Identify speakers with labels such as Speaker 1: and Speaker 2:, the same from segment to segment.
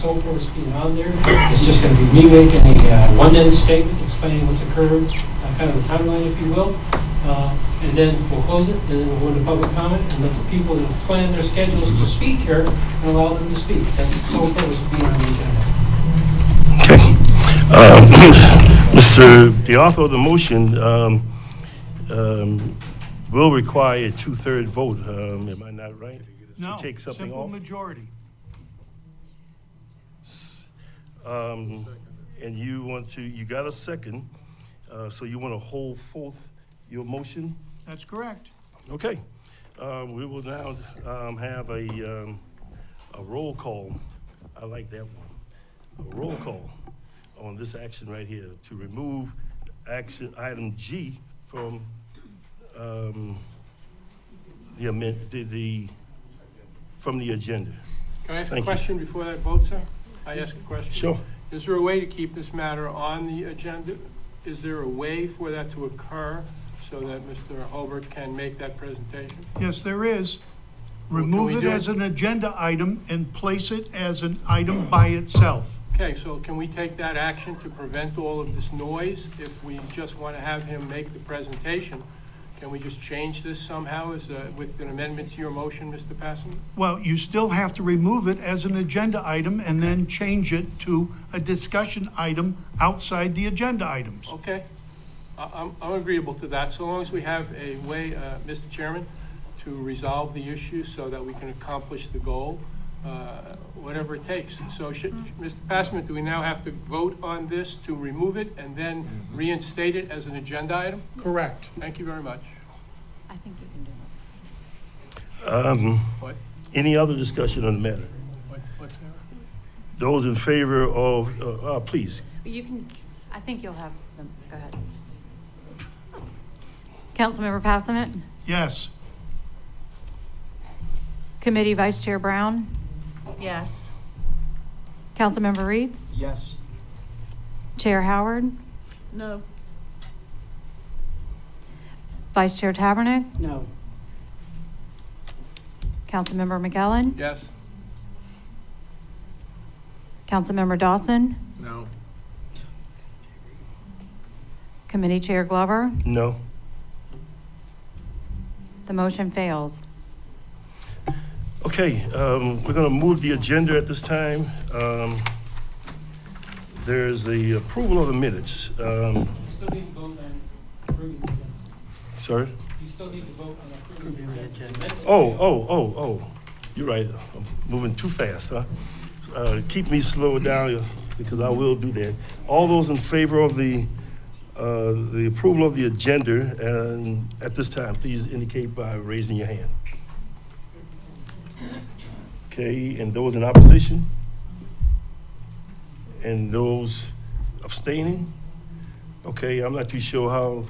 Speaker 1: sole purpose of being on there. It's just going to be me making a one-end statement explaining what's occurred, kind of a timeline, if you will. And then we'll close it, and then we'll go into public comment, and let the people that plan their schedules to speak here and allow them to speak. That's the sole purpose of being on the agenda.
Speaker 2: The author of the motion will require a 2/3 vote. Am I not right?
Speaker 3: No,
Speaker 2: To take something
Speaker 3: simple
Speaker 2: off?
Speaker 3: majority.
Speaker 2: And you got a second, so you want to hold forth your motion?
Speaker 3: That's correct.
Speaker 2: Okay. We will now have a roll call. I like that one. A roll call on this action right here to remove action item G from from the agenda.
Speaker 4: Can I ask a
Speaker 2: Thank you.
Speaker 4: question before that vote, sir? I ask a question?
Speaker 2: Sure.
Speaker 4: Is there a way to keep this matter on the agenda? Is there a way for that to occur so that Mr. Hobart can make that presentation?
Speaker 3: Yes, there is.
Speaker 4: Well, can
Speaker 3: Remove
Speaker 4: we
Speaker 3: it
Speaker 4: do
Speaker 3: as
Speaker 4: it?
Speaker 3: an agenda item and place it as an item by itself.
Speaker 4: Okay, so can we take that action to prevent all of this noise? If we just want to have him make the presentation, can we just change this somehow with an amendment to your motion, Mr. Passman?
Speaker 3: Well, you still have to remove it as an agenda item and then change it to a discussion item outside the agenda items.
Speaker 4: Okay, I'm agreeable to that, so long as we have a way, Mr. Chairman, to resolve the issue so that we can accomplish the goal, whatever it takes. So Mr. Passman, do we now have to vote on this to remove it and then reinstate it as an agenda item?
Speaker 3: Correct.
Speaker 4: Thank you very much.
Speaker 5: I think you can do
Speaker 4: What?
Speaker 2: Any other discussion on the matter?
Speaker 4: What's there?
Speaker 2: Those in favor of, please.
Speaker 5: it. You can, I think you'll have them, go ahead. Councilmember Passman,
Speaker 3: Yes.
Speaker 5: Committee Vice Chair Brown,
Speaker 6: Yes.
Speaker 5: Councilmember Reeds,
Speaker 7: Yes.
Speaker 5: Chair Howard,
Speaker 6: No.
Speaker 5: Vice Chair Tabernick,
Speaker 6: No.
Speaker 5: Councilmember McKellen,
Speaker 4: Yes?
Speaker 5: Councilmember Dawson,
Speaker 7: No.
Speaker 5: Committee Chair Glover.
Speaker 2: No.
Speaker 5: The motion fails.
Speaker 2: Okay, we're going to move the agenda at this time. There's the approval of the minutes.
Speaker 1: You still need to vote on approving the agenda.
Speaker 2: Sorry?
Speaker 1: You still need to vote on approving the agenda.
Speaker 2: Oh, you're right. I'm moving too fast, huh? Keep me slowed down because I will do that. All those in favor of the approval of the agenda, and at this time, please indicate by raising your hand. Okay, and those in opposition? And those abstaining? Okay, I'm not too sure how,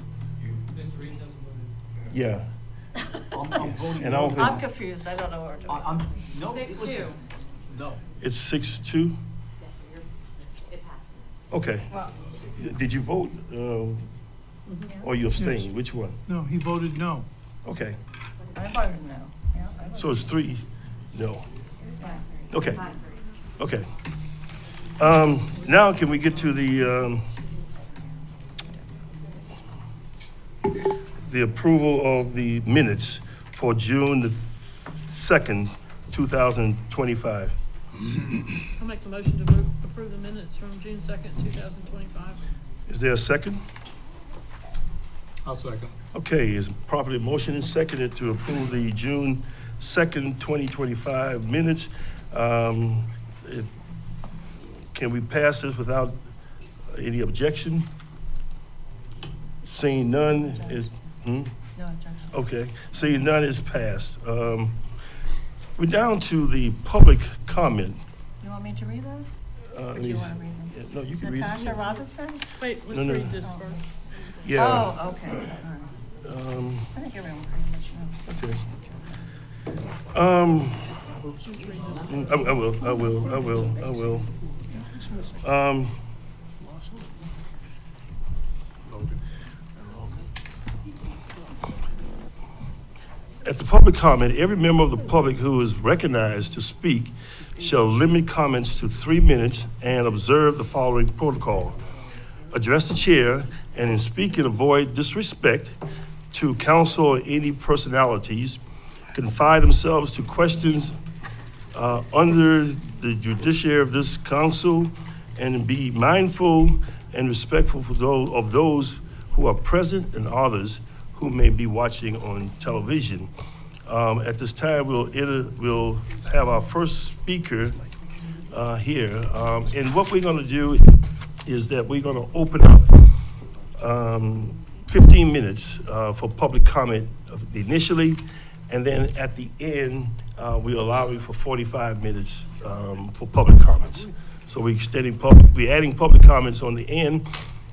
Speaker 1: Mr. Reese hasn't voted.
Speaker 2: yeah.
Speaker 7: I'm voting
Speaker 2: And I don't
Speaker 7: no.
Speaker 6: I'm
Speaker 2: think,
Speaker 6: confused. I don't know what we're doing.
Speaker 7: I'm, no,
Speaker 5: 6-2.
Speaker 7: listen, no.
Speaker 2: it's 6-2?
Speaker 5: It passes.
Speaker 2: Okay.
Speaker 6: Well,
Speaker 2: Did you vote, or you abstained? Which one?
Speaker 3: No, he voted no.
Speaker 2: Okay,
Speaker 6: I voted no. Yeah, I voted
Speaker 2: so it's 3, no.
Speaker 6: no.
Speaker 2: Okay, okay. Now can we get to the approval of the minutes for June the 2nd, 2025?
Speaker 8: I'll make the motion to approve the minutes from June 2nd, 2025.
Speaker 2: Is there a second?
Speaker 7: I'll second.
Speaker 2: Okay, is properly motion and seconded to approve the June 2nd, 2025 minutes. Can we pass this without any objection? Seeing none, is,
Speaker 6: No objection.
Speaker 2: okay, seeing none is passed. We're down to the public comment.
Speaker 6: You want me to read those? Or do you want to read them?
Speaker 2: No, you can read
Speaker 6: Natasha
Speaker 2: it.
Speaker 6: Robinson?
Speaker 8: Wait, let's
Speaker 2: No.
Speaker 8: read this first.
Speaker 2: Yeah,
Speaker 6: Oh, okay. All right. I think everyone pretty much knows.
Speaker 2: okay. I will. At the public comment, every member of the public who is recognized to speak shall limit comments to 3 minutes and observe the following protocol. Address the chair and in speaking avoid disrespect to council or any personalities. Confine themselves to questions under the judiciary of this council and be mindful and respectful for those who are present and others who may be watching on television. At this time, we'll have our first speaker here. And what we're gonna do is that we're gonna open up 15 minutes for public comment initially, and then at the end, we're allowing for 45 minutes for public comments. So we're adding public comments on the end,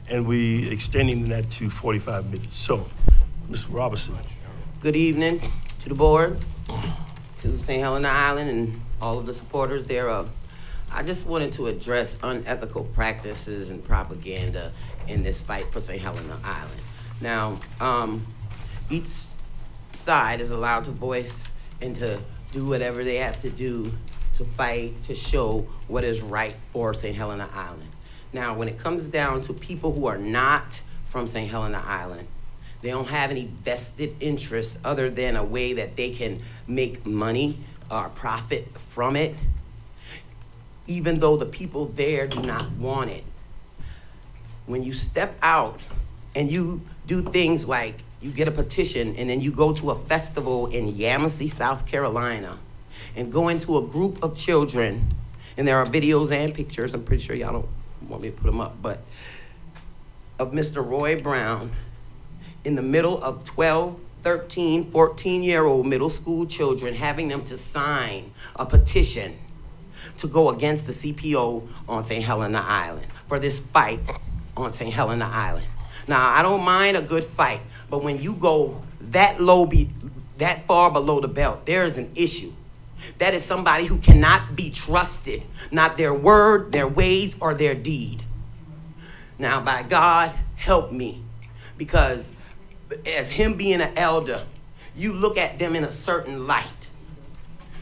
Speaker 2: and we extending that to 45 minutes. So, Mr. Robertson.
Speaker 9: Good evening to the board, to St. Helena Island and all of the supporters thereof. I just wanted to address unethical practices and propaganda in this fight for St. Helena Island. Now, each side is allowed to voice and to do whatever they have to do to fight, to show what is right for St. Helena Island. Now, when it comes down to people who are not from St. Helena Island, they don't have any vested interest other than a way that they can make money or profit from it, even though the people there do not want it. When you step out and you do things like you get a petition and then you go to a festival in Yamasee, South Carolina, and go into a group of children, and there are videos and pictures, I'm pretty sure y'all don't want me to put them up, but of Mr. Roy Brown in the middle of 12, 13, 14-year-old middle school children, having them to sign a petition to go against the CPO on St. Helena Island for this fight on St. Helena Island. Now, I don't mind a good fight, but when you go that low, that far below the belt, there is an issue. That is somebody who cannot be trusted, not their word, their ways, or their deed. Now, by God, help me, because as him being an elder, you look at them in a certain light.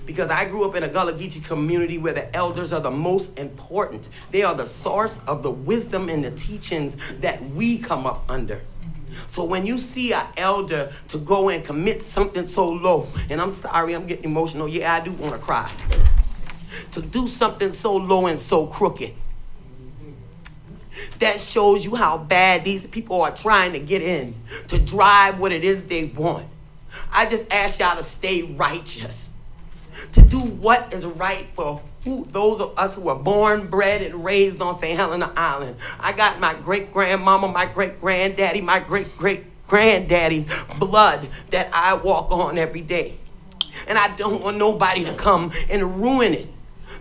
Speaker 9: Because I grew up in a Gullah Geechee community where the elders are the most important. They are the source of the wisdom and the teachings that we come up under. So when you see an elder to go and commit something so low, and I'm sorry, I'm getting emotional. Yeah, I do want to cry. To do something so low and so crooked, that shows you how bad these people are trying to get in, to drive what it is they want. I just ask y'all to stay righteous, to do what is right for those of us who were born, bred, and raised on St. Helena Island. I got my great-grandmama, my great-granddaddy, my great-great-granddaddy blood that I walk on every day. And I don't want nobody to come and ruin it.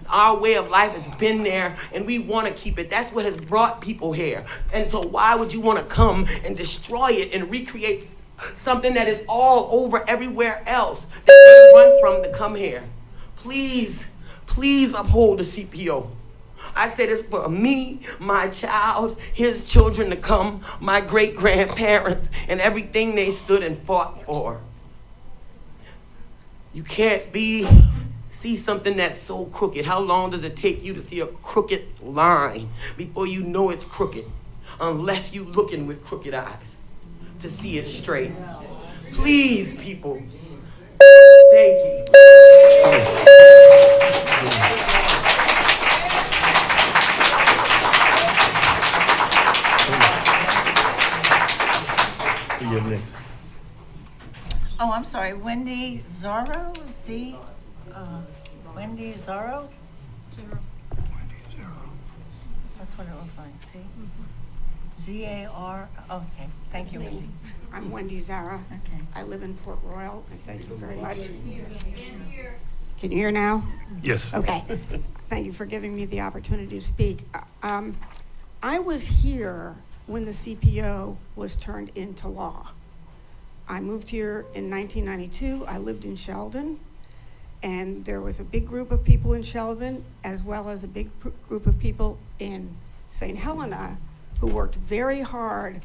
Speaker 9: Our way of life has been there, and we want to keep it. That's what has brought people here. And so why would you want to come and destroy it and recreate something that is all over everywhere else that they run from to come here? Please, please uphold the CPO. I say this for me, my child, his children to come, my great-grandparents, and everything they stood and fought for. You can't see something that's so crooked. How long does it take you to see a crooked line before you know it's crooked? Unless you looking with crooked eyes to see it straight. Please, people. Thank you.
Speaker 2: You're next.
Speaker 6: Oh, I'm sorry, Wendy Zorro, Wendy Zorro? That's what it looks like, see? Z-A-R, okay, thank you, Wendy.
Speaker 10: I'm Wendy Zara.
Speaker 6: Okay.
Speaker 10: I live in Port Royal, and thank you very much. Can you hear now?
Speaker 2: Yes.
Speaker 10: Okay. Thank you for giving me the opportunity to speak. I was here when the CPO was turned into law. I moved here in 1992. I lived in Sheldon, and there was a big group of people in Sheldon, as well as a big group of people in St. Helena who worked very hard,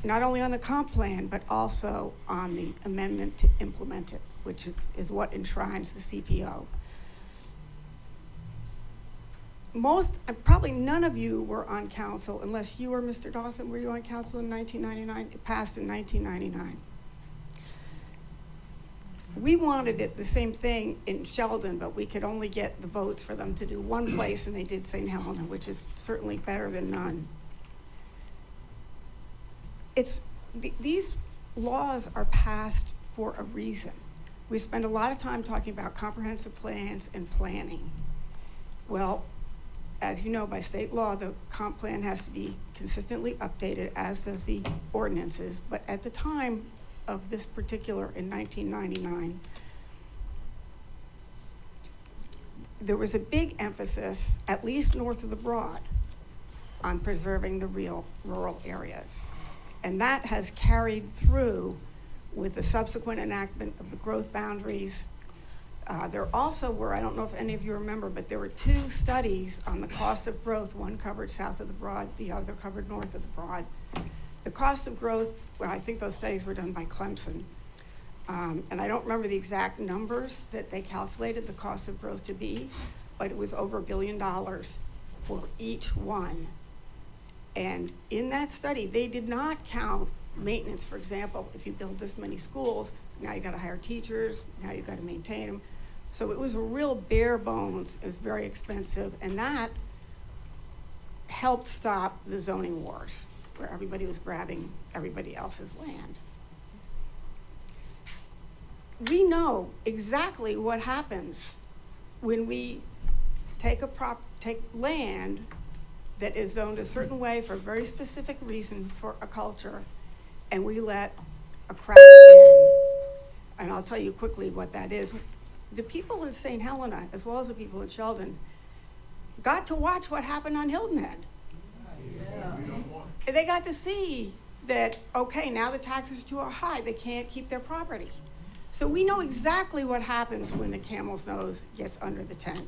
Speaker 10: not only on the comp plan, but also on the amendment to implement it. which is what enshrines the CPO. Probably none of you were on council, unless you were, Mr. Dawson, were you on council in 1999? It passed in 1999. We wanted it, the same thing in Sheldon, but we could only get the votes for them to do one place, and they did St. Helena, which is certainly better than none. These laws are passed for a reason. We spend a lot of time talking about comprehensive plans and planning. Well, as you know, by state law, the comp plan has to be consistently updated, as does the ordinances. But at the time of this particular, in 1999, there was a big emphasis, at least north of the Broad, on preserving the real rural areas. And that has carried through with the subsequent enactment of the growth boundaries. There also were, I don't know if any of you remember, but there were 2 studies on the cost of growth. One covered south of the Broad, the other covered north of the Broad. The cost of growth, well, I think those studies were done by Clemson. And I don't remember the exact numbers that they calculated the cost of growth to be, but it was over $1 billion for each one. And in that study, they did not count maintenance. For example, if you build this many schools, now you got to hire teachers, now you got to maintain them. So it was a real bare bones. It was very expensive, and that helped stop the zoning wars, where everybody was grabbing everybody else's land. We know exactly what happens when we take land that is zoned a certain way for a very specific reason for a culture, and we let a crowd in. And I'll tell you quickly what that is. The people in St. Helena, as well as the people in Sheldon, got to watch what happened on Hilton Head. And they got to see that, okay, now the taxes too are high, they can't keep their property. So we know exactly what happens when the camel's nose gets under the tent.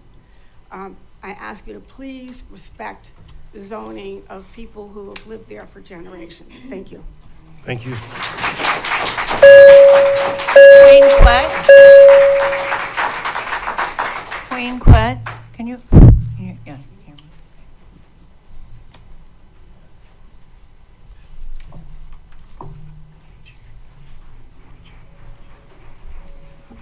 Speaker 10: I ask you to please respect the zoning of people who have lived there for generations. Thank you.
Speaker 2: Thank you.
Speaker 6: Queen Quet, can you, yeah.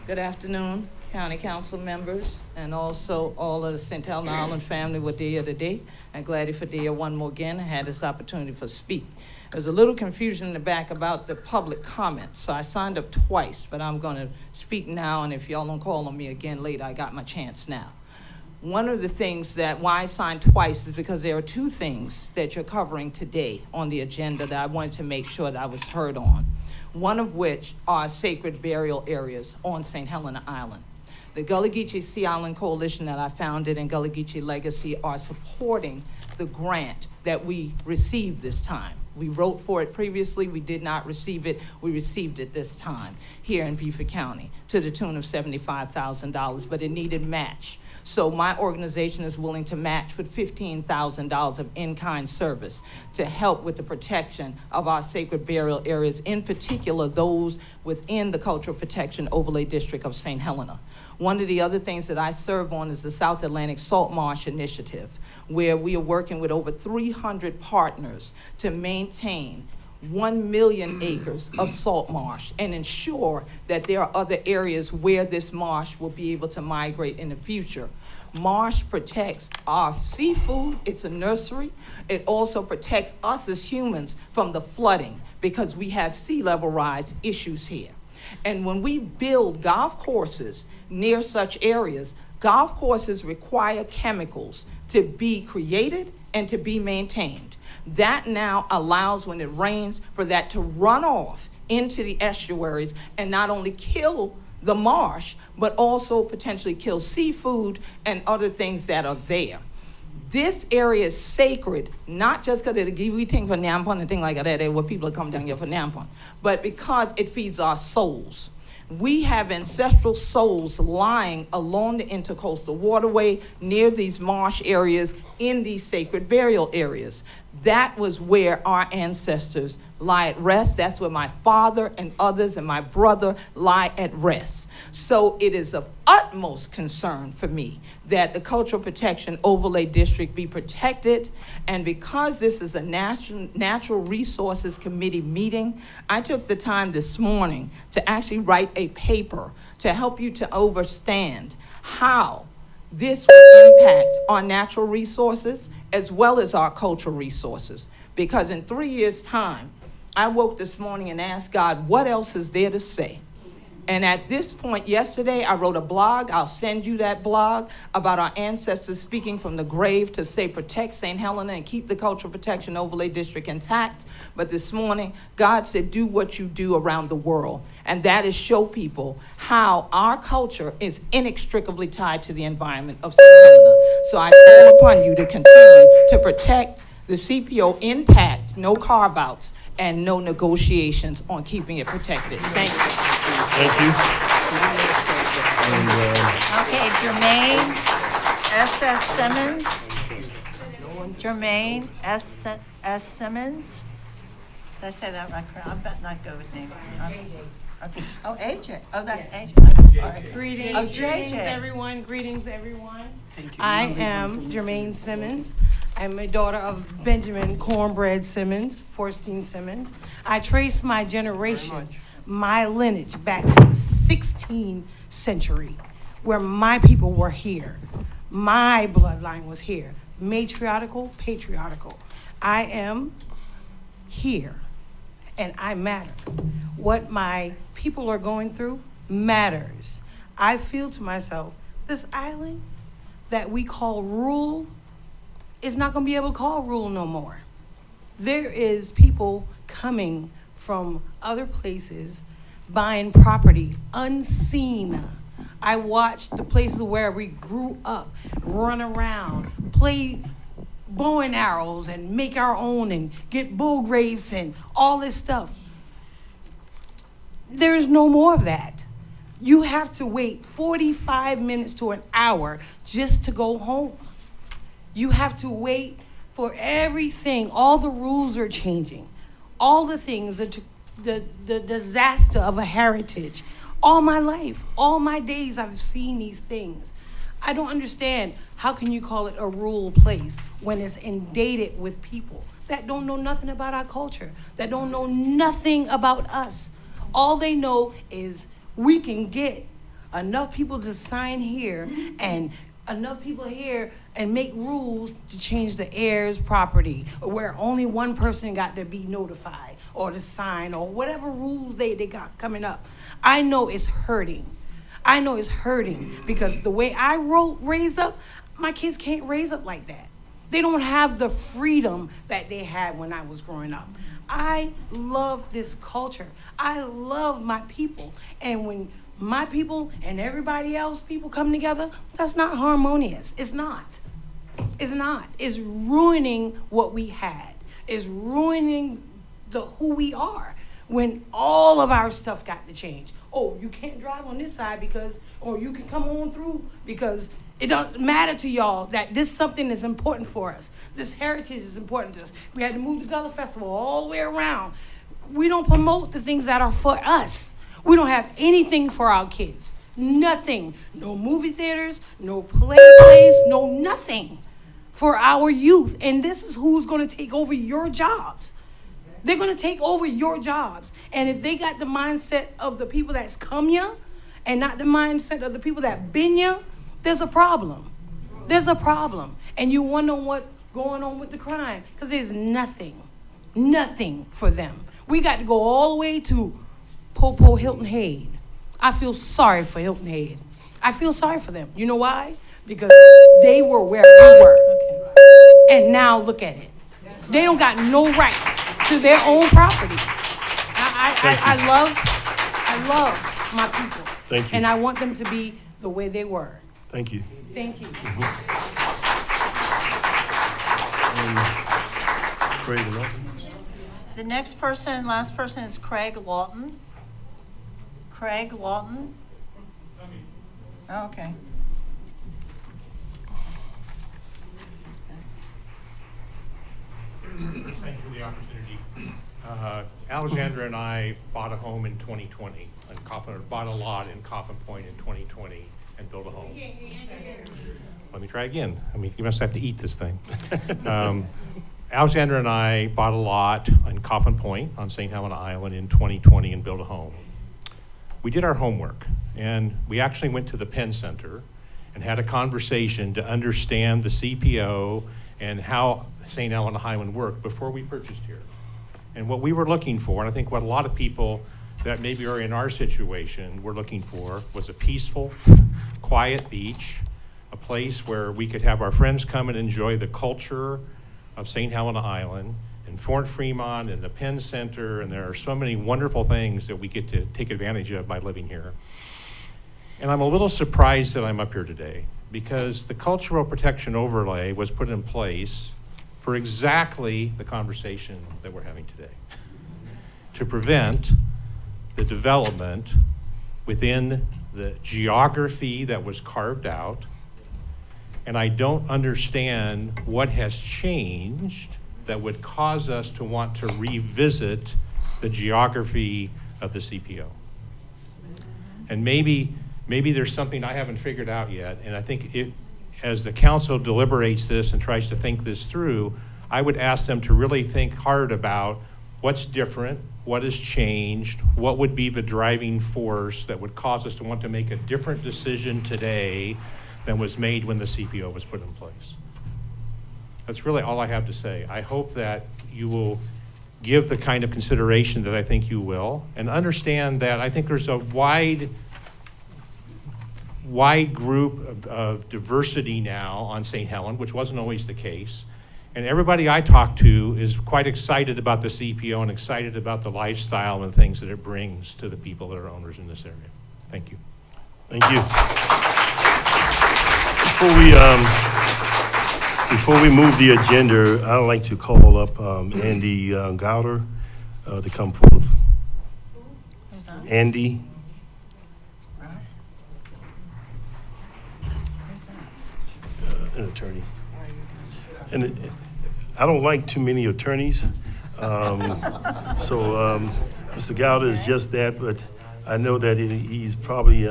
Speaker 11: Good afternoon, County Council members, and also all of the St. Helena Island family with here today. I'm glad if there one more again, I had this opportunity for speak. There's a little confusion in the back about the public comments, so I signed up twice, but I'm gonna speak now, and if y'all don't call on me again later, I got my chance now. One of the things that why I signed twice is because there are 2 things that you're covering today on the agenda that I wanted to make sure that I was heard on. One of which are sacred burial areas on St. Helena Island. The Gullah Geechee Sea Island Coalition that I founded and Gullah Geechee Legacy are supporting the grant that we received this time. We wrote for it previously, we did not receive it, we received it this time here in Beaufort County to the tune of $75,000, but it needed match. So my organization is willing to match with $15,000 of in-kind service to help with the protection of our sacred burial areas, in particular those within the Cultural Protection Overlay District of St. Helena. One of the other things that I serve on is the South Atlantic Salt Marsh Initiative, where we are working with over 300 partners to maintain 1 million acres of salt marsh and ensure that there are other areas where this marsh will be able to migrate in the future. Marsh protects our seafood, it's a nursery. It also protects us as humans from the flooding because we have sea level rise issues here. And when we build golf courses near such areas, golf courses require chemicals to be created and to be maintained. That now allows, when it rains, for that to run off into the estuaries and not only kill the marsh, but also potentially kill seafood and other things that are there. This area is sacred, not just because we think for Nampon and things like that, where people come down here for Nampon, but because it feeds our souls. We have ancestral souls lying along the intercoastal waterway near these marsh areas in these sacred burial areas. That was where our ancestors lie at rest. That's where my father and others and my brother lie at rest. So it is of utmost concern for me that the Cultural Protection Overlay District be protected. And because this is a Natural Resources Committee meeting, I took the time this morning to actually write a paper to help you to understand how this will impact our natural resources as well as our cultural resources. Because in 3 years' time, I woke this morning and asked God, what else is there to say? And at this point yesterday, I wrote a blog. I'll send you that blog about our ancestors speaking from the grave to say protect St. Helena and keep the Cultural Protection Overlay District intact. But this morning, God said, do what you do around the world. And that is show people how our culture is inextricably tied to the environment of St. Helena. So I call upon you to continue to protect the CPO intact, no carve-outs, and no negotiations on keeping it protected. Thank you.
Speaker 2: Thank you.
Speaker 6: Okay, Jermaine S.S. Simmons. Jermaine S. Simmons. Did I say that right? I'm not good with names. Okay. Oh, AJ. Oh, that's AJ. I'm sorry.
Speaker 12: Greetings,
Speaker 6: Oh,
Speaker 12: greetings,
Speaker 6: JJ.
Speaker 12: everyone. Greetings, everyone. I am Jermaine Simmons. I'm a daughter of Benjamin Cornbread Simmons, Forstein Simmons. I trace my generation, my lineage, back to the 16th century, where my people were here. My bloodline was here. Matriarchal, patriarchal. I am here, and I matter. What my people are going through matters. I feel to myself, this island that we call rural is not going to be able to call rural no more. There is people coming from other places buying property unseen. I watched the places where we grew up, run around, play bow and arrows and make our own and get bull grapes and all this stuff. There's no more of that. You have to wait 45 minutes to an hour just to go home. You have to wait for everything. All the rules are changing. All the things, the disaster of a heritage. All my life, all my days, I've seen these things. I don't understand, how can you call it a rural place when it's inundated with people that don't know nothing about our culture, that don't know nothing about us. All they know is we can get enough people to sign here and enough people here and make rules to change the heirs' property, or where only one person got to be notified or to sign, or whatever rules they got coming up. I know it's hurting. I know it's hurting because the way I raised up, my kids can't raise up like that. They don't have the freedom that they had when I was growing up. I love this culture. I love my people. And when my people and everybody else people come together, that's not harmonious. It's not. It's not. It's ruining what we had. It's ruining who we are when all of our stuff got to change. Oh, you can't drive on this side because, or you can come on through because it doesn't matter to y'all that this something is important for us. This heritage is important to us. We had to move the Gullah Festival all the way around. We don't promote the things that are for us. We don't have anything for our kids. Nothing. No movie theaters, no play place, no nothing for our youth. And this is who's going to take over your jobs. They're going to take over your jobs. And if they got the mindset of the people that's come here and not the mindset of the people that been here, there's a problem. There's a problem. And you wonder what's going on with the crime because there's nothing for them. We got to go all the way to Popo Hilton Head. I feel sorry for Hilton Head. I feel sorry for them. You know why? Because they were where we were. And now look at it. They don't got no rights to their own property. I love my people.
Speaker 2: Thank you.
Speaker 12: And I want them to be the way they were.
Speaker 2: Thank you.
Speaker 12: Thank you.
Speaker 2: Craig Lawton.
Speaker 6: The next person, last person is Craig Lawton. Craig Lawton. Oh, okay.
Speaker 13: Thank you for the opportunity. Alexandra and I bought a home in 2020, bought a lot in Coffin Point in 2020, and built a home. Let me try again. I mean, you must have to eat this thing. Alexandra and I bought a lot in Coffin Point on St. Helena Island in 2020 and built a home. We did our homework, and we actually went to the Penn Center and had a conversation to understand the CPO and how St. Helena Island worked before we purchased here. And what we were looking for, and I think what a lot of people that maybe are in our situation were looking for, was a peaceful, quiet beach, a place where we could have our friends come and enjoy the culture of St. Helena Island, and Fort Fremont and the Penn Center, and there are so many wonderful things that we get to take advantage of by living here. And I'm a little surprised that I'm up here today, because the cultural protection overlay was put in place for exactly the conversation that we're having today, to prevent the development within the geography that was carved out. And I don't understand what has changed that would cause us to want to revisit the geography of the CPO. And maybe there's something I haven't figured out yet, and I think as the council deliberates this and tries to think this through, I would ask them to really think hard about what's different, what has changed, what would be the driving force that would cause us to want to make a different decision today than was made when the CPO was put in place. That's really all I have to say. I hope that you will give the kind of consideration that I think you will, and understand that I think there's a wide group of diversity now on St. Helen, which wasn't always the case. And everybody I talk to is quite excited about the CPO and excited about the lifestyle and things that it brings to the people that are owners in this area. Thank you.
Speaker 2: Thank you. Before we move the agenda, I'd like to call up Andy Gowder to come forth.
Speaker 6: Who's that?
Speaker 2: Andy.
Speaker 6: Right. Who's that?
Speaker 2: An attorney. And I don't like too many attorneys. Mr. Gowder is just that, but I know that he's probably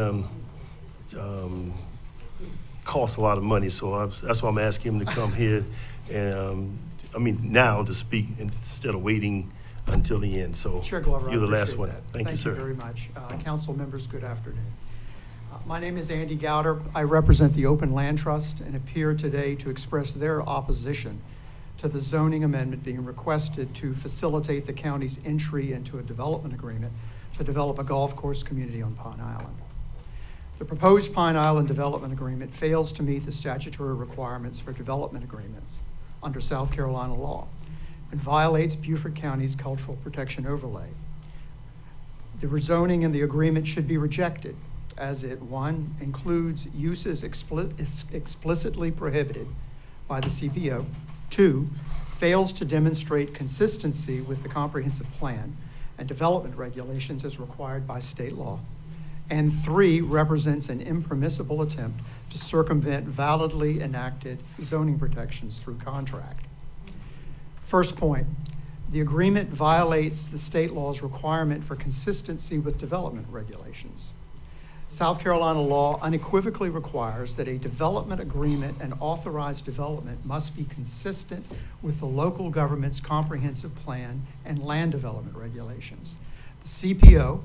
Speaker 2: costs a lot of money, so that's why I'm asking him to come here and, now to speak instead of waiting until the end. So
Speaker 14: Chair Glover,
Speaker 2: you're the
Speaker 14: I
Speaker 2: last
Speaker 14: appreciate
Speaker 2: one.
Speaker 14: that.
Speaker 2: Thank you, sir.
Speaker 14: Very much. Council members, good afternoon. My name is Andy Gowder. I represent the Open Land Trust and appear today to express their opposition to the zoning amendment being requested to facilitate the county's entry into a development agreement to develop a golf course community on Pine Island. The proposed Pine Island development agreement fails to meet the statutory requirements for development agreements under South Carolina law and violates Beaufort County's cultural protection overlay. The rezoning in the agreement should be rejected, as it, one, includes uses explicitly prohibited by the CPO, two, fails to demonstrate consistency with the comprehensive plan and development regulations as required by state law, and three, represents an impermissible attempt to circumvent validly enacted zoning protections through contract. First point, the agreement violates the state law's requirement for consistency with development regulations. South Carolina law unequivocally requires that a development agreement and authorized development must be consistent with the local government's comprehensive plan and land development regulations. The CPO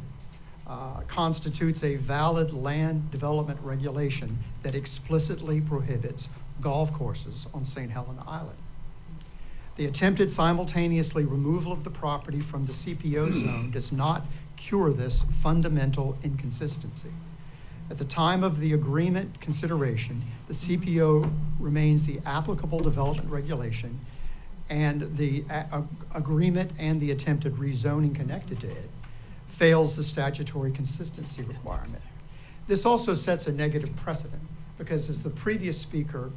Speaker 14: constitutes a valid land development regulation that explicitly prohibits golf courses on St. Helena Island. The attempted simultaneously removal of the property from the CPO zone does not cure this fundamental inconsistency. At the time of the agreement consideration, the CPO remains the applicable development regulation, and the agreement and the attempted rezoning connected to it fails the statutory consistency requirement. This also sets a negative precedent because, as the previous speaker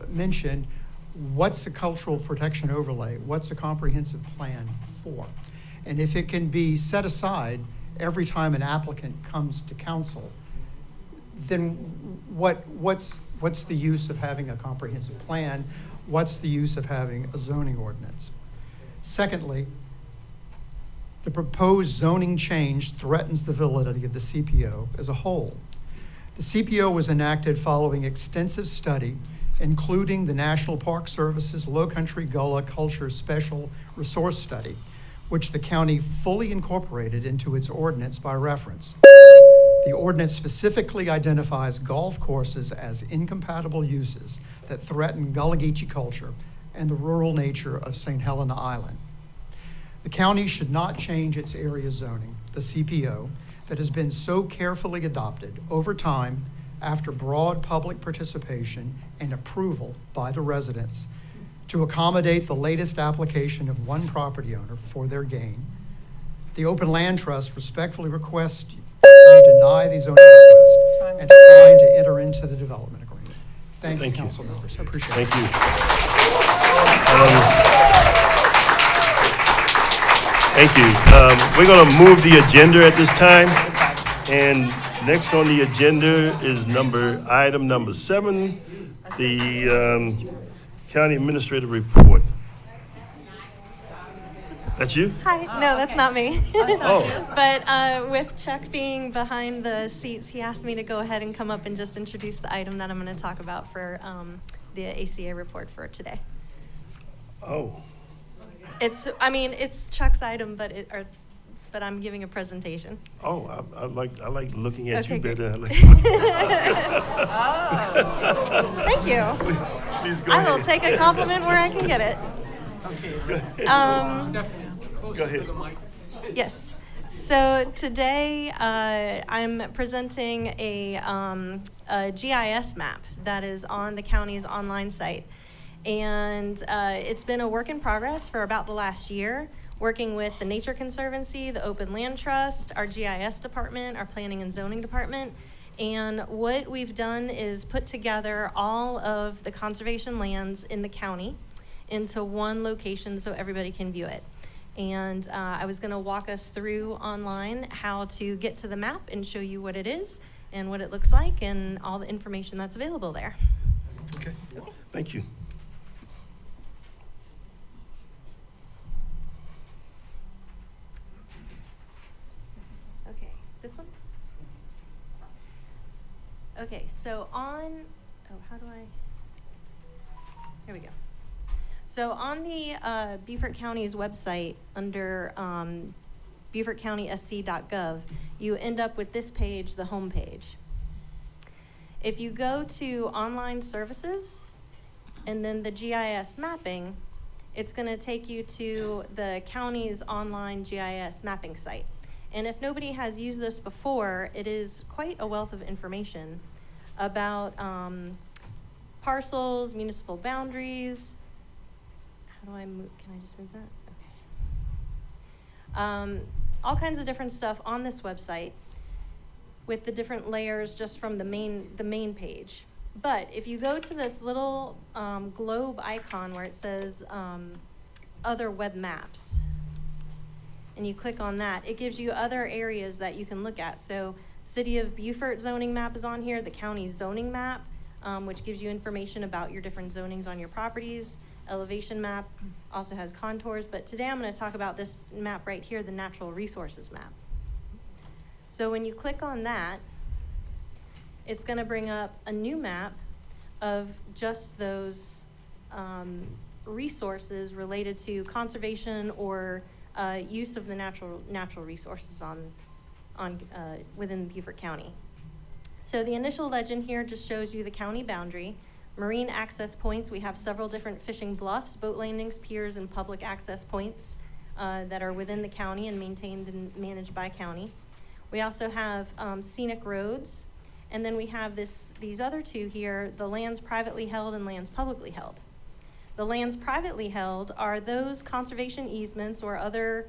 Speaker 14: mentioned, what's the cultural protection overlay? What's a comprehensive plan for? And if it can be set aside every time an applicant comes to council, then what's the use of having a comprehensive plan? What's the use of having a zoning ordinance? Secondly, the proposed zoning change threatens the validity of the CPO as a whole. The CPO was enacted following extensive study, including the National Park Service's Low Country Gullah Culture Special Resource Study, which the county fully incorporated into its ordinance by reference. The ordinance specifically identifies golf courses as incompatible uses that threaten Gullah Geechee culture and the rural nature of St. Helena Island. The county should not change its area zoning, the CPO, that has been so carefully adopted over time after broad public participation and approval by the residents to accommodate the latest application of one property owner for their gain. The Open Land Trust respectfully requests you deny the zoning request and decline to enter into the development agreement. Thank you, council members. I appreciate it.
Speaker 2: Thank you. Thank you. We're going to move the agenda at this time. And next on the agenda is item number 7, the county administrative report. That's you?
Speaker 15: Hi, no, that's not me.
Speaker 2: Oh.
Speaker 15: But with Chuck being behind the seats, he asked me to go ahead and come up and just introduce the item that I'm going to talk about for the ACA report for today.
Speaker 2: Oh.
Speaker 15: It's Chuck's item, but I'm giving a presentation.
Speaker 2: Oh, I like looking at
Speaker 15: Okay,
Speaker 2: you
Speaker 15: good.
Speaker 2: better.
Speaker 15: Thank you.
Speaker 2: Please go
Speaker 15: I
Speaker 2: ahead.
Speaker 15: will take a compliment where I can get it.
Speaker 2: Go ahead.
Speaker 15: Yes. So today I'm presenting a GIS map that is on the county's online site. And it's been a work in progress for about the last year, working with the Nature Conservancy, the Open Land Trust, our GIS department, our Planning and Zoning department. And what we've done is put together all of the conservation lands in the county into one location so everybody can view it. And I was going to walk us through online how to get to the map and show you what it is and what it looks like and all the information that's available there.
Speaker 2: Okay. Thank you.
Speaker 15: Okay, this one? Okay, so here we go. So on the Beaufort County's website under BeaufortCountySC.gov, you end up with this page, the home page. If you go to online services and then the GIS mapping, it's going to take you to the county's online GIS mapping site. And if nobody has used this before, it is quite a wealth of information about parcels, municipal boundaries. How do I move? Can I just move that? Okay. All kinds of different stuff on this website with the different layers just from the main page. But if you go to this little globe icon where it says other web maps, and you click on that, it gives you other areas that you can look at. So City of Beaufort zoning map is on here, the county zoning map, which gives you information about your different zonings on your properties. Elevation map also has contours, but today I'm going to talk about this map right here, the natural resources map. So when you click on that, it's going to bring up a new map of just those resources related to conservation or use of the natural resources within Beaufort County. So the initial legend here just shows you the county boundary. Marine access points, we have several different fishing bluffs, boat landings, piers, and public access points that are within the county and maintained and managed by county. We also have scenic roads, and then we have these other two here, the lands privately held and lands publicly held. The lands privately held are those conservation easements or other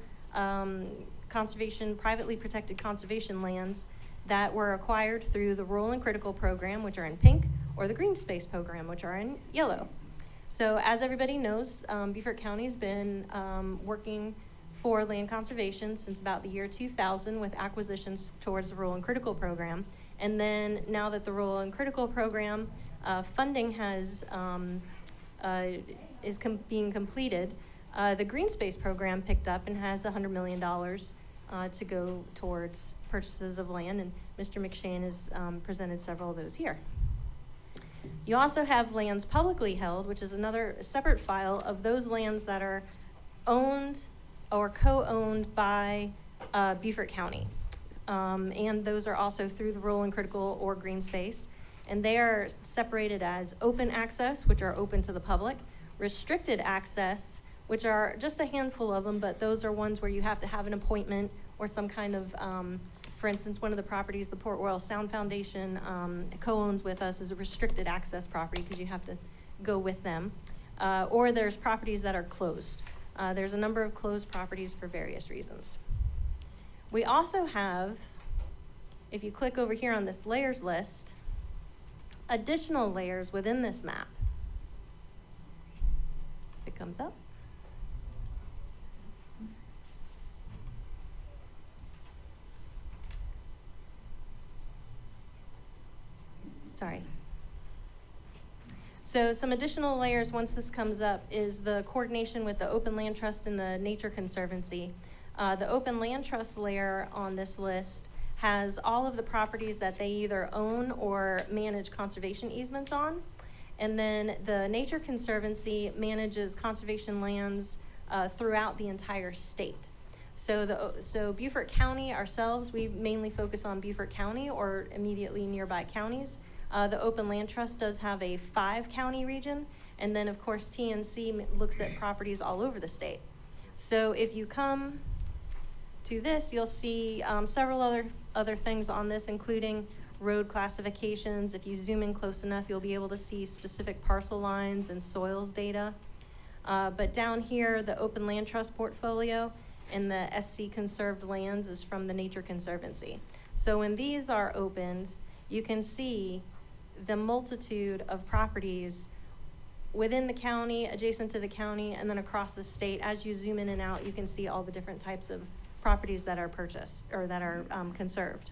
Speaker 15: privately protected conservation lands that were acquired through the Rural and Critical Program, which are in pink, or the Green Space Program, which are in yellow. So as everybody knows, Beaufort County's been working for land conservation since about the year 2000 with acquisitions towards the Rural and Critical Program. And then now that the Rural and Critical Program funding has being completed, The Green Space program picked up and has $100 million to go towards purchases of land, and Mr. McShane has presented several of those here. You also have lands publicly held, which is another separate file of those lands that are owned or co-owned by Beaufort County. And those are also through the rural and critical or green space. And they are separated as open access, which are open to the public, restricted access, which are just a handful of them, but those are ones where you have to have an appointment or some kind of, for instance, one of the properties the Port Royal Sound Foundation co-owns with us is a restricted access property because you have to go with them. Or there's properties that are closed. There's a number of closed properties for various reasons. We also have, if you click over here on this layers list, additional layers within this map. It comes up. Sorry. So some additional layers once this comes up is the coordination with the Open Land Trust and the Nature Conservancy. The Open Land Trust layer on this list has all of the properties that they either own or manage conservation easements on. And then the Nature Conservancy manages conservation lands throughout the entire state. So Beaufort County ourselves, we mainly focus on Beaufort County or immediately nearby counties. The Open Land Trust does have a 5-county region, and then of course TNC looks at properties all over the state. So if you come to this, you'll see several other things on this, including road classifications. If you zoom in close enough, you'll be able to see specific parcel lines and soils data. But down here, the Open Land Trust portfolio and the SC conserved lands is from the Nature Conservancy. So when these are opened, you can see the multitude of properties within the county, adjacent to the county, and then across the state. As you zoom in and out, you can see all the different types of properties that are purchased or that are conserved.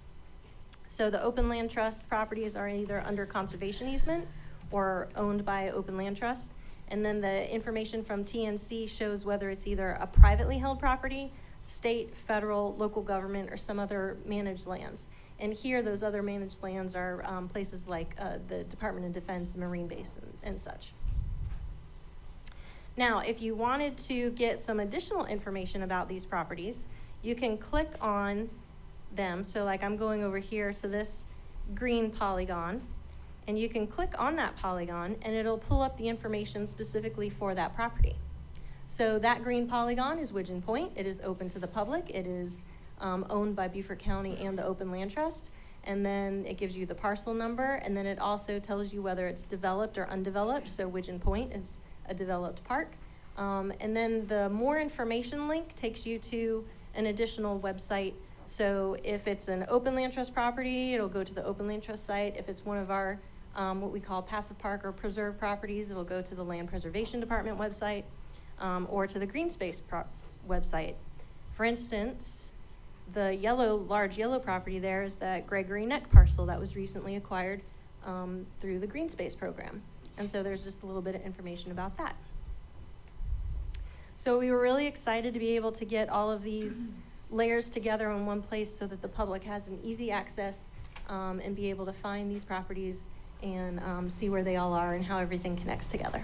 Speaker 15: So the Open Land Trust properties are either under conservation easement or owned by Open Land Trust. And then the information from TNC shows whether it's either a privately held property, state, federal, local government, or some other managed lands. And here, those other managed lands are places like the Department of Defense, Marine Base, and such. Now, if you wanted to get some additional information about these properties, you can click on them. So like I'm going over here to this green polygon, and you can click on that polygon and it'll pull up the information specifically for that property. So that green polygon is Widgeon Point. It is open to the public. It is owned by Beaufort County and the Open Land Trust. And then it gives you the parcel number, and then it also tells you whether it's developed or undeveloped. So Widgeon Point is a developed park. And then the more information link takes you to an additional website. So if it's an Open Land Trust property, it'll go to the Open Land Trust site. If it's one of our what we call passive park or preserve properties, it'll go to the Land Preservation Department website or to the Green Space website. For instance, the large yellow property there is that Gregory Neck parcel that was recently acquired through the Green Space program. And so there's just a little bit of information about that. So we were really excited to be able to get all of these layers together in one place so that the public has an easy access and be able to find these properties and see where they all are and how everything connects together.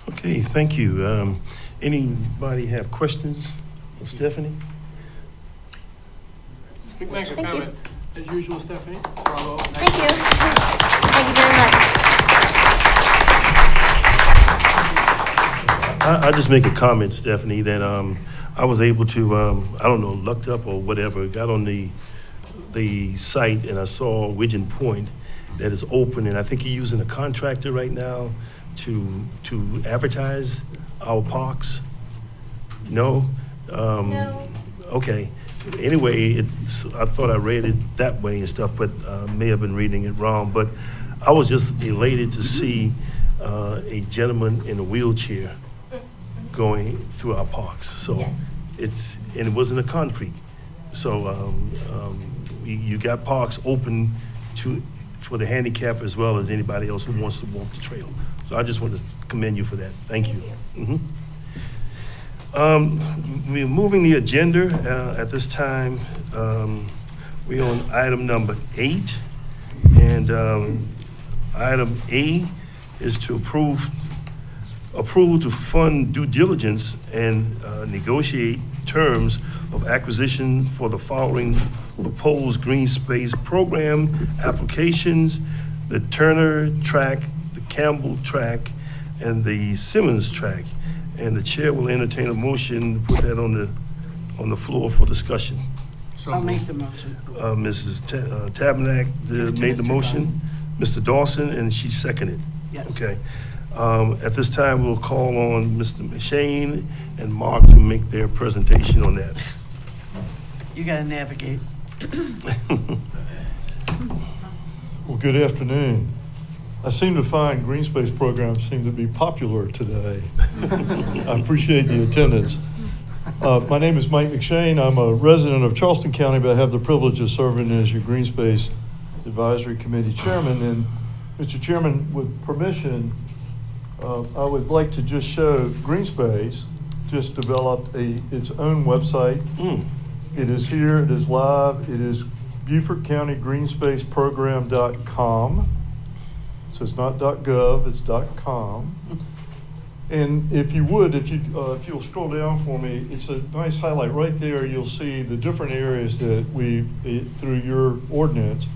Speaker 2: Okay, thank you. Anybody have questions of Stephanie?
Speaker 4: Thanks for
Speaker 15: Thank you.
Speaker 4: comment. As usual, Stephanie. Bravo.
Speaker 15: Thank you. Thank you very much.
Speaker 2: I just make a comment, Stephanie, that I was able to, I don't know, looked up or whatever, got on the site and I saw Widgeon Point that is open, and I think you're using a contractor right now to advertise our parks? No?
Speaker 15: No.
Speaker 2: Okay. Anyway, I thought I read it that way and stuff, but may have been reading it wrong. But I was just elated to see a gentleman in a wheelchair going through our parks. So
Speaker 15: Yes.
Speaker 2: and it wasn't a concrete. So you got parks open for the handicap as well as anybody else who wants to walk the trail. So I just want to commend you for that. Thank you. Mhm. We're moving the agenda at this time. We're on item number 8. And item A is to approval to fund due diligence and negotiate terms of acquisition for the following proposed green space program applications: the Turner track, the Campbell track, and the Simmons track. And the chair will entertain a motion to put that on the floor for discussion.
Speaker 7: I'll make the motion.
Speaker 2: Mrs. Tabernack made the motion. Mr. Dawson, and she seconded.
Speaker 7: Yes.
Speaker 2: Okay. At this time, we'll call on Mr. McShane and Mark to make their presentation on that.
Speaker 7: You gotta navigate.
Speaker 16: Well, good afternoon. I seem to find green space programs seem to be popular today. I appreciate the attendance. My name is Mike McShane. I'm a resident of Charleston County, but I have the privilege of serving as your Green Space Advisory Committee Chairman. And Mr. Chairman, with permission, I would like to just show Green Space just developed its own website. It is here, it is live, it is Beaufort County GreenSpaceProgram.com. So it's not .gov, it's .com. And if you would, if you'll scroll down for me, it's a nice highlight. Right there, you'll see the different areas that we, through your ordinance,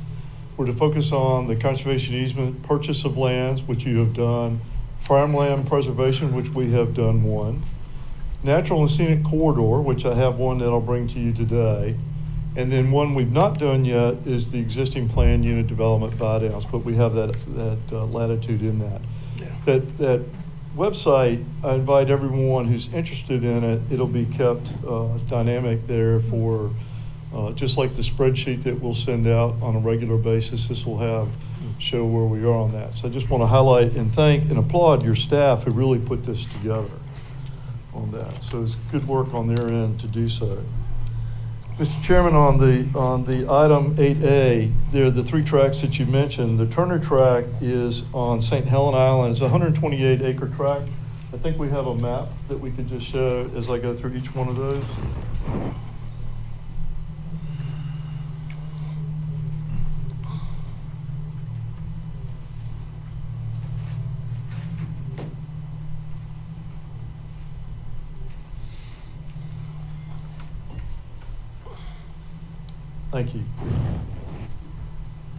Speaker 16: were to focus on the conservation easement, purchase of lands, which you have done, farmland preservation, which we have done one, natural and scenic corridor, which I have one that I'll bring to you today, and then one we've not done yet is the existing plan unit development buy-downs, but we have that latitude in that. Yeah. That website, I invite everyone who's interested in it. It'll be kept dynamic there for just like the spreadsheet that we'll send out on a regular basis. This will show where we are on that. So I just want to highlight and thank and applaud your staff who really put this together on that. So it's good work on their end to do so. Mr. Chairman, on the item 8A, there are the 3 tracks that you mentioned. The Turner track is on St. Helena Island. It's a 128-acre track. I think we have a map that we could just show as I go through each one of those. Thank you.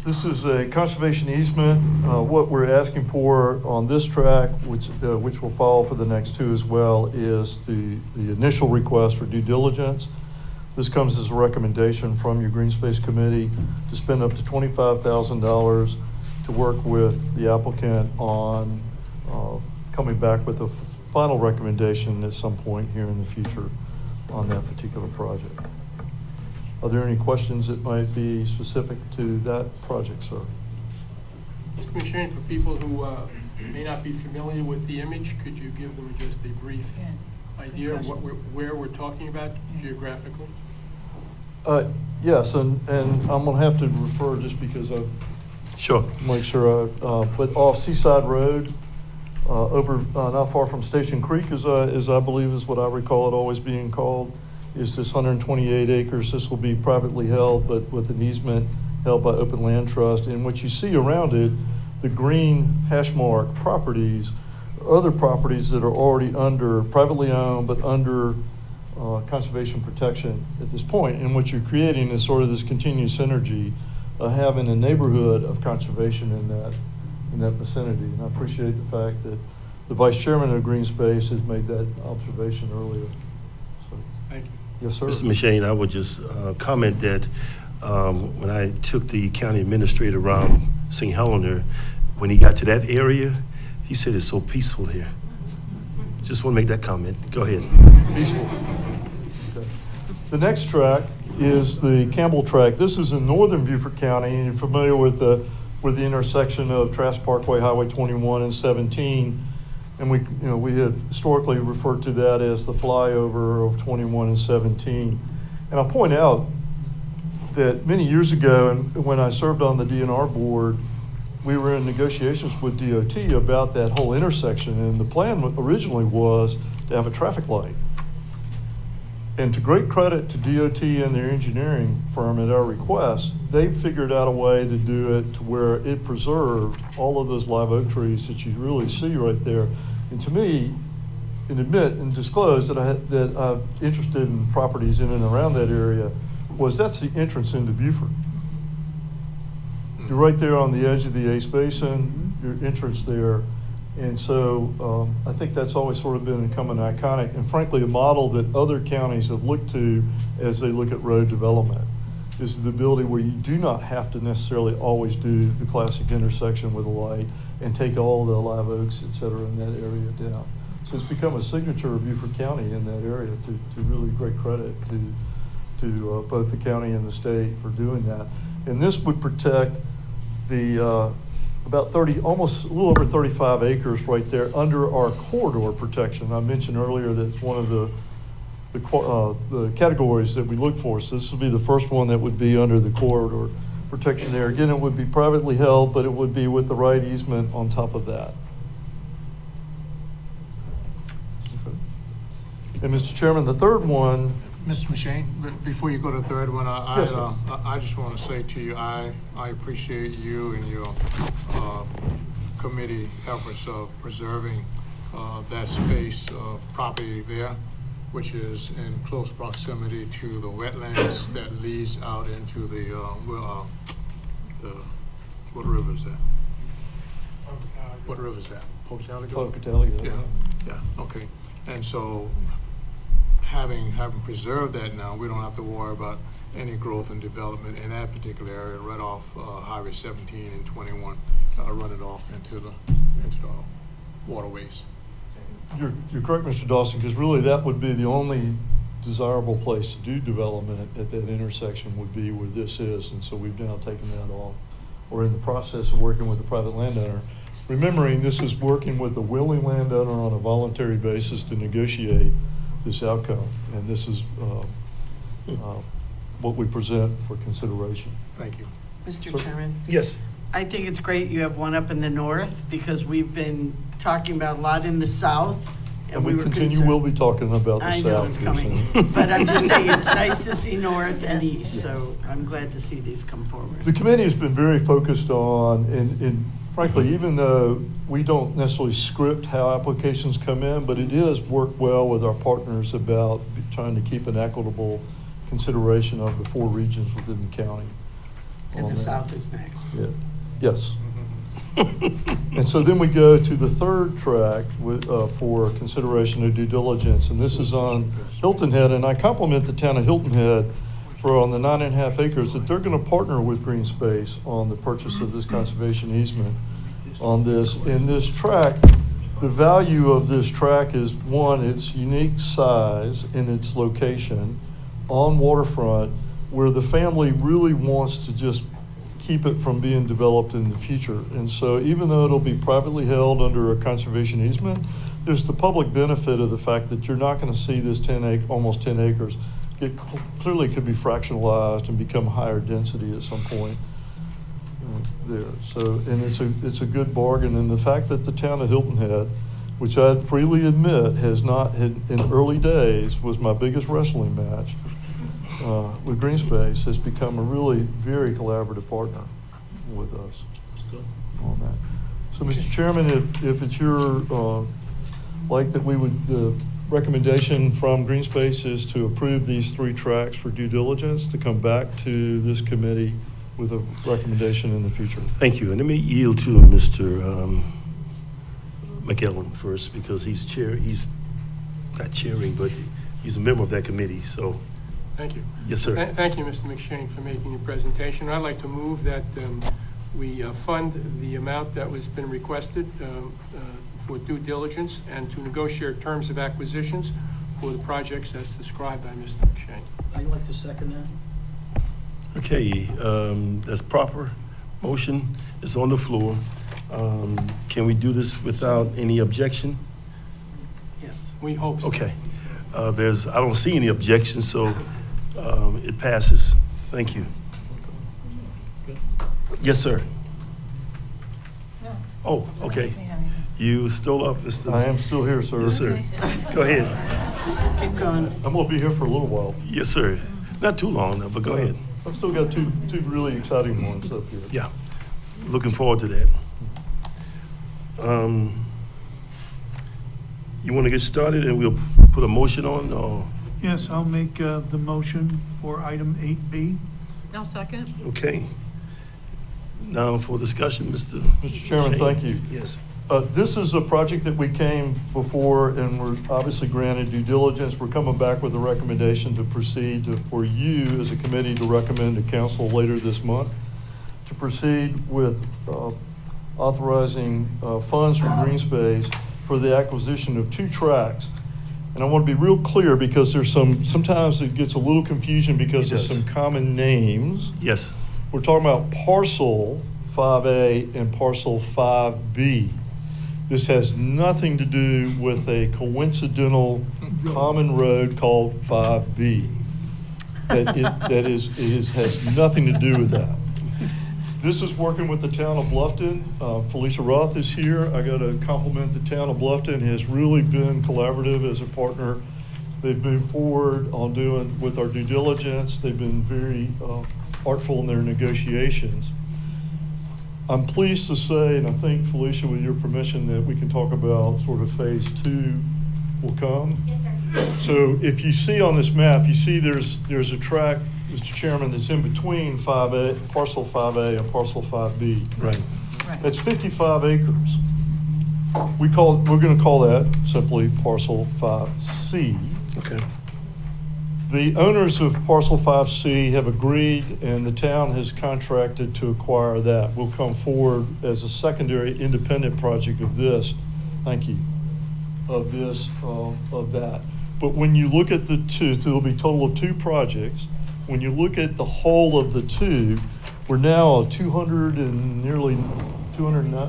Speaker 16: This is a conservation easement. What we're asking for on this track, which will follow for the next 2 as well, is the initial request for due diligence. This comes as a recommendation from your Green Space Committee to spend up to $25,000 to work with the applicant on coming back with a final recommendation at some point here in the future on that particular project. Are there any questions that might be specific to that project, sir?
Speaker 4: Mr. McShane, for people who may not be familiar with the image, could you give them just a brief idea of where we're talking about geographically?
Speaker 16: Yes, and I'm going to have to refer just because I make sure but off Seaside Road, over not far from Station Creek, as I believe is what I recall it always being called, is this 128 acres. This will be privately held, but with an easement held by Open Land Trust. And what you see around it, the green hash mark properties, other properties that are already privately owned, but under conservation protection at this point. And what you're creating is sort of this continuous synergy of having a neighborhood of conservation in that vicinity. And I appreciate the fact that the Vice Chairman of Green Space has made that observation earlier. So,
Speaker 4: thank you.
Speaker 16: Yes, sir.
Speaker 2: Mr. McShane, I would just comment that when I took the county administrator around St. Helena, when he got to that area, he said it's so peaceful here. Just want to make that comment. Go ahead.
Speaker 16: Peaceful. Okay. The next track is the Campbell track. This is in northern Beaufort County, and you're familiar with the intersection of Trask Parkway, Highway 21 and 17. And we have historically referred to that as the flyover of 21 and 17. And I'll point out that many years ago, and when I served on the DNR board, we were in negotiations with DOT about that whole intersection, and the plan originally was to have a traffic light. And to great credit to DOT and their engineering firm at our request, they figured out a way to do it to where it preserved all of those live oak trees that you really see right there. And to me, and admit and disclose that I'm interested in properties in and around that area, was that's the entrance into Beaufort. You're right there on the edge of the Ace Basin, your entrance there. And so I think that's always sort of been incumbent iconic, and frankly, a model that other counties have looked to as they look at road development, is the ability where you do not have to necessarily always do the classic intersection with a light and take all the live oaks, et cetera, in that area down. So it's become a signature of Beaufort County in that area, to really great credit to both the county and the state for doing that. And this would protect the about 30, almost a little over 35 acres right there under our corridor protection. I mentioned earlier that it's one of the categories that we look for. So this would be the first one that would be under the corridor protection there. Again, it would be privately held, but it would be with the right easement on top of that. Okay. And Mr. Chairman, the third one.
Speaker 17: Mr. McShane, before you go to the third one,
Speaker 16: Yes, sir.
Speaker 17: I just want to say to you, I appreciate you and your committee efforts of preserving that space of property there, which is in close proximity to the wetlands that leads out into the what river is that? What river is that? Pocatello?
Speaker 16: Pocatello,
Speaker 17: Yeah, okay. And so having preserved that now, we don't have to worry about any growth and development in that particular area, right off Highway 17 and 21, running off into the waterways.
Speaker 16: You're correct, Mr. Dawson, because really that would be the only desirable place to do development at that intersection would be where this is. And so we've now taken that off. We're in the process of working with the private landowner. Remembering this is working with a willing landowner on a voluntary basis to negotiate this outcome. And this is what we present for consideration.
Speaker 17: Thank you.
Speaker 7: Mr. Chairman?
Speaker 2: Yes.
Speaker 7: I think it's great you have one up in the north, because we've been talking about a lot in the south.
Speaker 16: And we
Speaker 7: were
Speaker 16: continue,
Speaker 7: concerned-
Speaker 16: we'll be talking about the
Speaker 7: I
Speaker 16: south.
Speaker 7: know it's
Speaker 16: here
Speaker 7: coming,
Speaker 16: soon.
Speaker 7: but I'm just saying, it's nice to see north and east, so
Speaker 16: Yes.
Speaker 7: I'm glad to see these come forward.
Speaker 16: The committee has been very focused on, and frankly, even though we don't necessarily script how applications come in, but it is worked well with our partners about trying to keep an equitable consideration of the 4 regions within the county.
Speaker 7: And
Speaker 16: on
Speaker 7: the
Speaker 16: that.
Speaker 7: south is next.
Speaker 16: Yeah. Yes. And so then we go to the third track for consideration of due diligence, and this is on Hilton Head. And I compliment the town of Hilton Head for on the 9.5 acres that they're going to partner with Green Space on the purchase of this conservation easement on this. In this track, the value of this track is, one, its unique size and its location on waterfront, where the family really wants to just keep it from being developed in the future. And so even though it'll be privately held under a conservation easement, there's the public benefit of the fact that you're not going to see this almost 10 acres clearly could be fractionalized and become higher density at some point there. So, and it's a good bargain. And the fact that the town of Hilton Head, which I freely admit has not had in early days was my biggest wrestling match with Green Space, has become a really very collaborative partner with us on that. So, Mr. Chairman, if it's your like that we would, the recommendation from Green Space is to approve these 3 tracks for due diligence to come back to this committee with a recommendation in the future.
Speaker 2: Thank you. And let me yield to Mr. McEllen first, because he's not chairing, but he's a member of that committee, so.
Speaker 4: Thank you.
Speaker 2: Yes, sir.
Speaker 4: Thank you, Mr. McShane, for making your presentation. I'd like to move that we fund the amount that was been requested for due diligence and to negotiate terms of acquisitions for the projects as described by Mr. McShane.
Speaker 1: I'd like to second that.
Speaker 2: Okay, that's proper. Motion is on the floor. Can we do this without any objection?
Speaker 7: Yes.
Speaker 4: We hope so.
Speaker 2: Okay. I don't see any objections, so it passes. Thank you. Yes, sir. Oh, okay. You still up, Mr.?
Speaker 16: I am still here, sir.
Speaker 2: Yes, sir. Go ahead.
Speaker 7: Keep going.
Speaker 16: I'm gonna be here for a little while.
Speaker 2: Yes, sir. Not too long though, but go ahead.
Speaker 16: I've still got two really exciting ones up here.
Speaker 2: Yeah, looking forward to that. You want to get started and we'll put a motion on, or,
Speaker 3: Yes, I'll make the motion for item 8B.
Speaker 8: I'll second.
Speaker 2: okay. Now for discussion, Mr.
Speaker 16: Mr. Chairman,
Speaker 2: Shane.
Speaker 16: thank you.
Speaker 2: Yes.
Speaker 16: This is a project that we came before and were obviously granted due diligence. We're coming back with a recommendation to proceed for you as a committee to recommend to council later this month to proceed with authorizing funds from Green Space for the acquisition of 2 tracts. And I want to be real clear because there's sometimes it gets a little confusion because of some common names.
Speaker 2: Yes.
Speaker 16: We're talking about parcel 5A and parcel 5B. This has nothing to do with a coincidental common road called 5B. It has nothing to do with that. This is working with the town of Bluffton. Felicia Roth is here. I got to compliment the town of Bluffton. It has really been collaborative as a partner. They've moved forward on doing with our due diligence. They've been very artful in their negotiations. I'm pleased to say, and I think, Felicia, with your permission, that we can talk about sort of phase 2 will come.
Speaker 5: Yes, sir.
Speaker 16: So if you see on this map, you see there's a tract, Mr. Chairman, that's in between 5A, parcel 5A and parcel 5B.
Speaker 2: Right.
Speaker 16: That's 55 acres. We're going to call that simply parcel 5C.
Speaker 2: Okay.
Speaker 16: The owners of parcel 5C have agreed and the town has contracted to acquire that. We'll come forward as a secondary independent project of this, thank you, of that. But when you look at the 2, so there'll be a total of 2 projects. When you look at the whole of the 2, we're now 200 and nearly 209.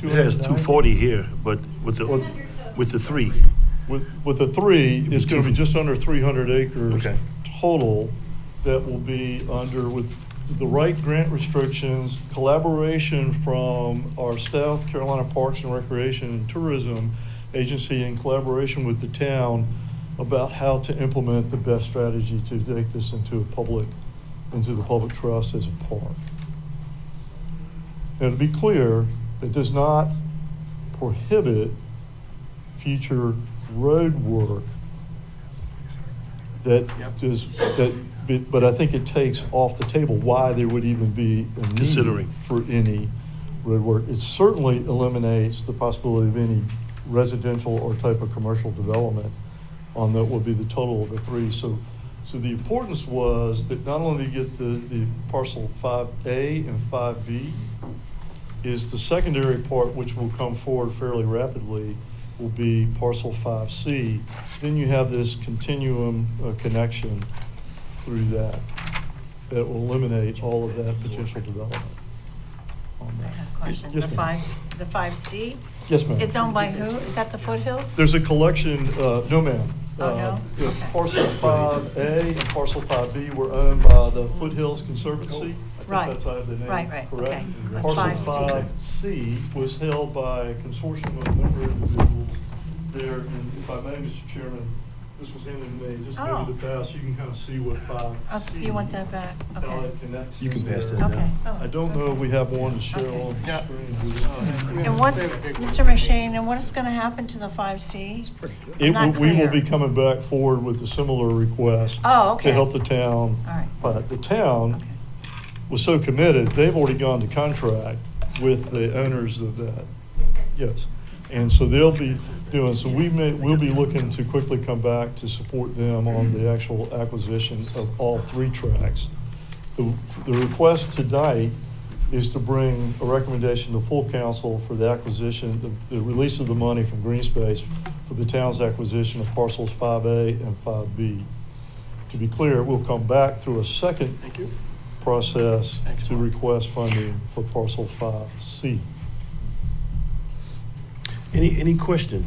Speaker 2: It has 240 here, but with the 3.
Speaker 16: With the 3, it's going to be just under 300 acres
Speaker 2: Okay.
Speaker 16: total that will be under, with the right grant restrictions, collaboration from our South Carolina Parks and Recreation and Tourism Agency in collaboration with the town about how to implement the best strategy to take this into the public trust as a park. Now, to be clear, it does not prohibit future road work but I think it takes off the table why there would even be a need
Speaker 2: Considering.
Speaker 16: for any road work. It certainly eliminates the possibility of any residential or type of commercial development on that would be the total of the 3. So the importance was that not only to get the parcel 5A and 5B, is the secondary part, which will come forward fairly rapidly, will be parcel 5C. Then you have this continuum connection through that will eliminate all of that potential development on
Speaker 6: I
Speaker 16: that.
Speaker 6: have a question.
Speaker 16: Yes,
Speaker 6: The
Speaker 16: ma'am.
Speaker 6: 5C?
Speaker 16: Yes, ma'am.
Speaker 6: It's owned by who? Is that the Foothills?
Speaker 16: There's a collection, no, ma'am.
Speaker 6: Oh, no?
Speaker 16: The
Speaker 6: Okay.
Speaker 16: Parcel 5A and parcel 5B were owned by the Foothills Conservancy.
Speaker 6: Right.
Speaker 16: I think that's how the name,
Speaker 6: Right,
Speaker 16: correct?
Speaker 6: okay. But
Speaker 16: Parcel
Speaker 6: 5C.
Speaker 16: 5C was held by a consortium of member individuals there, and if I may, Mr. Chairman, this was handed to me, just
Speaker 6: Oh.
Speaker 16: maybe to pass, you can kind of see what 5C.
Speaker 6: You want that back?
Speaker 16: how
Speaker 6: Okay.
Speaker 16: it connects
Speaker 2: You can
Speaker 16: in
Speaker 2: pass
Speaker 16: there.
Speaker 2: that
Speaker 6: Okay.
Speaker 2: down.
Speaker 6: Oh,
Speaker 16: I don't know if we have one to share
Speaker 6: Okay.
Speaker 16: on the
Speaker 4: Yeah.
Speaker 16: screen.
Speaker 6: And what's, Mr. Machine, and what is going to happen to the 5C? I'm not
Speaker 16: We will
Speaker 6: clear.
Speaker 16: be coming back forward with a similar request.
Speaker 6: Oh, okay.
Speaker 16: To help the town.
Speaker 6: All right.
Speaker 16: But the town was so committed, they've already gone to contract with the owners of that. Yes. And so they'll be doing, so we'll be looking to quickly come back to support them on the actual acquisition of all 3 tracts. The request tonight is to bring a recommendation to full council for the acquisition, the release of the money from Green Space for the town's acquisition of parcels 5A and 5B. To be clear, we'll come back through a second process to request funding for parcel 5C.
Speaker 2: Any question?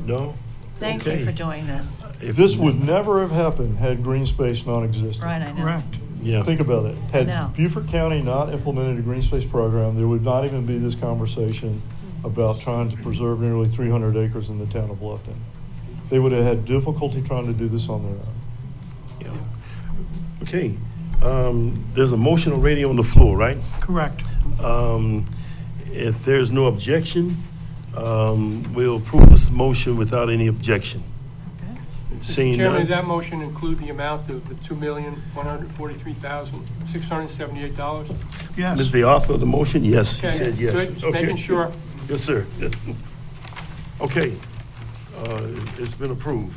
Speaker 2: No?
Speaker 6: Thank
Speaker 2: Okay.
Speaker 6: you for doing this.
Speaker 16: This would never have happened had Green Space not existed.
Speaker 6: Right, I know.
Speaker 3: Correct.
Speaker 2: Yeah.
Speaker 16: Think about it.
Speaker 6: I know.
Speaker 16: Had Beaufort County not implemented a green space program, there would not even be this conversation about trying to preserve nearly 300 acres in the town of Bluffton. They would have had difficulty trying to do this on their own.
Speaker 2: Yeah. Okay, there's a motion already on the floor, right?
Speaker 3: Correct.
Speaker 2: If there's no objection, we'll approve this motion without any objection. Seeing
Speaker 4: Chairman,
Speaker 2: none.
Speaker 4: did that motion include the amount of the $2,143,678?
Speaker 3: Yes.
Speaker 2: Is the author of the motion? Yes, he
Speaker 4: Okay,
Speaker 2: said yes.
Speaker 4: good. Just
Speaker 2: Okay.
Speaker 4: making sure.
Speaker 2: Yes, sir. Okay, it's been approved.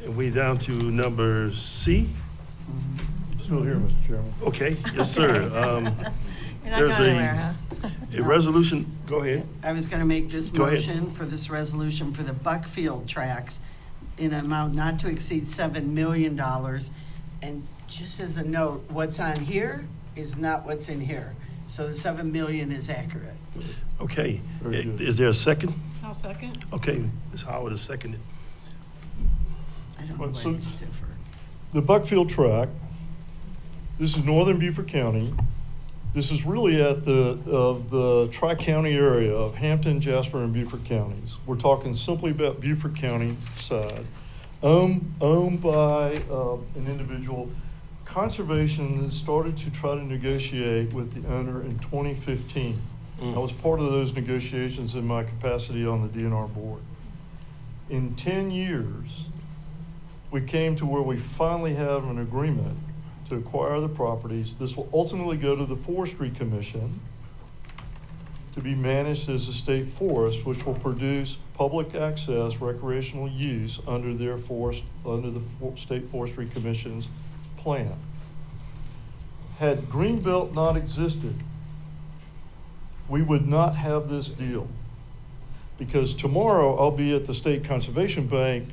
Speaker 2: And we down to number C?
Speaker 16: Still here, Mr. Chairman.
Speaker 2: Okay, yes, sir.
Speaker 6: You're not
Speaker 2: There's
Speaker 6: going anywhere,
Speaker 2: a resolution, go ahead.
Speaker 7: I was going to make this
Speaker 2: Go ahead.
Speaker 7: motion for this resolution for the Buckfield tracks in an amount not to exceed $7 million. And just as a note, what's on here is not what's in here. So the 7 million is accurate.
Speaker 2: Okay,
Speaker 16: Very good.
Speaker 2: is there a second?
Speaker 8: I'll second.
Speaker 2: Okay, Ms. Howard is seconded.
Speaker 7: I don't know
Speaker 16: Right,
Speaker 7: why
Speaker 16: so-
Speaker 7: it's different.
Speaker 16: The Buckfield tract, this is northern Beaufort County. This is really at the tri-county area of Hampton, Jasper, and Beaufort counties. We're talking simply about Beaufort County side. Owned by an individual. Conservation started to try to negotiate with the owner in 2015. I was part of those negotiations in my capacity on the DNR board. In 10 years, we came to where we finally have an agreement to acquire the properties. This will ultimately go to the Forestry Commission to be managed as a state forest, which will produce public access recreational use under their State Forestry Commission's plan. Had Greenbelt not existed, we would not have this deal. Because tomorrow I'll be at the State Conservation Bank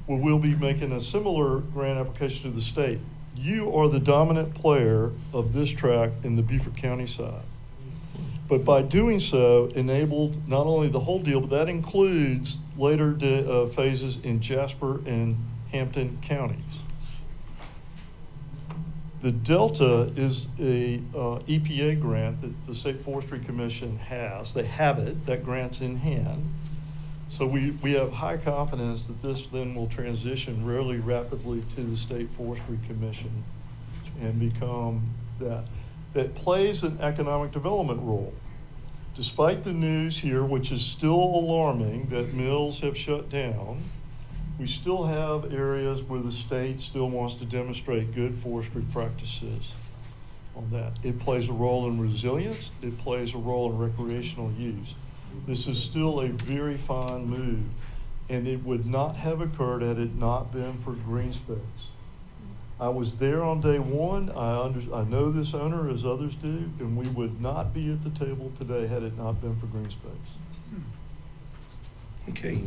Speaker 16: where we'll be making a similar grant application to the state. You are the dominant player of this tract in the Beaufort County side. But by doing so, enabled not only the whole deal, but that includes later phases in Jasper and Hampton counties. The Delta is a EPA grant that the State Forestry Commission has. They have it, that grant's in hand. So we have high confidence that this then will transition really rapidly to the State Forestry Commission and become that plays an economic development role. Despite the news here, which is still alarming, that mills have shut down, we still have areas where the state still wants to demonstrate good forestry practices on that. It plays a role in resilience. It plays a role in recreational use. This is still a very fine move, and it would not have occurred had it not been for green space. I was there on day one. I know this owner as others do, and we would not be at the table today had it not been for green space.
Speaker 2: Okay.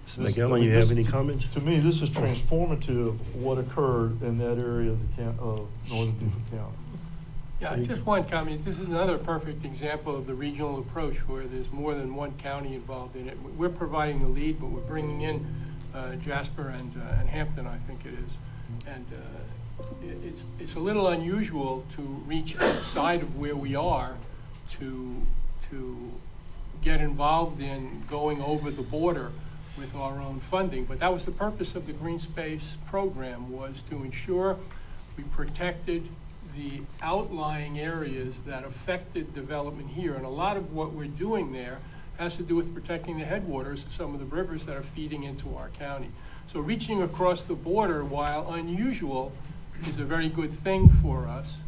Speaker 2: Ms. McGowan, you have any comments?
Speaker 16: To me, this is transformative of what occurred in that area of northern Beaufort County.
Speaker 4: Yeah, just one comment. This is another perfect example of the regional approach where there's more than one county involved in it. We're providing the lead, but we're bringing in Jasper and Hampton, I think it is. And it's a little unusual to reach outside of where we are to get involved in going over the border with our own funding. But that was the purpose of the Green Space program, was to ensure we protected the outlying areas that affected development here. And a lot of what we're doing there has to do with protecting the headwaters of some of the rivers that are feeding into our county. So reaching across the border, while unusual, is a very good thing for us.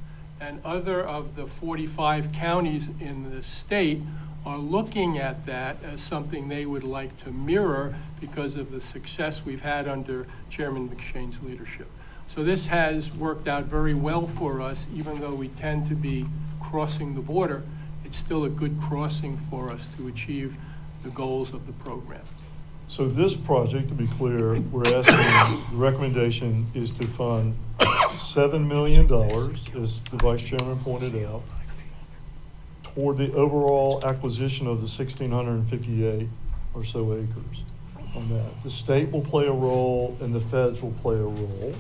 Speaker 4: And other of the 45 counties in the state are looking at that as something they would like to mirror because of the success we've had under Chairman McShane's leadership. So this has worked out very well for us, even though we tend to be crossing the border. It's still a good crossing for us to achieve the goals of the program.
Speaker 16: So this project, to be clear, we're asking, the recommendation is to fund $7 million, as the Vice Chairman pointed out, toward the overall acquisition of the 1,658 or so acres on that. The state will play a role and the feds will play a role.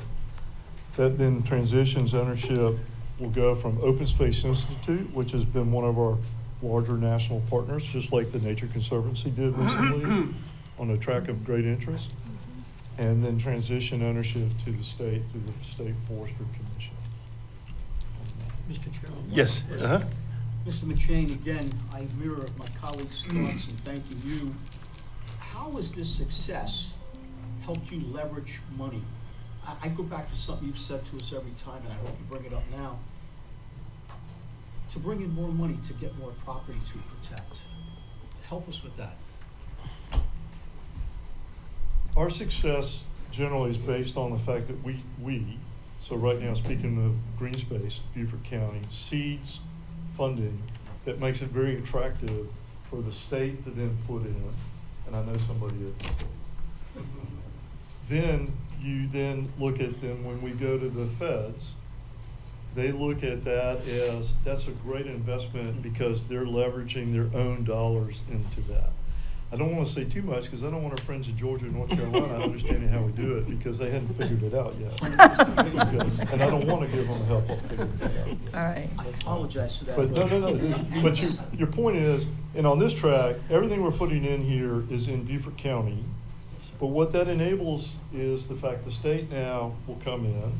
Speaker 16: That then transitions ownership will go from Open Space Institute, which has been one of our larger national partners, just like the Nature Conservancy did recently on a track of great interest, and then transition ownership to the state through the State Forestry Commission.
Speaker 18: Mr. Chairman?
Speaker 2: Yes, uh-huh.
Speaker 18: Mr. McShane, again, I mirror my colleagues' thoughts in thanking you. How has this success helped you leverage money? I go back to something you've said to us every time, and I hope you bring it up now. To bring in more money to get more property to protect. Help us with that.
Speaker 16: Our success generally is based on the fact that we, so right now, speaking of green space, Beaufort County, seeds funding that makes it very attractive for the state to then put in, and I know somebody at the state. Then you then look at them when we go to the feds, they look at that as, that's a great investment because they're leveraging their own dollars into that. I don't want to say too much because I don't want our friends in Georgia and North Carolina understanding how we do it because they hadn't figured it out yet. And I don't want to give them help on figuring it out.
Speaker 6: All right.
Speaker 18: I apologize for that.
Speaker 16: But no. But your point is, and on this track, everything we're putting in here is in Beaufort County. But what that enables is the fact the state now will come in,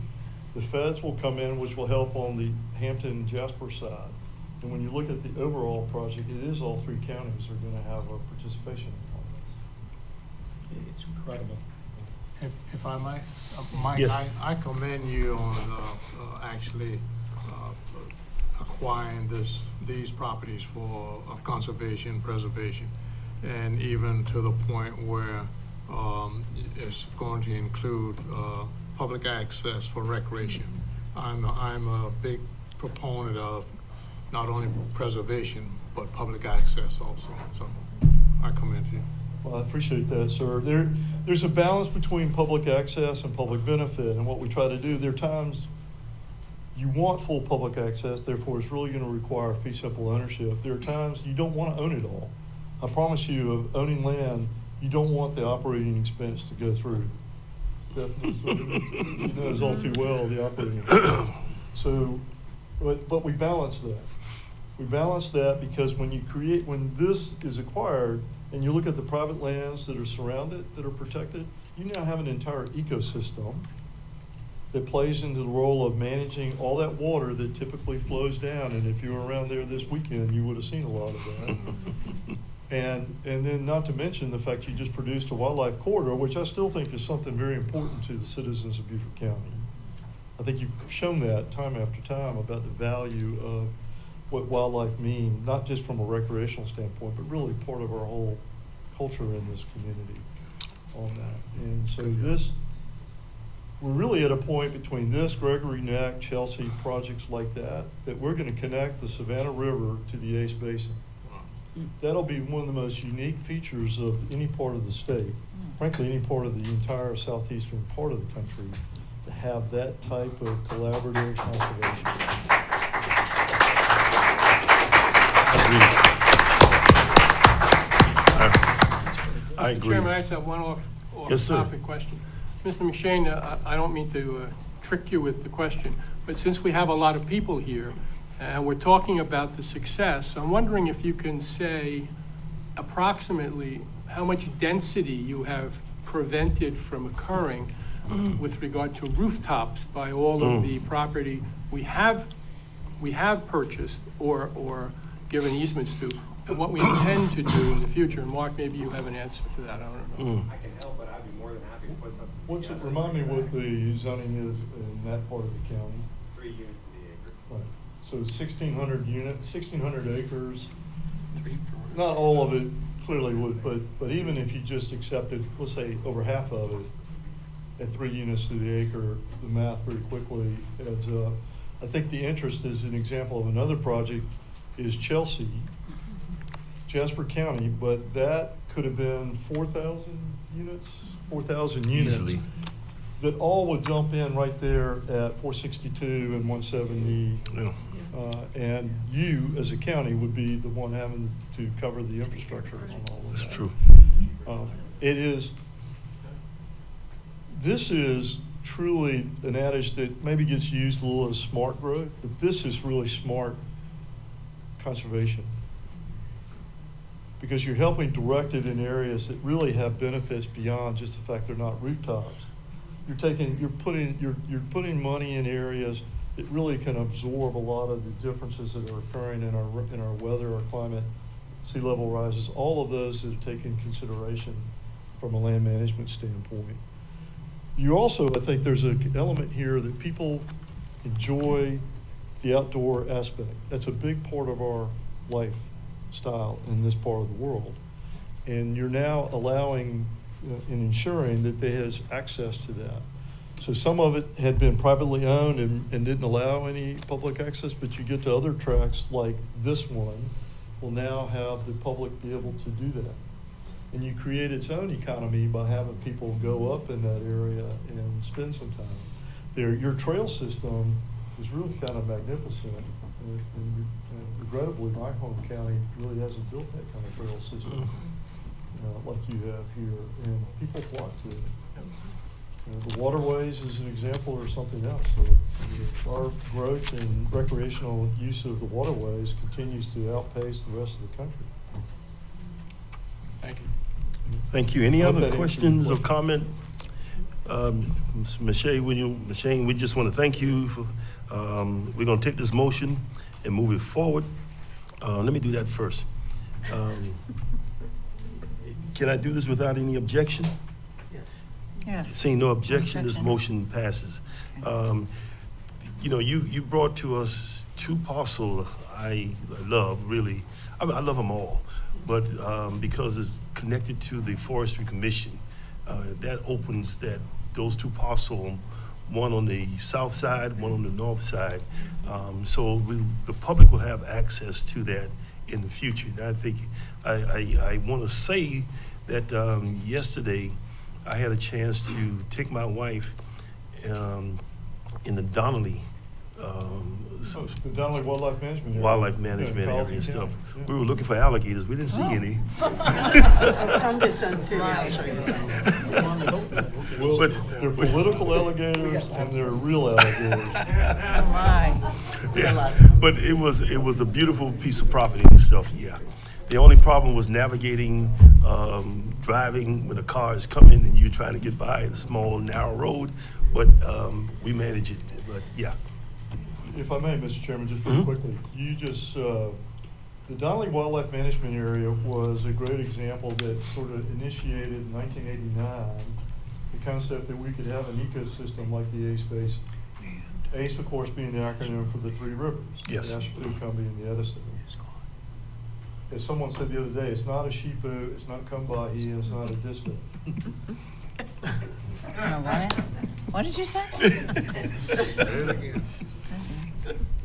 Speaker 16: the feds will come in, which will help on the Hampton Jasper side. And when you look at the overall project, it is all three counties are going to have a participation on this.
Speaker 18: It's incredible.
Speaker 17: If I might, Mike,
Speaker 2: Yes.
Speaker 17: I commend you on actually acquiring these properties for conservation, preservation, and even to the point where it's going to include public access for recreation. I'm a big proponent of not only preservation, but public access also. So I commend you.
Speaker 16: Well, I appreciate that, sir. There's a balance between public access and public benefit, and what we try to do, there are times you want full public access, therefore it's really going to require fee simple ownership. There are times you don't want to own it all. I promise you, of owning land, you don't want the operating expense to go through. Stephanie, she knows all too well the operating expense. So, but we balance that. We balance that because when this is acquired, and you look at the private lands that are surrounded, that are protected, you now have an entire ecosystem that plays into the role of managing all that water that typically flows down. And if you were around there this weekend, you would have seen a lot of that. And then not to mention the fact you just produced a wildlife corridor, which I still think is something very important to the citizens of Beaufort County. I think you've shown that time after time about the value of what wildlife mean, not just from a recreational standpoint, but really part of our whole culture in this community on that. And so we're really at a point between this, Gregory Neck, Chelsea, projects like that we're going to connect the Savannah River to the Ace Basin. That'll be one of the most unique features of any part of the state, frankly, any part of the entire southeastern part of the country, to have that type of collaborative conservation.
Speaker 2: I
Speaker 4: Mr.
Speaker 2: agree.
Speaker 4: Chairman, I just have one
Speaker 2: Yes, sir.
Speaker 4: off-topic question. Mr. McShane, I don't mean to trick you with the question, but since we have a lot of people here, and we're talking about the success, I'm wondering if you can say approximately how much density you have prevented from occurring with regard to rooftops by all of the property we have purchased or given easements to, and what we intend to do in the future. And Mark, maybe you have an answer for that, I don't know.
Speaker 19: I can help, but I'd be more than happy to put something together.
Speaker 16: Remind me what the zoning is in that part of the county.
Speaker 19: 3 units to the acre.
Speaker 16: Right. So 1,600 units, 1,600 acres. Not all of it clearly would, but even if you just accepted, let's say, over half of it at 3 units to the acre, the math very quickly adds up. I think the interest is an example of another project is Chelsea, Jasper County, but that could have been 4,000 units, 4,000 units.
Speaker 2: Easily.
Speaker 16: That all would jump in right there at 462 and 170.
Speaker 2: Yeah.
Speaker 16: And you, as a county, would be the one having to cover the infrastructure on all of that.
Speaker 2: That's true.
Speaker 16: This is truly an adage that maybe gets used a little as smart growth, but this is really smart conservation. Because you're helping direct it in areas that really have benefits beyond just the fact they're not rooftops. You're putting money in areas that really can absorb a lot of the differences that are occurring in our weather, our climate, sea level rises, all of those that are taken into consideration from a land management standpoint. You also, I think there's an element here that people enjoy the outdoor aspect. That's a big part of our lifestyle in this part of the world. And you're now allowing and ensuring that they has access to that. So some of it had been privately owned and didn't allow any public access, but you get to other tracks like this one will now have the public be able to do that. And you create its own economy by having people go up in that area and spend some time there. Your trail system is really kind of magnificent. And regrettably, my home county really hasn't built that kind of trail system like you have here, and people flock to it. The waterways is an example or something else. So our growth in recreational use of the waterways continues to outpace the rest of the country.
Speaker 4: Thank you.
Speaker 2: Thank you. Any
Speaker 16: I hope
Speaker 2: other
Speaker 16: that
Speaker 2: questions or
Speaker 16: answers your
Speaker 2: comment? Ms. Machine, we just want to thank you for, we're going to take this motion and move it forward. Let me do that first. Can I do this without any objection?
Speaker 7: Yes.
Speaker 6: Yes.
Speaker 2: Seeing no objection, this motion passes. You brought to us two parcels I love, really. I mean, I love them all, but because it's connected to the Forestry Commission, that opens those two parcels, one on the south side, one on the north side. So the public will have access to that in the future. And I think I want to say that yesterday I had a chance to take my wife in the Donnelly
Speaker 16: The Donnelly Wildlife Management Area.
Speaker 2: Wildlife management area and stuff. We were looking for alligators. We didn't see any.
Speaker 7: Come to Sun City, I'll show you some.
Speaker 16: Well, they're political alligators and they're real alligators.
Speaker 6: Oh, my.
Speaker 2: Yeah. But it was a beautiful piece of property and stuff, yeah. The only problem was navigating, driving when a car is coming and you're trying to get by a small, narrow road, but we managed it, but yeah.
Speaker 16: If I may, Mr. Chairman, just very quickly, the Donnelly Wildlife Management Area was a great example that sort of initiated in 1989 the concept that we could have an ecosystem like the ACE Basin. ACE, of course, being the acronym for the three rivers.
Speaker 2: Yes.
Speaker 16: The Ashtaboo, Combahee, and the Edison. As someone said the other day, it's not a Sheepoo, it's not Combahee, and it's not a Disco.
Speaker 6: What? What did you say?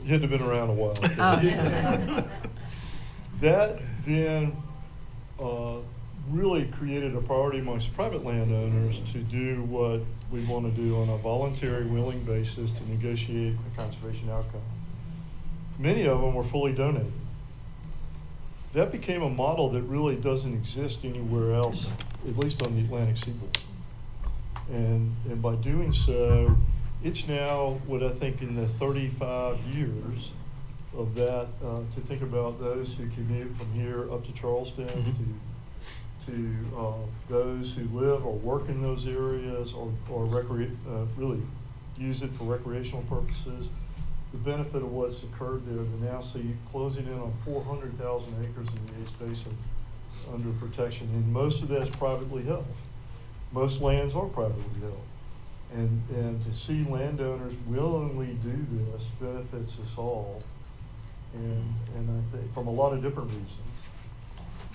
Speaker 16: You had to have been around a while.
Speaker 6: Oh, yeah.
Speaker 16: That then really created a priority amongst private landowners to do what we want to do on a voluntary, willing basis to negotiate a conservation outcome. Many of them were fully donated. That became a model that really doesn't exist anywhere else, at least on the Atlantic seaboard. And by doing so, it's now what I think in the 35 years of that, to think about those who commute from here up to Charleston, to those who live or work in those areas or really use it for recreational purposes. The benefit of what's occurred there to now see closing in on 400,000 acres in the ACE Basin under protection, and most of that's privately held. Most lands are privately held. And to see landowners willingly do this benefits us all, and I think from a lot of different reasons.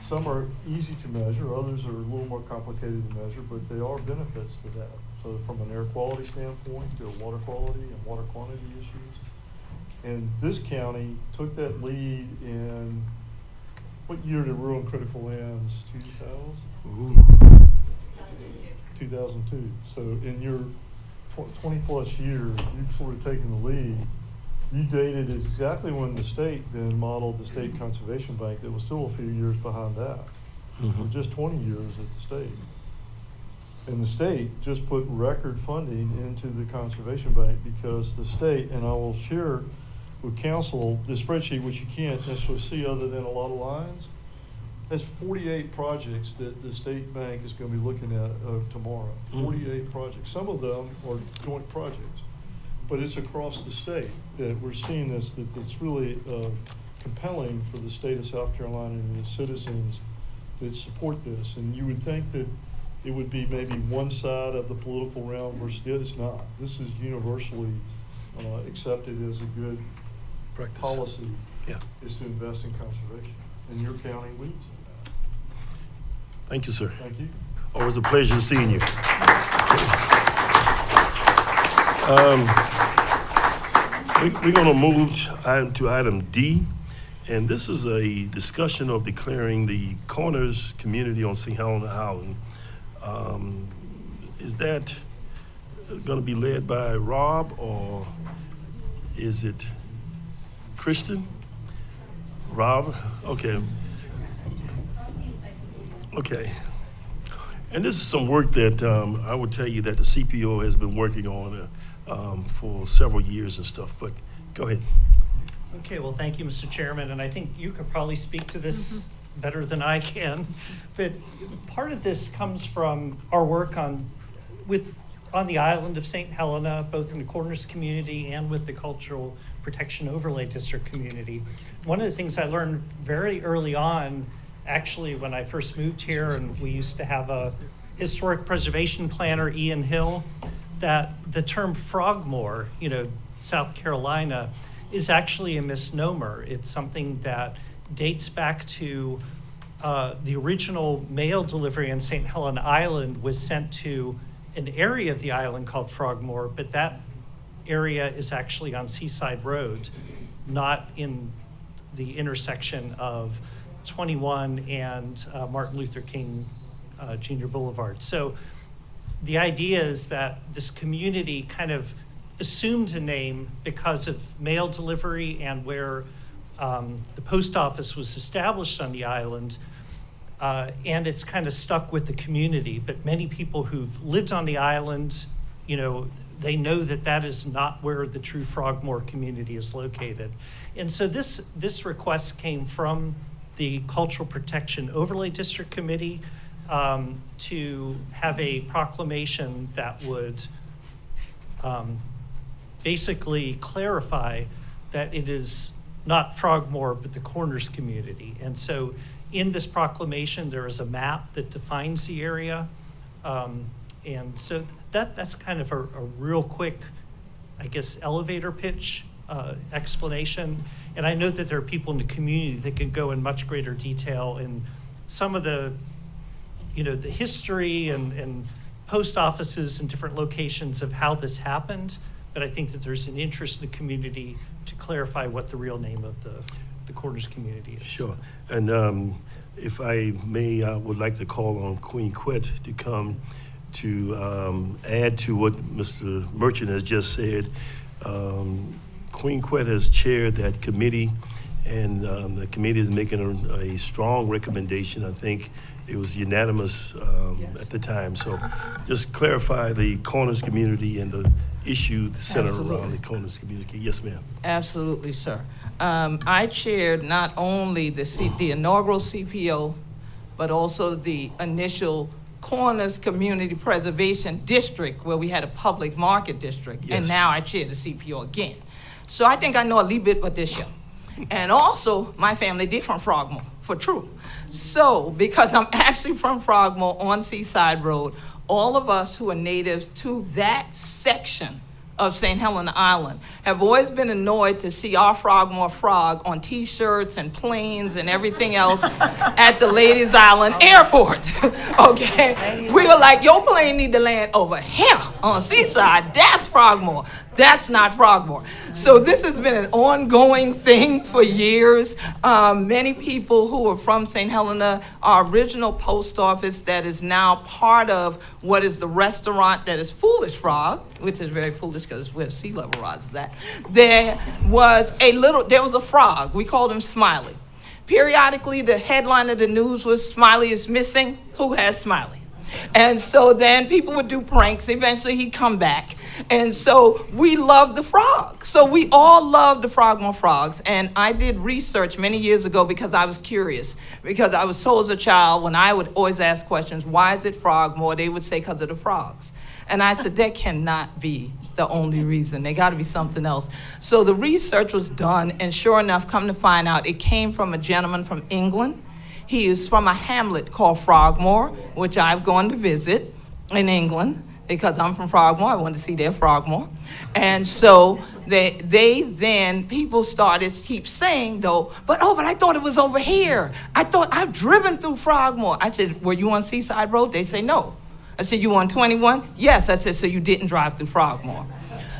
Speaker 16: Some are easy to measure, others are a little more complicated to measure, but there are benefits to that. So from an air quality standpoint to water quality and water quantity issues. And this county took that lead in, what year did Rural and Critical Lands, 2000? 2002. So in your 20 plus years, you've sort of taken the lead. You dated exactly when the state then modeled the State Conservation Bank that was still a few years behind that. For just 20 years at the state. And the state just put record funding into the conservation bank because the state, and I will share with council, the spreadsheet, which you can't necessarily see other than a lot of lines, has 48 projects that the state bank is going to be looking at tomorrow. 48 projects. Some of them are joint projects, but it's across the state that we're seeing this, that it's really compelling for the state of South Carolina and the citizens that support this. And you would think that it would be maybe one side of the political realm versus the other. It's not. This is universally accepted as a good
Speaker 2: Practice.
Speaker 16: policy,
Speaker 2: Yeah.
Speaker 16: is to invest in conservation. And your county leads in that.
Speaker 2: Thank you, sir.
Speaker 16: Thank you.
Speaker 2: Always a pleasure seeing you. We're going to move to item D, and this is a discussion of declaring the Corners community on St. Helena Island. Is that going to be led by Rob, or is it Kristen? Rob? Okay. Okay. And this is some work that I would tell you that the CPO has been working on for several years and stuff, but go ahead.
Speaker 20: Okay, well, thank you, Mr. Chairman, and I think you could probably speak to this better than I can, but part of this comes from our work on the island of St. Helena, both in the Corners community and with the Cultural Protection Overlay District community. One of the things I learned very early on, actually when I first moved here, and we used to have a historic preservation planner, Ian Hill, that the term Frogmore, South Carolina, is actually a misnomer. It's something that dates back to the original mail delivery on St. Helena Island was sent to an area of the island called Frogmore, but that area is actually on Seaside Road, not in the intersection of 21 and Martin Luther King Jr. Boulevard. So the idea is that this community kind of assumed a name because of mail delivery and where the post office was established on the island, and it's kind of stuck with the community. But many people who've lived on the island, they know that that is not where the true Frogmore community is located. And so this request came from the Cultural Protection Overlay District Committee to have a proclamation that would basically clarify that it is not Frogmore, but the Corners community. And so in this proclamation, there is a map that defines the area. And so that's kind of a real quick, I guess, elevator pitch explanation. And I know that there are people in the community that can go in much greater detail in some of the, the history and post offices in different locations of how this happened. But I think that there's an interest in the community to clarify what the real name of the Corners community is.
Speaker 2: Sure. And if I may, I would like to call on Queen Quet to come to add to what Mr. Merchant has just said. Queen Quet has chaired that committee, and the committee is making a strong recommendation. I think it was unanimous at the time. So just clarify the Corners community and the issue centered around the Corners community. Yes, ma'am.
Speaker 11: Absolutely, sir. I chaired not only the inaugural CPO, but also the initial Corners Community Preservation District, where we had a public market district, and now I chair the CPO again. So I think I know a little bit about this show. And also, my family did from Frogmore, for true. So, because I'm actually from Frogmore on Seaside Road, all of us who are natives to that section of St. Helena Island have always been annoyed to see our Frogmore frog on T-shirts and planes and everything else at the Ladies Island Airport. Okay, we were like, your plane need to land over here on Seaside. That's Frogmore. That's not Frogmore. So this has been an ongoing thing for years. Many people who are from St. Helena, our original post office that is now part of what is the restaurant that is Foolish Frog, which is very foolish because it's where sea level rise is at. There was a frog. We called him Smiley. Periodically, the headline of the news was Smiley is missing. Who has Smiley? And so then people would do pranks. Eventually he'd come back. And so we loved the frog. So we all loved the Frogmore frogs. And I did research many years ago because I was curious. Because I was told as a child, when I would always ask questions, why is it Frogmore? They would say because of the frogs. And I said, that cannot be the only reason. There got to be something else. So the research was done, and sure enough, come to find out, it came from a gentleman from England. He is from a hamlet called Frogmore, which I've gone to visit in England because I'm from Frogmore. I wanted to see their Frogmore. And so people started to keep saying, though, but I thought it was over here. I thought I've driven through Frogmore. I said, were you on Seaside Road? They say, no. I said, you on 21? Yes. I said, so you didn't drive through Frogmore.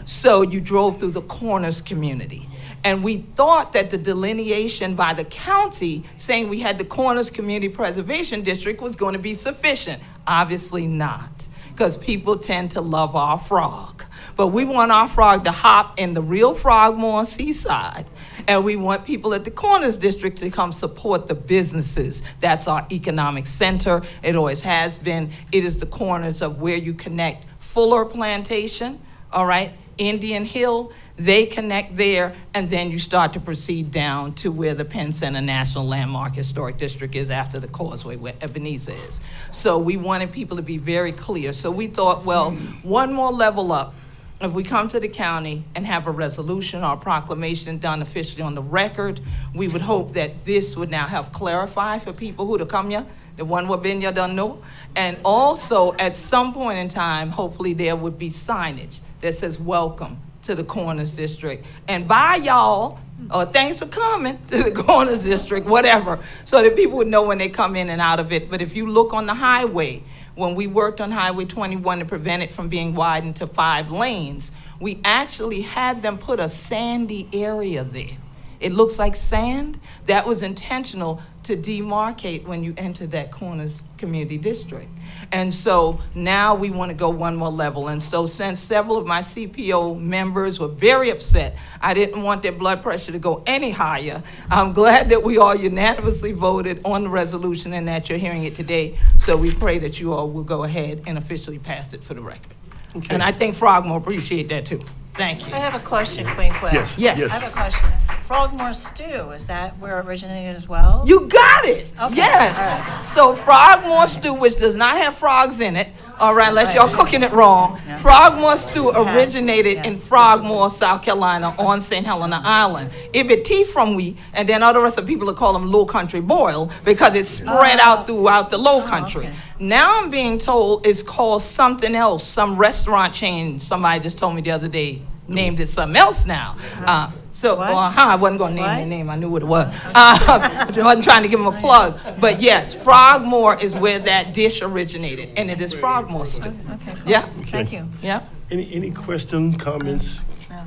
Speaker 11: So you drove through the Corners community. And we thought that the delineation by the county saying we had the Corners Community Preservation District was going to be sufficient. Obviously not, because people tend to love our frog. But we want our frog to hop in the real Frogmore Seaside. And we want people at the Corners District to come support the businesses. That's our economic center. It always has been. It is the corners of where you connect Fuller Plantation, all right, Indian Hill. They connect there, and then you start to proceed down to where the Penn Center National Landmark Historic District is after the Causeway, where Ebenezer is. So we wanted people to be very clear. So we thought, well, one more level up. If we come to the county and have a resolution or a proclamation done officially on the record, we would hope that this would now help clarify for people who to come here, the one who have been here don't know. And also, at some point in time, hopefully there would be signage that says, welcome to the Corners District. And bye, y'all, or thanks for coming to the Corners District, whatever, so that people would know when they come in and out of it. But if you look on the highway, when we worked on Highway 21 to prevent it from being widened to 5 lanes, we actually had them put a sandy area there. It looks like sand. That was intentional to demarcate when you enter that Corners Community District. And so now we want to go one more level. And so since several of my CPO members were very upset, I didn't want their blood pressure to go any higher. I'm glad that we all unanimously voted on the resolution and that you're hearing it today. So we pray that you all will go ahead and officially pass it for the record. Okay. And I think Frogmore appreciate that too. Thank you.
Speaker 6: I have a question, Queen Quill.
Speaker 2: Yes.
Speaker 11: Yes.
Speaker 2: Yes.
Speaker 6: I have a question. Frogmore stew, is that where it originated as well?
Speaker 11: You got it.
Speaker 6: Okay.
Speaker 11: Yes.
Speaker 6: All right.
Speaker 11: So Frogmore stew, which does not have frogs in it, all right, unless y'all cooking it wrong.
Speaker 6: Yeah.
Speaker 11: Frogmore stew originated in Frogmore, South Carolina, on St. Helena Island. It be tea from we, and then all the rest of people will call them Low Country boil because it's spread out throughout the Low Country.
Speaker 6: Okay.
Speaker 11: Now I'm being told it's called something else. Some restaurant chain, somebody just told me the other day, named it something else now. I wasn't going to name their name. I knew what it was. I wasn't trying to give them a plug. But yes, Frogmore is where that dish originated, and it is Frogmore stew.
Speaker 6: Okay, cool.
Speaker 11: Yeah.
Speaker 6: Thank you.
Speaker 11: Yeah.
Speaker 2: Any question, comments?
Speaker 6: No.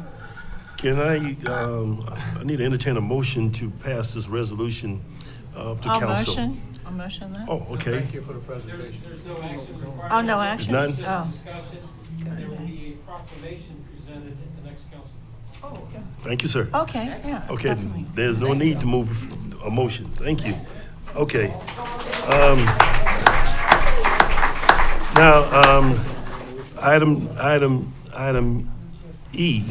Speaker 2: Can I need to entertain a motion to pass this resolution to council.
Speaker 6: I'll motion that.
Speaker 2: Oh, okay.
Speaker 17: Thank you for the presentation.
Speaker 1: There's no action required.
Speaker 6: Oh, no action?
Speaker 2: None?
Speaker 6: Oh.
Speaker 1: Discussion, and there will be a proclamation presented at the next council.
Speaker 2: Thank you, sir.
Speaker 6: Okay, yeah.
Speaker 2: Okay,
Speaker 6: definitely.
Speaker 2: there's no need to move a motion. Thank you. Okay. Now, item E,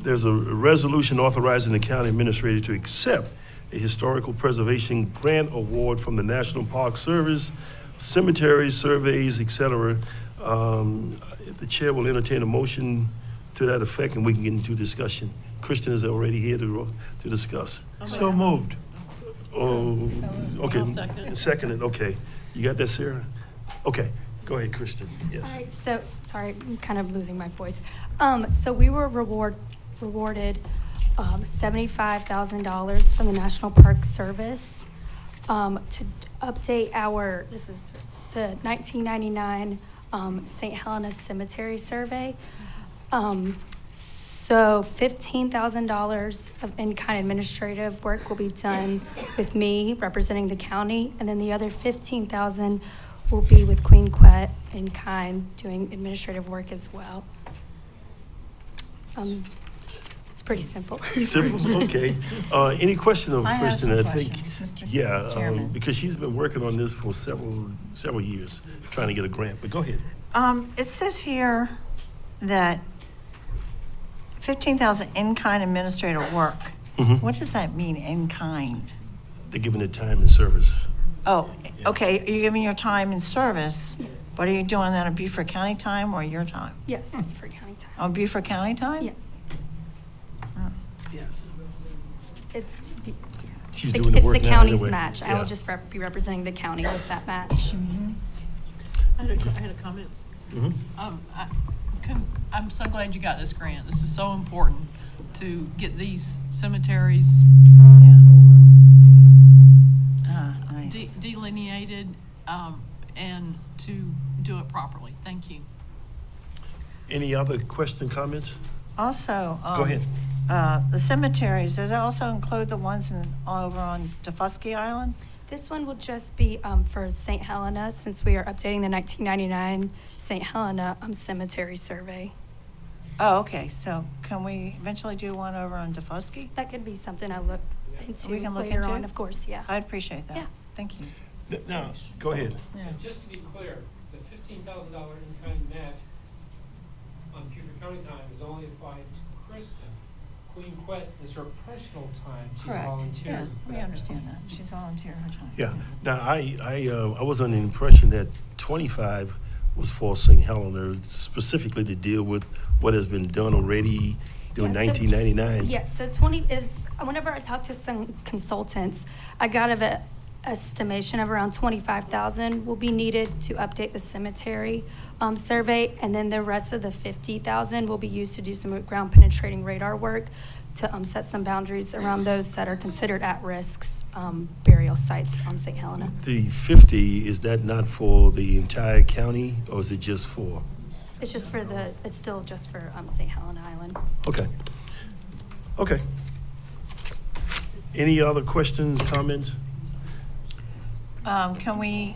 Speaker 2: there's a resolution authorizing the county administrator to accept a historical preservation grant award from the National Park Service, cemeteries, surveys, etc. The chair will entertain a motion to that effect, and we can get into discussion. Christian is already here to discuss.
Speaker 3: So moved.
Speaker 2: Oh, okay.
Speaker 8: I'll second.
Speaker 2: Seconded, okay. You got that, Sarah? Okay, go ahead, Christian, yes.
Speaker 21: All right, so, sorry, I'm kind of losing my voice. So we were rewarded $75,000 from the National Park Service to update this is the 1999 St. Helena Cemetery Survey. So $15,000 of in-kind administrative work will be done with me representing the county, and then the other $15,000 will be with Queen Quet in kind doing administrative work as well. That's Pretty simple.
Speaker 2: Simple, okay. Any question of
Speaker 6: I have
Speaker 2: Kristen?
Speaker 6: some
Speaker 2: I think,
Speaker 6: questions, Mr.
Speaker 2: yeah,
Speaker 6: Chairman.
Speaker 2: because she's been working on this for several years, trying to get a grant, but go ahead.
Speaker 6: It says here that 15,000 in-kind administrative work.
Speaker 2: Mhm.
Speaker 6: What does that mean, in-kind?
Speaker 2: They're giving it time and service.
Speaker 6: Oh, okay, are you giving your time in service? But are you doing that on Beaufort County time or your time?
Speaker 21: Yes, for county time.
Speaker 6: On Beaufort County time?
Speaker 21: Yes.
Speaker 7: Yes.
Speaker 21: It's,
Speaker 2: She's doing the work
Speaker 21: it's the
Speaker 2: now
Speaker 21: county's
Speaker 2: anyway.
Speaker 21: match. I
Speaker 2: Yeah.
Speaker 21: will just be representing the county with that match.
Speaker 8: I had a comment.
Speaker 2: Mhm.
Speaker 8: I'm so glad you got this grant. This is so important to get these cemeteries
Speaker 6: Nice.
Speaker 8: delineated, and to do it properly. Thank you.
Speaker 2: Any other question, comments?
Speaker 6: Also.
Speaker 2: Go ahead.
Speaker 6: The cemeteries, does that also include the ones over on Defusky Island?
Speaker 21: This one will just be for St. Helena, since we are updating the 1999 St. Helena cemetery survey.
Speaker 6: Oh, okay, so can we eventually do one over on Defusky?
Speaker 21: That could be something I look into
Speaker 6: We can look
Speaker 21: later
Speaker 6: into
Speaker 21: on,
Speaker 6: it?
Speaker 21: of course, yeah.
Speaker 6: I'd appreciate that.
Speaker 21: Yeah.
Speaker 6: Thank you.
Speaker 2: Now, go ahead.
Speaker 1: And just to be clear, the $15,000 in-kind match on Beaufort County time is only applied to Kristen. Queen Quet is her personal time. She's
Speaker 6: Correct.
Speaker 1: volunteering.
Speaker 6: Yeah,
Speaker 1: for
Speaker 6: we
Speaker 1: that.
Speaker 6: understand that. She's volunteering her time.
Speaker 2: Yeah. Now, I was under the impression that 25 was for St. Helena, specifically to deal with what has been done already in
Speaker 21: Yeah, so-
Speaker 2: 1999.
Speaker 21: Yes, so 20, it's, whenever I talked to some consultants, I got an estimation of around 25,000 will be needed to update the cemetery survey, and then the rest of the 50,000 will be used to do some ground penetrating radar work to set some boundaries around those that are considered at-risk burial sites on St. Helena.
Speaker 2: The 50, is that not for the entire county, or is it just for?
Speaker 21: It's just for it's still just for St. Helena Island.
Speaker 2: Okay. Okay. Any other questions, comments?
Speaker 6: Can we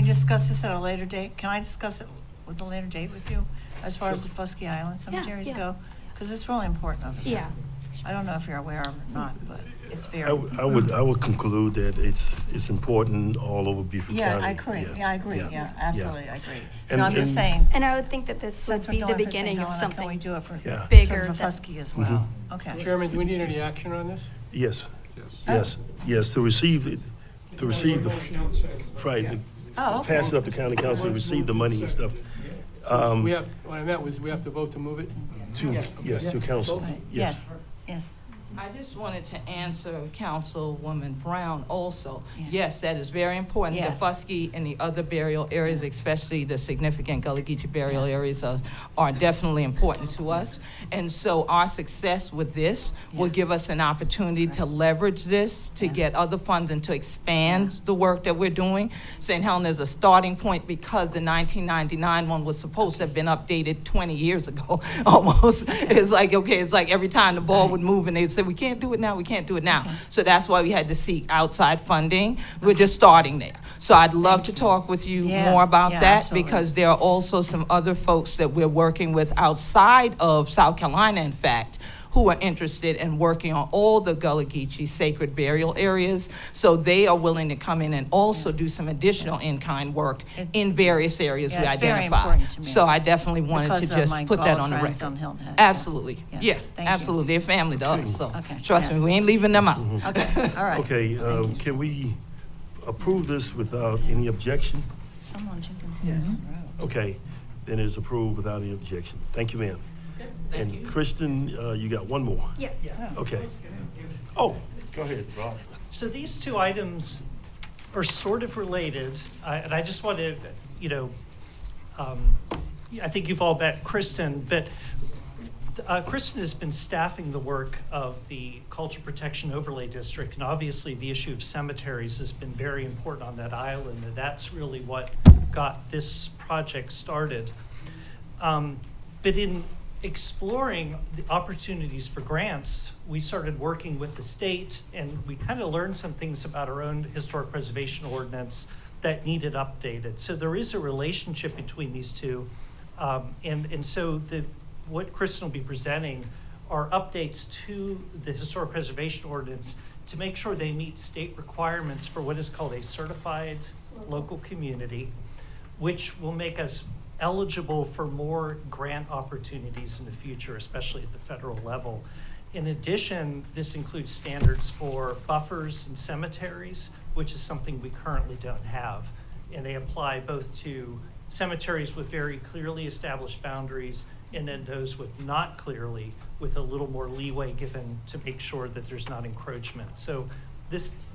Speaker 6: discuss this at a later date? Can I discuss it with a later date with you, as far as the Fusky Island cemeteries
Speaker 21: yeah.
Speaker 6: go? Because it's really important over there.
Speaker 21: Yeah.
Speaker 6: I don't know if you're aware of it or not, but it's very.
Speaker 2: I would conclude that it's important all over Beaufort
Speaker 6: Yeah,
Speaker 2: County.
Speaker 6: I agree. Yeah, I agree. Yeah, absolutely, I agree.
Speaker 2: And-
Speaker 6: No, I'm just
Speaker 2: and-
Speaker 6: saying,
Speaker 21: And I would think that this
Speaker 6: since
Speaker 21: would
Speaker 6: we're
Speaker 21: be the
Speaker 6: doing it for St.
Speaker 21: beginning of
Speaker 6: Helena, can we
Speaker 21: something
Speaker 6: do it for
Speaker 2: Yeah.
Speaker 21: bigger.
Speaker 6: for
Speaker 21: that-
Speaker 6: Fusky as well? Okay.
Speaker 4: Chairman, do we need any action on this?
Speaker 2: Yes,
Speaker 4: Yes.
Speaker 2: yes, to receive the, right,
Speaker 6: Oh, okay.
Speaker 2: pass it up to county council, receive the money and stuff.
Speaker 4: We have, what I meant was, we have to vote to move it?
Speaker 2: Yes, to council,
Speaker 6: Right.
Speaker 2: yes.
Speaker 6: Yes.
Speaker 11: I just wanted to answer Councilwoman Brown also.
Speaker 6: Yeah.
Speaker 11: Yes, that is very important.
Speaker 6: Yes.
Speaker 11: The Fusky and the other burial areas, especially the significant Gullah Geechee burial areas are definitely important to us. And so our success with this will give us an opportunity to leverage this, to get other funds and to expand the work that we're doing. St. Helena is a starting point because the 1999 one was supposed to have been updated 20 years ago, almost. It's like, okay, it's like every time the ball would move and they said, we can't do it now, we can't do it now. So that's why we had to seek outside funding. We're just starting there. So I'd love to talk with you
Speaker 6: Yeah,
Speaker 11: more about
Speaker 6: yeah,
Speaker 11: that
Speaker 6: absolutely.
Speaker 11: because there are also some other folks that we're working with outside of South Carolina, in fact, who are interested in working on all the Gullah Geechee sacred burial areas. So they are willing to come in and also do some additional in-kind work in various areas we
Speaker 6: Yeah, it's very
Speaker 11: identify.
Speaker 6: important to me.
Speaker 11: So I definitely wanted
Speaker 6: Because
Speaker 11: to
Speaker 6: of
Speaker 11: just
Speaker 6: my
Speaker 11: put that
Speaker 6: Gullah
Speaker 11: on the
Speaker 6: friends
Speaker 11: record.
Speaker 6: on Hilton Head.
Speaker 11: Absolutely,
Speaker 6: Yeah.
Speaker 11: yeah,
Speaker 6: Thank you.
Speaker 11: absolutely. They're family to us, so
Speaker 6: Okay,
Speaker 11: trust me,
Speaker 6: yes.
Speaker 11: we ain't leaving them out.
Speaker 6: Okay, all right.
Speaker 2: Okay, can we approve this without any objection?
Speaker 6: Someone chickens in the road.
Speaker 2: Okay, then it's approved without any objection. Thank you, ma'am. And Kristen, you got one more.
Speaker 21: Yes.
Speaker 2: Okay. Oh, go ahead, Rob.
Speaker 20: So these two items are sort of related, and I just want to, I think you've all met Kristen, but Kristen has been staffing the work of the Culture Protection Overlay District, and obviously the issue of cemeteries has been very important on that island, and that's really what got this project started. But in exploring the opportunities for grants, we started working with the state, and we kind of learned some things about our own historic preservation ordinance that needed updated. So there is a relationship between these two. And so what Kristen will be presenting are updates to the historic preservation ordinance to make sure they meet state requirements for what is called a certified local community, which will make us eligible for more grant opportunities in the future, especially at the federal level. In addition, this includes standards for buffers and cemeteries, which is something we currently don't have. And they apply both to cemeteries with very clearly established boundaries and then those with not clearly, with a little more leeway given to make sure that there's not encroachment. So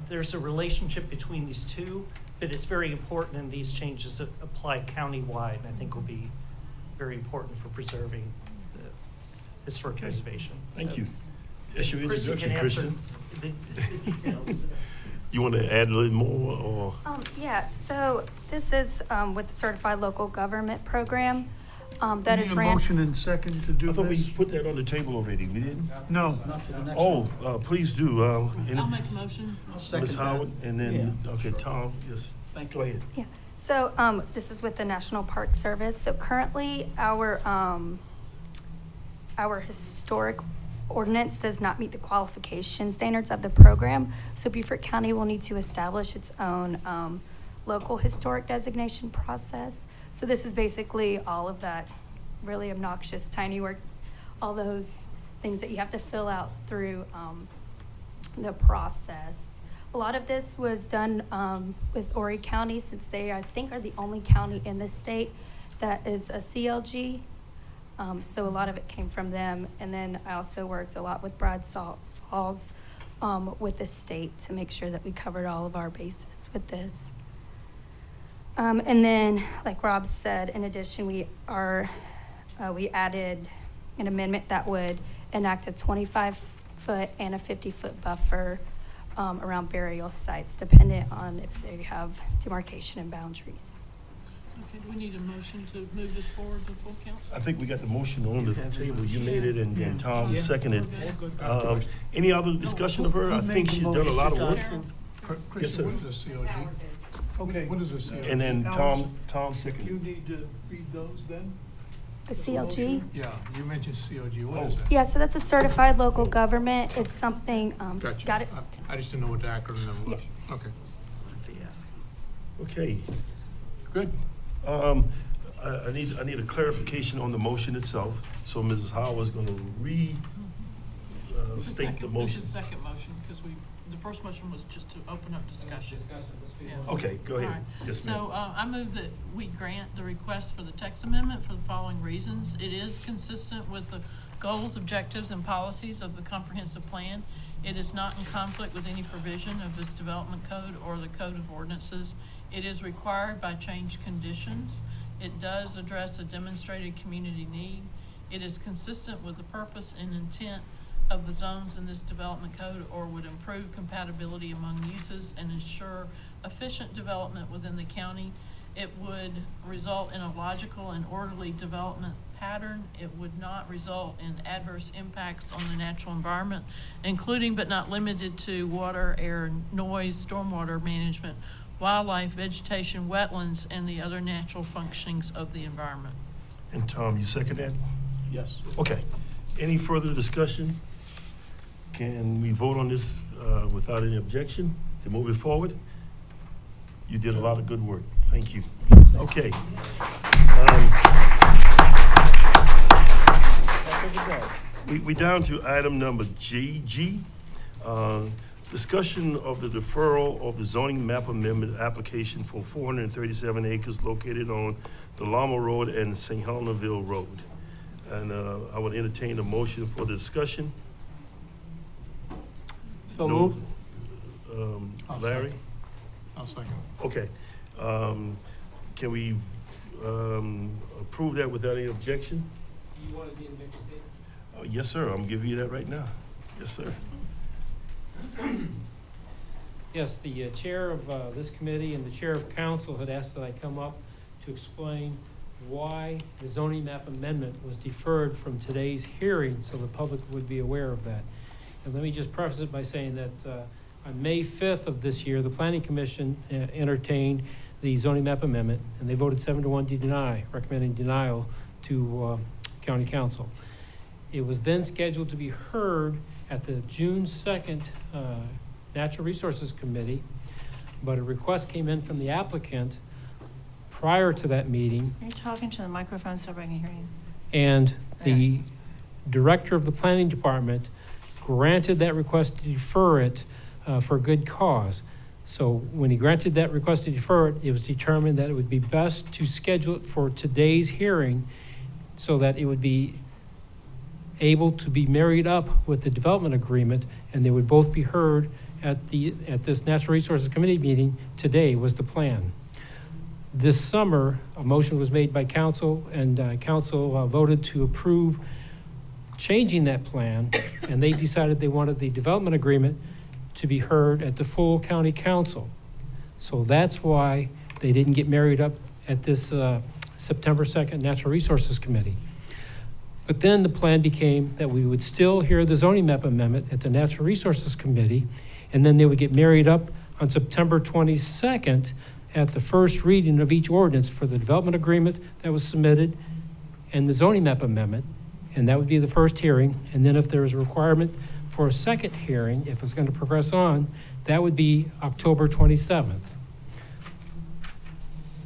Speaker 20: there's a relationship between these two, but it's very important, and these changes apply countywide, and I think will be very important for preserving the historic preservation.
Speaker 2: Thank
Speaker 20: So,
Speaker 2: you. That's your introduction, Kristen.
Speaker 20: The details.
Speaker 2: You want to add a little more, or?
Speaker 21: Yeah, so this is with the Certified Local Government Program that
Speaker 3: Need
Speaker 21: is
Speaker 3: a
Speaker 21: ran.
Speaker 3: motion and second to do
Speaker 2: I thought we
Speaker 3: this?
Speaker 2: put that on the table already, we didn't?
Speaker 3: No.
Speaker 18: Not for the next
Speaker 2: Oh,
Speaker 18: one.
Speaker 2: please do.
Speaker 8: I'll make a motion.
Speaker 18: Second
Speaker 2: Ms.
Speaker 18: that.
Speaker 2: Howard, and then, okay, Tom, yes.
Speaker 18: Thank
Speaker 2: Go ahead.
Speaker 21: Yeah, so this is with the National Park Service. So currently, our historic ordinance does not meet the qualification standards of the program. So Beaufort County will need to establish its own local historic designation process. So this is basically all of that really obnoxious tiny work, all those things that you have to fill out through the process. A lot of this was done with Horry County, since they, I think, are the only county in this state that is a CLG. So a lot of it came from them. And then I also worked a lot with Brad Sauls with the state to make sure that we covered all of our bases with this. And then, like Rob said, in addition, we added an amendment that would enact a 25-foot and a 50-foot buffer around burial sites, dependent on if they have demarcation and boundaries.
Speaker 8: Okay, do we need a motion to move this forward to full council?
Speaker 2: I think we got the motion on the table. You made it, and then Tom
Speaker 8: Yeah.
Speaker 2: seconded.
Speaker 8: Okay.
Speaker 2: Any other discussion of her? I think she's done a lot of work. Yes,
Speaker 17: Kristen,
Speaker 2: sir.
Speaker 17: what is a COG?
Speaker 3: Okay.
Speaker 17: What is a COG?
Speaker 2: And then Tom
Speaker 3: You
Speaker 2: seconded.
Speaker 3: need to read those then?
Speaker 21: A CLG?
Speaker 17: Yeah, you mentioned COG. What
Speaker 2: Oh.
Speaker 17: is that?
Speaker 21: Yeah, so that's a certified local government. It's something,
Speaker 17: Gotcha.
Speaker 21: got it?
Speaker 17: I just didn't know what the acronym was.
Speaker 21: Yes.
Speaker 17: Okay.
Speaker 2: Okay.
Speaker 4: Good.
Speaker 2: I need a clarification on the motion itself. So Mrs. Howard's going to
Speaker 8: It's a
Speaker 2: state the
Speaker 8: second-
Speaker 2: motion.
Speaker 8: It's a second motion, because the first motion was just to open up discussion. Yeah.
Speaker 2: Okay, go ahead.
Speaker 8: All right.
Speaker 2: Yes, ma'am.
Speaker 8: So I move that we grant the request for the text amendment for the following reasons. It is consistent with the goals, objectives, and policies of the comprehensive plan. It is not in conflict with any provision of this development code or the code of ordinances. It is required by changed conditions. It does address a demonstrated community need. It is consistent with the purpose and intent of the zones in this development code, or would improve compatibility among uses and ensure efficient development within the county. It would result in a logical and orderly development pattern. It would not result in adverse impacts on the natural environment, including but not limited to water, air, noise, stormwater management, wildlife, vegetation, wetlands, and the other natural functionings of the environment.
Speaker 2: And Tom, you second that?
Speaker 18: Yes.
Speaker 2: Okay. Any further discussion? Can we vote on this without any objection to move it forward? You did a lot of good work. Thank you. Okay. We down to item number GG. Discussion of the deferral of the zoning map amendment application for 437 acres located on the Lama Road and St. Helenaville Road. And I would entertain a motion for the discussion.
Speaker 4: So
Speaker 2: No.
Speaker 4: moved.
Speaker 2: Larry?
Speaker 17: I'll second.
Speaker 2: Okay. Can we approve that without any objection?
Speaker 1: Do you want to be in mixed state?
Speaker 2: Yes, sir. I'm giving you that right now. Yes, sir.
Speaker 1: Yes, the chair of this committee and the chair of council had asked that I come up to explain why the zoning map amendment was deferred from today's hearing, so the public would be aware of that. And let me just preface it by saying that on May 5th of this year, the Planning Commission entertained the zoning map amendment, and they voted 7-1 to deny, recommending denial to county council. It was then scheduled to be heard at the June 2nd Natural Resources Committee, but a request came in from the applicant prior to that meeting,
Speaker 6: Are you talking to the microphone so everybody can hear you?
Speaker 1: and the director of the planning department granted that request to defer it for good cause. So when he granted that request to defer it, it was determined that it would be best to schedule it for today's hearing so that it would be able to be married up with the development agreement, and they would both be heard at this Natural Resources Committee meeting today was the plan. This summer, a motion was made by council, and council voted to approve changing that plan, and they decided they wanted the development agreement to be heard at the full county council. So that's why they didn't get married up at this September 2nd Natural Resources Committee. But then the plan became that we would still hear the zoning map amendment at the Natural Resources Committee, and then they would get married up on September 22nd at the first reading of each ordinance for the development agreement that was submitted and the zoning map amendment, and that would be the first hearing. And then if there was a requirement for a second hearing, if it's going to progress on, that would be October 27th.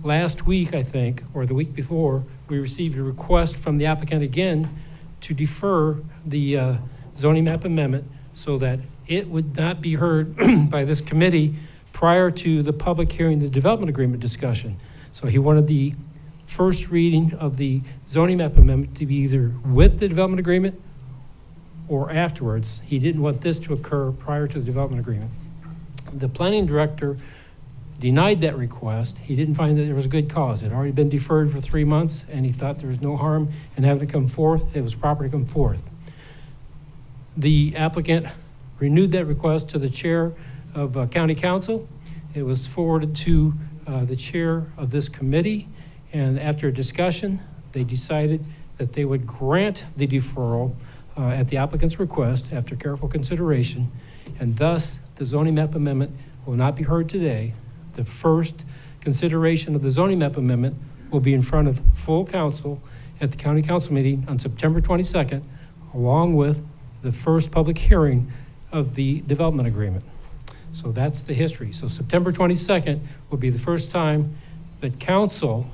Speaker 1: Last week, I think, or the week before, we received a request from the applicant again to defer the zoning map amendment so that it would not be heard by this committee prior to the public hearing, the development agreement discussion. So he wanted the first reading of the zoning map amendment to be either with the development agreement or afterwards. He didn't want this to occur prior to the development agreement. The planning director denied that request. He didn't find that there was a good cause. It had already been deferred for 3 months, and he thought there was no harm in having it come forth. It was proper to come forth. The applicant renewed that request to the chair of county council. It was forwarded to the chair of this committee, and after a discussion, they decided that they would grant the deferral at the applicant's request after careful consideration, and thus the zoning map amendment will not be heard today. The first consideration of the zoning map amendment will be in front of full council at the county council meeting on September 22nd, along with the first public hearing of the development agreement. So that's the history. So September 22nd will be the first time that council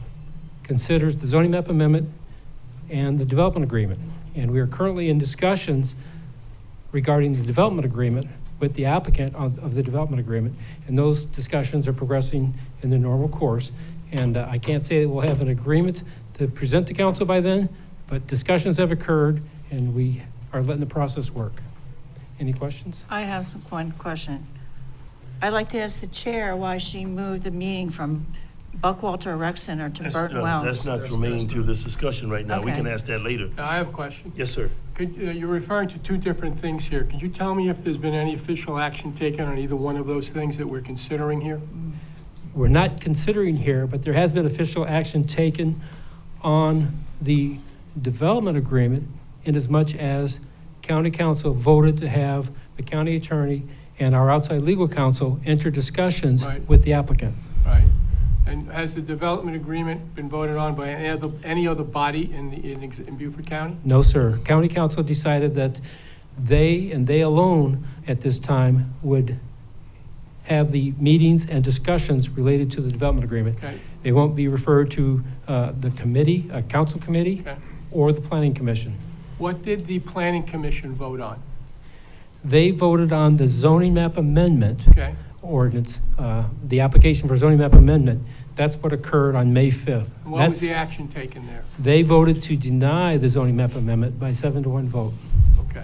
Speaker 1: considers the zoning map amendment and the development agreement. And we are currently in discussions regarding the development agreement with the applicant of the development agreement. And those discussions are progressing in the normal course. And I can't say that we'll have an agreement to present to council by then, but discussions have occurred and we are letting the process work. Any questions?
Speaker 6: I have one question. I'd like to ask the chair why she moved the meeting from Buckwalter Rec Center to Burton Wells.
Speaker 2: That's not germane to this discussion right now. We
Speaker 6: Okay.
Speaker 2: can ask that later.
Speaker 4: Now, I have a question.
Speaker 2: Yes, sir.
Speaker 4: You're referring to two different things here. Could you tell me if there's been any official action taken on either one of those things that we're considering here?
Speaker 1: We're not considering here, but there has been official action taken on the development agreement in as much as county council voted to have the county attorney and our outside legal counsel enter discussions
Speaker 4: Right.
Speaker 1: with the applicant.
Speaker 4: Right. And has the development agreement been voted on by any other body in Beaufort County?
Speaker 1: No, sir. County council decided that they and they alone at this time would have the meetings and discussions related to the development agreement.
Speaker 4: Okay.
Speaker 1: They won't be referred to the committee, a council committee,
Speaker 4: Okay.
Speaker 1: or the planning commission.
Speaker 4: What did the planning commission vote on?
Speaker 1: They voted on the zoning map amendment
Speaker 4: Okay.
Speaker 1: ordinance, the application for zoning map amendment. That's what occurred on May 5th.
Speaker 4: And what was the action taken there?
Speaker 1: They voted to deny the zoning map amendment by 7-1 vote.
Speaker 4: Okay.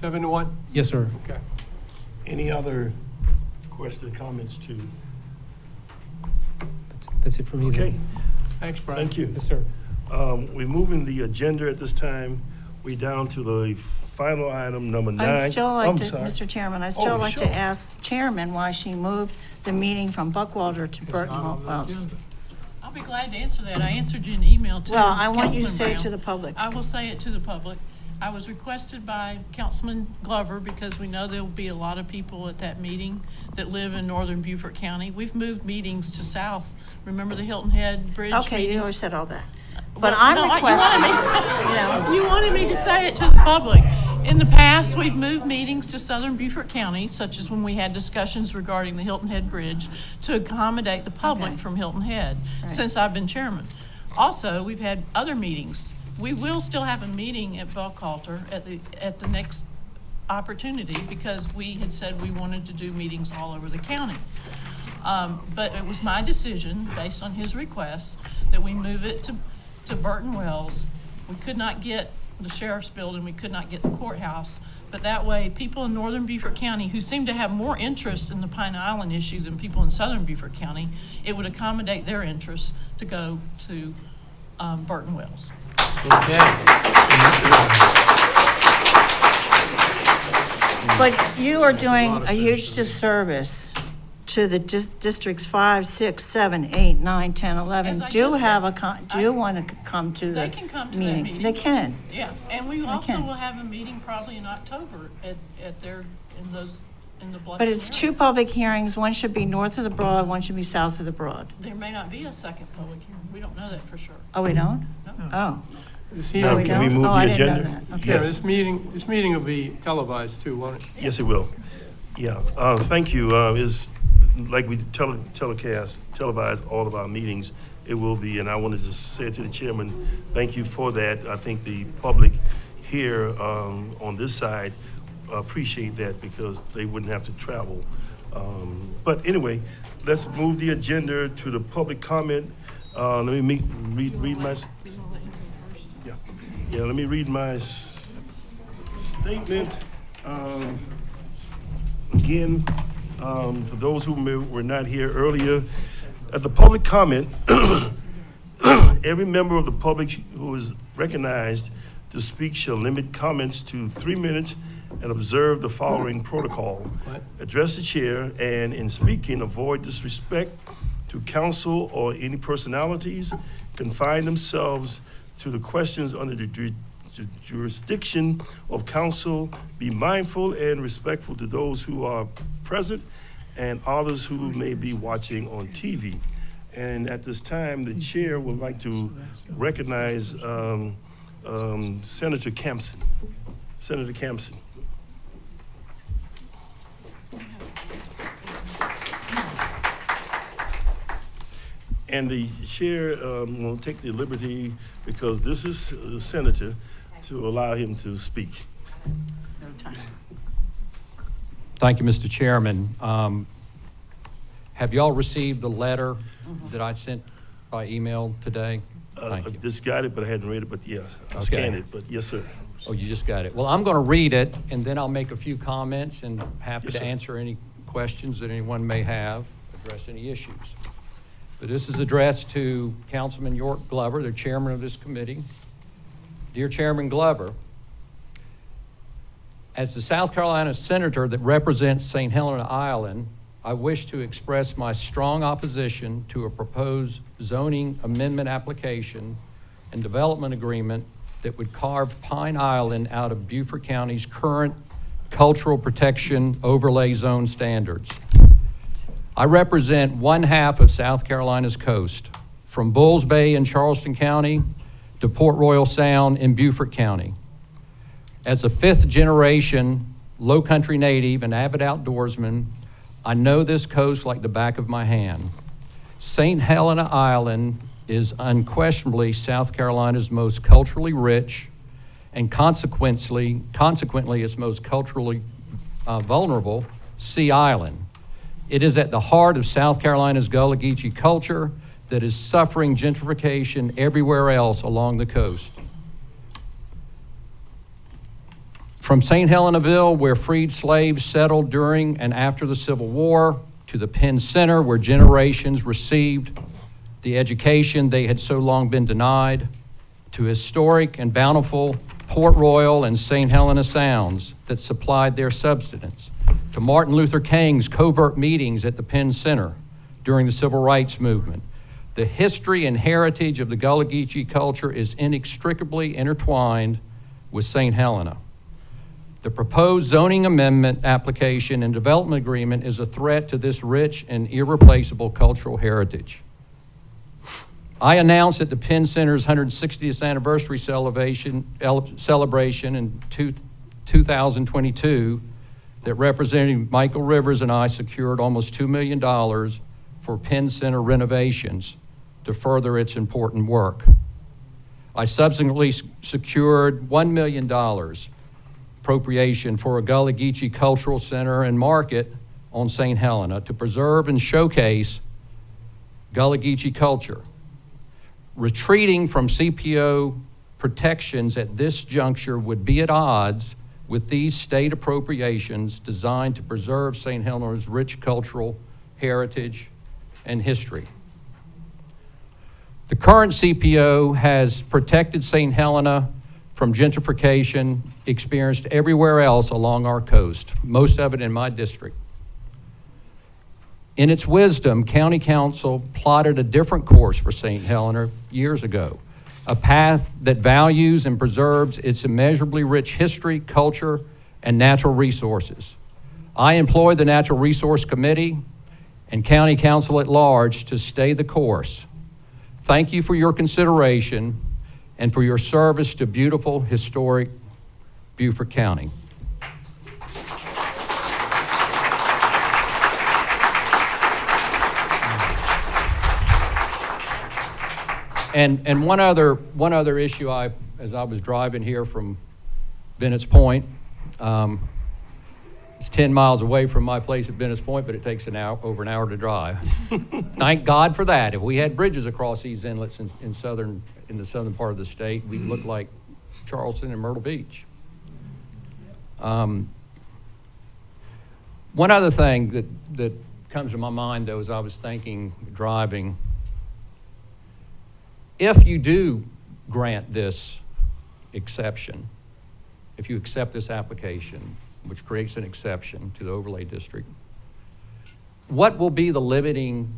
Speaker 4: 7-1?
Speaker 1: Yes, sir.
Speaker 4: Okay.
Speaker 2: Any other questions, comments to?
Speaker 1: That's it for me.
Speaker 2: Okay.
Speaker 4: Thanks, Brian.
Speaker 2: Thank you.
Speaker 1: Yes, sir.
Speaker 2: We're moving the agenda at this time. We're down to the final item, number 9.
Speaker 6: I'd still like
Speaker 2: I'm
Speaker 6: to,
Speaker 2: sorry.
Speaker 6: Mr. Chairman, I'd
Speaker 2: Oh,
Speaker 6: still like
Speaker 2: sure.
Speaker 6: to ask the chairman why she moved the meeting from Buckwalter to Burton Wells.
Speaker 8: I'll be glad to answer that. I answered you an email too.
Speaker 6: Well, I want you to
Speaker 8: Councilman
Speaker 6: say it
Speaker 8: Brown.
Speaker 6: to the public.
Speaker 8: I will say it to the public. I was requested by Councilman Glover because we know there will be a lot of people at that meeting that live in northern Beaufort County. We've moved meetings to south. Remember the Hilton Head Bridge
Speaker 6: Okay, you already
Speaker 8: meetings?
Speaker 6: said all that. But
Speaker 8: Well,
Speaker 6: I'm
Speaker 8: no,
Speaker 6: requesting,
Speaker 8: You wanted me to say it to the public. In the past, we've moved meetings to southern Beaufort County, such as when we had discussions regarding the Hilton Head Bridge, to accommodate the public from Hilton Head, since I've been chairman. Also, we've had other meetings. We will still have a meeting at Buckhalter at the next opportunity, because we had said we wanted to do meetings all over the county. But it was my decision, based on his request, that we move it to Burton Wells. We could not get the sheriff's building, we could not get the courthouse, but that way, people in northern Beaufort County, who seem to have more interest in the Pine Island issue than people in southern Beaufort County, it would accommodate their interests to go to Burton Wells.
Speaker 6: but you are doing a huge disservice to the districts 5, 6, 7, 8, 9, 10, 11.
Speaker 8: As I
Speaker 6: Do
Speaker 8: just
Speaker 6: have do you want to come to the
Speaker 8: They can come to that
Speaker 6: meeting?
Speaker 8: meeting.
Speaker 6: They can.
Speaker 8: Yeah, and we also
Speaker 6: can.
Speaker 8: will have a meeting probably in October at their, in the Bluffton
Speaker 6: But it's
Speaker 8: area.
Speaker 6: two public hearings. One should be north of the Broad, one should be south of the Broad.
Speaker 8: There may not be a second public hearing. We don't know that for sure.
Speaker 6: Oh, we don't?
Speaker 8: No.
Speaker 6: Oh.
Speaker 4: This
Speaker 2: Now,
Speaker 6: we
Speaker 2: can we
Speaker 6: don't?
Speaker 2: move
Speaker 6: Oh,
Speaker 2: the
Speaker 6: I didn't know
Speaker 2: agenda?
Speaker 6: that. Okay.
Speaker 4: Yeah,
Speaker 2: Yes.
Speaker 4: this meeting will be televised too, won't it?
Speaker 2: Yes, it will. Yeah, thank you. It's like we televise all of our meetings. It will be, and I want to just say to the chairman, thank you for that. I think the public here on this side appreciate that, because they wouldn't have to travel. But anyway, let's move the agenda to the public comment. Let me read my. Yeah, let me read my statement. Again, for those who were not here earlier, at the public comment, every member of the public who is recognized to speak shall limit comments to 3 minutes and observe the following protocol. Address the chair, and in speaking, avoid disrespect to council or any personalities. Confine themselves to the questions under the jurisdiction of council. Be mindful and respectful to those who are present and others who may be watching on TV. And at this time, the chair would like to recognize Senator Campson. Senator Campson. And the chair will take the liberty, because this is the senator, to allow him to speak.
Speaker 6: No time.
Speaker 9: Thank you, Mr. Chairman. Have y'all received the letter that I sent by email today?
Speaker 2: I just got it, but I hadn't read it, but yeah, I
Speaker 9: Okay.
Speaker 2: scanned it, but yes, sir.
Speaker 9: Oh, you just got it. Well, I'm going to read it, and then I'll make a few comments, and happy
Speaker 2: Yes,
Speaker 9: to
Speaker 2: sir.
Speaker 9: answer any questions that anyone may have, address any issues. But this is addressed to Councilman York Glover, the chairman of this committee. Dear Chairman Glover, as the South Carolina senator that represents St. Helena Island, I wish to express my strong opposition to a proposed zoning amendment application and development agreement that would carve Pine Island out of Beaufort County's current cultural protection overlay zone standards. I represent one half of South Carolina's coast, from Bulls Bay in Charleston County to Port Royal Sound in Beaufort County. As a fifth-generation low country native and avid outdoorsman, I know this coast like the back of my hand. St. Helena Island is unquestionably South Carolina's most culturally rich and consequently its most culturally vulnerable sea island. It is at the heart of South Carolina's Gullah Geechee culture that is suffering gentrification everywhere else along the coast. From St. Helenaville, where freed slaves settled during and after the Civil War, to the Penn Center, where generations received the education they had so long been denied, to historic and bountiful Port Royal and St. Helena Sounds that supplied their subsistence, to Martin Luther King's covert meetings at the Penn Center during the Civil Rights Movement. The history and heritage of the Gullah Geechee culture is inextricably intertwined with St. Helena. The proposed zoning amendment application and development agreement is a threat to this rich and irreplaceable cultural heritage. I announced at the Penn Center's 160th anniversary celebration in 2022 that Representative Michael Rivers and I secured almost $2 million for Penn Center renovations to further its important work. I subsequently secured $1 million appropriation for a Gullah Geechee Cultural Center and Market on St. Helena to preserve and showcase Gullah Geechee culture. Retreating from CPO protections at this juncture would be at odds with these state appropriations designed to preserve St. Helena's rich cultural heritage and history. The current CPO has protected St. Helena from gentrification experienced everywhere else along our coast, most of it in my district. In its wisdom, County Council plotted a different course for St. Helena years ago, a path that values and preserves its immeasurably rich history, culture, and natural resources. I employed the Natural Resource Committee and County Council at large to stay the course. Thank you for your consideration and for your service to beautiful, historic Beaufort County. And one other issue, as I was driving here from Bennett's Point, it's 10 miles away from my place at Bennett's Point, but it takes over an hour to drive. Thank God for that. If we had bridges across these inlets in the southern part of the state, we'd look like Charleston and Myrtle Beach. One other thing that comes to my mind, though, as I was thinking, driving, if you do grant this exception, if you accept this application, which creates an exception to the overlay district, what will be the limiting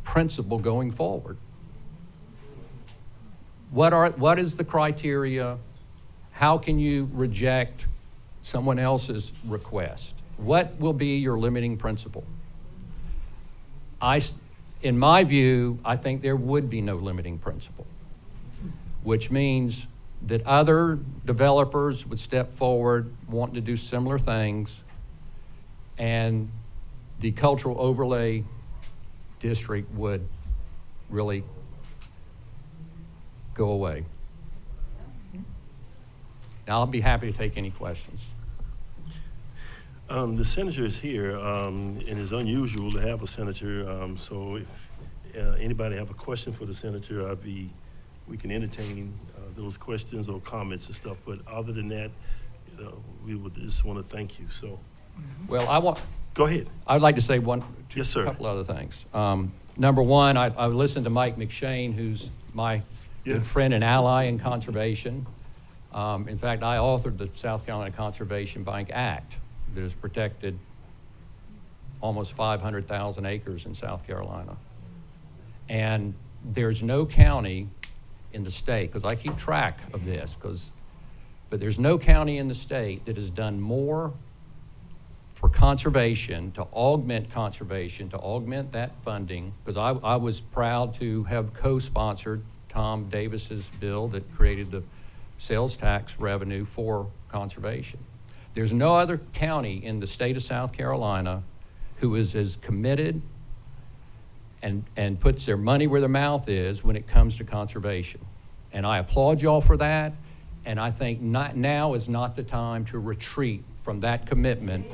Speaker 9: principle going forward? What is the criteria? How can you reject someone else's request? What will be your limiting principle? In my view, I think there would be no limiting principle, which means that other developers would step forward wanting to do similar things, and the cultural overlay district would really go away. Now, I'll be happy to take any questions.
Speaker 2: The senator is here, and it's unusual to have a senator, so if anybody have a question for the senator, we can entertain those questions or comments and stuff, but other than that, we would just want to thank you, so.
Speaker 9: Well,
Speaker 2: Go ahead.
Speaker 9: I'd like to say
Speaker 2: Yes, sir.
Speaker 9: a couple other things. Number one, I listened to Mike McShane, who's my good friend and ally in conservation. In fact, I authored the South Carolina Conservation Bank Act that has protected almost 500,000 acres in South Carolina. And there's no county in the state, because I keep track of this, but there's no county in the state that has done more for conservation, to augment that funding, because I was proud to have co-sponsored Tom Davis's bill that created the sales tax revenue for conservation. There's no other county in the state of South Carolina who is as committed and puts their money where their mouth is when it comes to conservation. And I applaud y'all for that, and I think now is not the time to retreat from that commitment.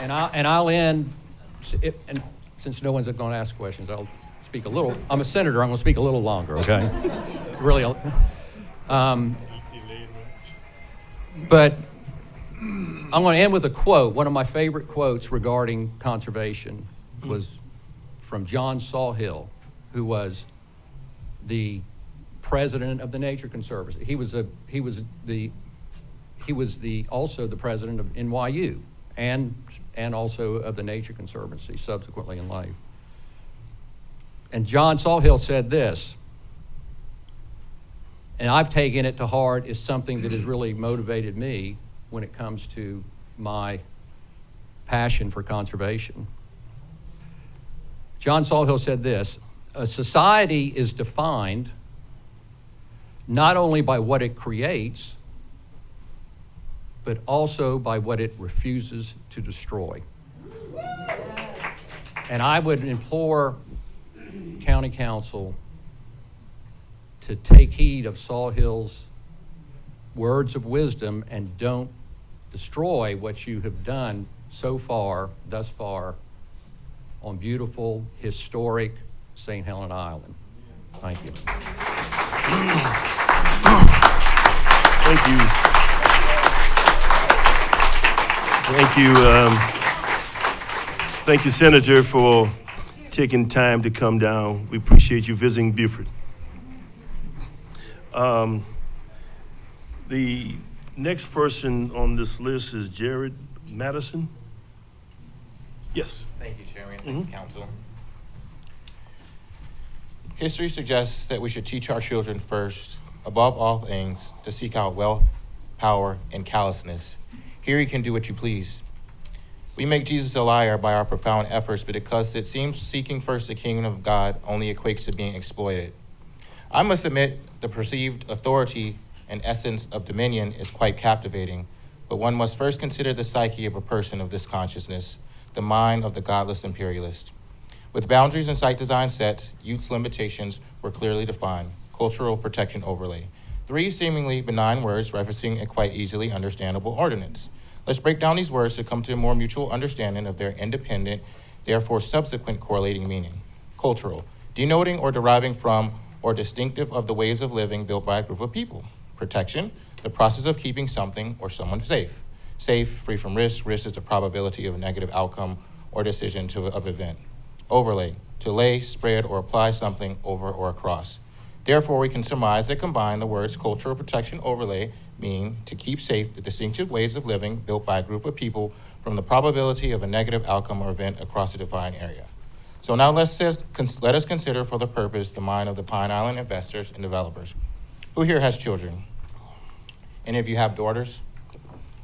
Speaker 9: And I'll end, and since no one's going to ask questions, I'll speak a little. I'm a senator, I'm going to speak a little longer, okay? Really. But I'm going to end with a quote. One of my favorite quotes regarding conservation was from John Sawhill, who was the president of the Nature Conservancy. He was also the president of NYU and also of the Nature Conservancy subsequently in life. And John Sawhill said this, And I've taken it to heart as something that has really motivated me when it comes to my passion for conservation. John Sawhill said this: a society is defined not only by what it creates, but also by what it refuses to destroy. And I would implore County Council to take heed of Sawhill's words of wisdom and don't destroy what you have done thus far, on beautiful, historic St. Helena Island. Thank you.
Speaker 2: Thank you. Thank you. Thank you, Senator, for taking time to come down. We appreciate you visiting Beaufort. The next person on this list is Jared Madison. Yes.
Speaker 10: Thank you, Chairman. Thank you, Council. History suggests that we should teach our children first, above all things, to seek out wealth, power, and callousness. Here you can do what you please. We make Jesus a liar by our profound efforts, but because it seems seeking first the kingdom of God only equates to being exploited. I must admit the perceived authority and essence of dominion is quite captivating, but one must first consider the psyche of a person of this consciousness, the mind of the godless imperialist. With boundaries and site design set, youth's limitations were clearly defined: cultural protection overlay. 3 seemingly benign words referencing a quite easily understandable ordinance. Let's break down these words to come to a more mutual understanding of their independent, therefore subsequent correlating meaning. Cultural, denoting or deriving from or distinctive of the ways of living built by a group of people. Protection, the process of keeping something or someone safe. Safe, free from risk. Risk is the probability of a negative outcome or decision of event. Overlay, to lay, spread, or apply something over or across. Therefore, we can surmise that combine the words cultural protection overlay mean to keep safe the distinctive ways of living built by a group of people from the probability of a negative outcome or event across a defined area. So now let us consider for the purpose the mind of the Pine Island investors and developers. Who here has children? Any of you have daughters?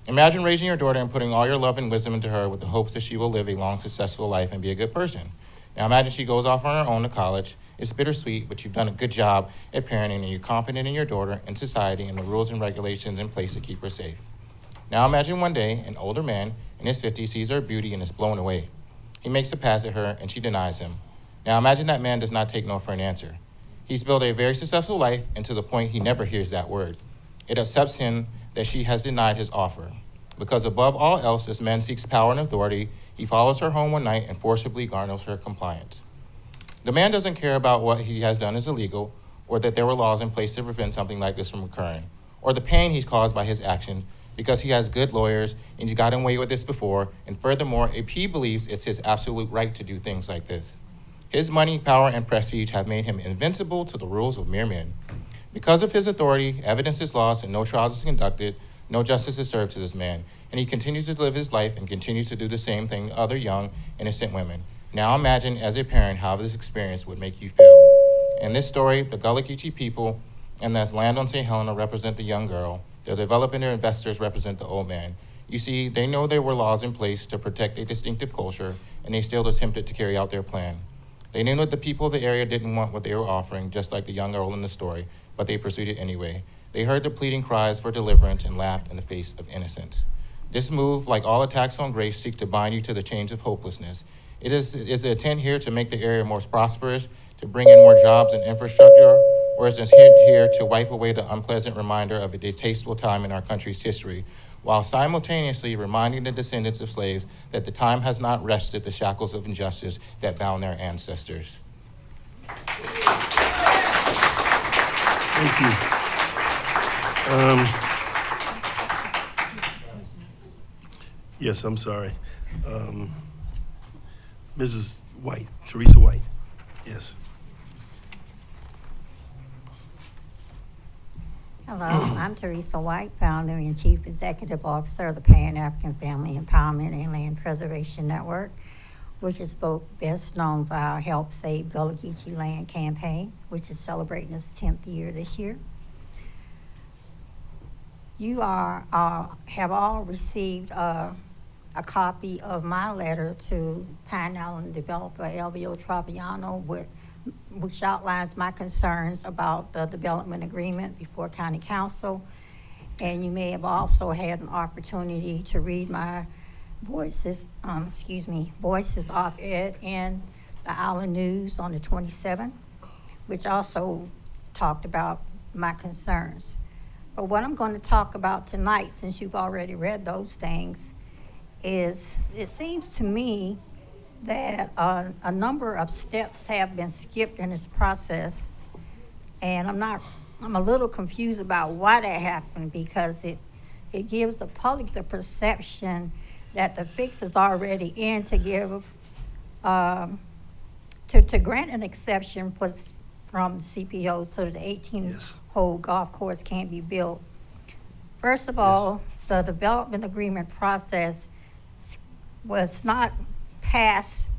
Speaker 10: Imagine raising your daughter and putting all your love and wisdom into her with the hopes that she will live a long, successful life and be a good person. Now imagine she goes off on her own to college. It's bittersweet, but you've done a good job at parenting and you're confident in your daughter and society and the rules and regulations in place to keep her safe. Now imagine one day an older man in his 50s sees her beauty and is blown away. He makes a pass at her and she denies him. Now imagine that man does not take no for an answer. He's built a very successful life, and to the point he never hears that word. It upsets him that she has denied his offer. Because above all else, this man seeks power and authority, he follows her home one night and forcibly garners her compliance. The man doesn't care about what he has done is illegal, or that there were laws in place to prevent something like this from occurring, or the pain he's caused by his action, because he has good lawyers and he's gotten away with this before, and furthermore, he believes it's his absolute right to do things like this. His money, power, and prestige have made him invincible to the rules of mere men. Because of his authority, evidence is lost and no trials is conducted, no justice is served to this man, and he continues to live his life and continues to do the same thing to other young, innocent women. Now imagine, as a parent, how this experience would make you feel. In this story, the Gullah Geechee people and the land on St. Helena represent the young girl. The development and investors represent the old man. You see, they know there were laws in place to protect a distinctive culture, and they still attempted to carry out their plan. They knew that the people of the area didn't want what they were offering, just like the young girl in the story, but they pursued it anyway. They heard the pleading cries for deliverance and laughed in the face of innocence. This move, like all attacks on grace, seeks to bind you to the chains of hopelessness. It is the intent here to make the area more prosperous, to bring in more jobs and infrastructure, or is the intent here to wipe away the unpleasant reminder of a distasteful time in our country's history, while simultaneously reminding the descendants of slaves that the time has not rested the shackles of injustice that bound their ancestors.
Speaker 2: Thank you. Yes, I'm sorry. Mrs. White, Teresa White. Yes.
Speaker 22: Hello, I'm Teresa White, founder and chief executive officer of the Pan-African Family Empowerment and Land Preservation Network, which is both best known for our Help Save Gullah Geechee Land campaign, which is celebrating its 10th year this year. you have all received a copy of my letter to Pine Island developer LVO Traviano, which outlines my concerns about the development agreement before County Council. And you may have also had an opportunity to read my Voices op-ed in the Island News on the 27th, which also talked about my concerns. But what I'm going to talk about tonight, since you've already read those things, is it seems to me that a number of steps have been skipped in this process, and I'm a little confused about why that happened, because it gives the public the perception that the fix is already in to give to grant an exception from CPO so that the 18-hole golf course can't be built. First of all, the development agreement process was not passed.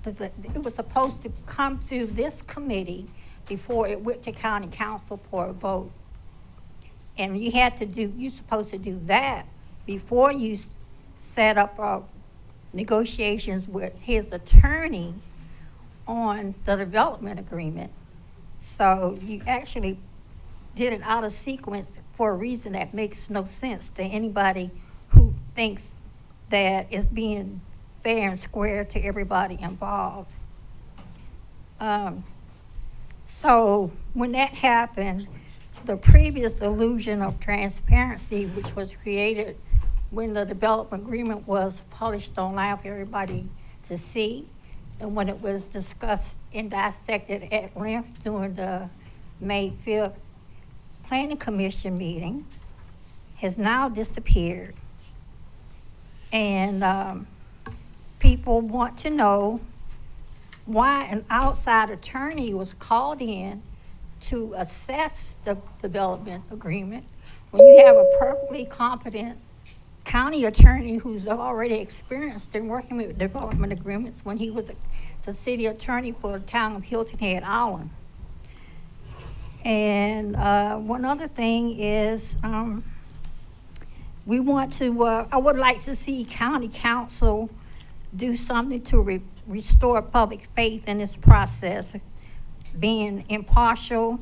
Speaker 22: It was supposed to come through this committee before it went to County Council for a vote. And you're supposed to do that before you set up negotiations with his attorney on the development agreement. So you actually did it out of sequence for a reason that makes no sense to anybody who thinks that it's being fair and square to everybody involved. So when that happened, the previous illusion of transparency, which was created when the development agreement was published online for everybody to see, and when it was discussed and dissected at length during the May 5th Planning Commission meeting, has now disappeared. And people want to know why an outside attorney was called in to assess the development agreement when you have a perfectly competent county attorney who's already experienced in working with development agreements when he was the city attorney for the town of Hilton Head Island. And one other thing is I would like to see County Council do something to restore public faith in this process, being impartial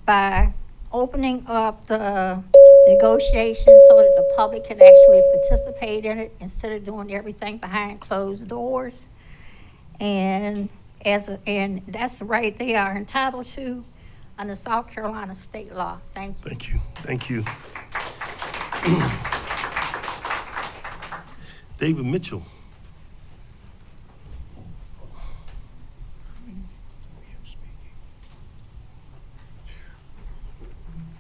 Speaker 22: by opening up the negotiations so that the public can actually participate in it instead of doing everything behind closed doors. And that's right, they are entitled to under South Carolina state law. Thank you.
Speaker 2: Thank you. David Mitchell.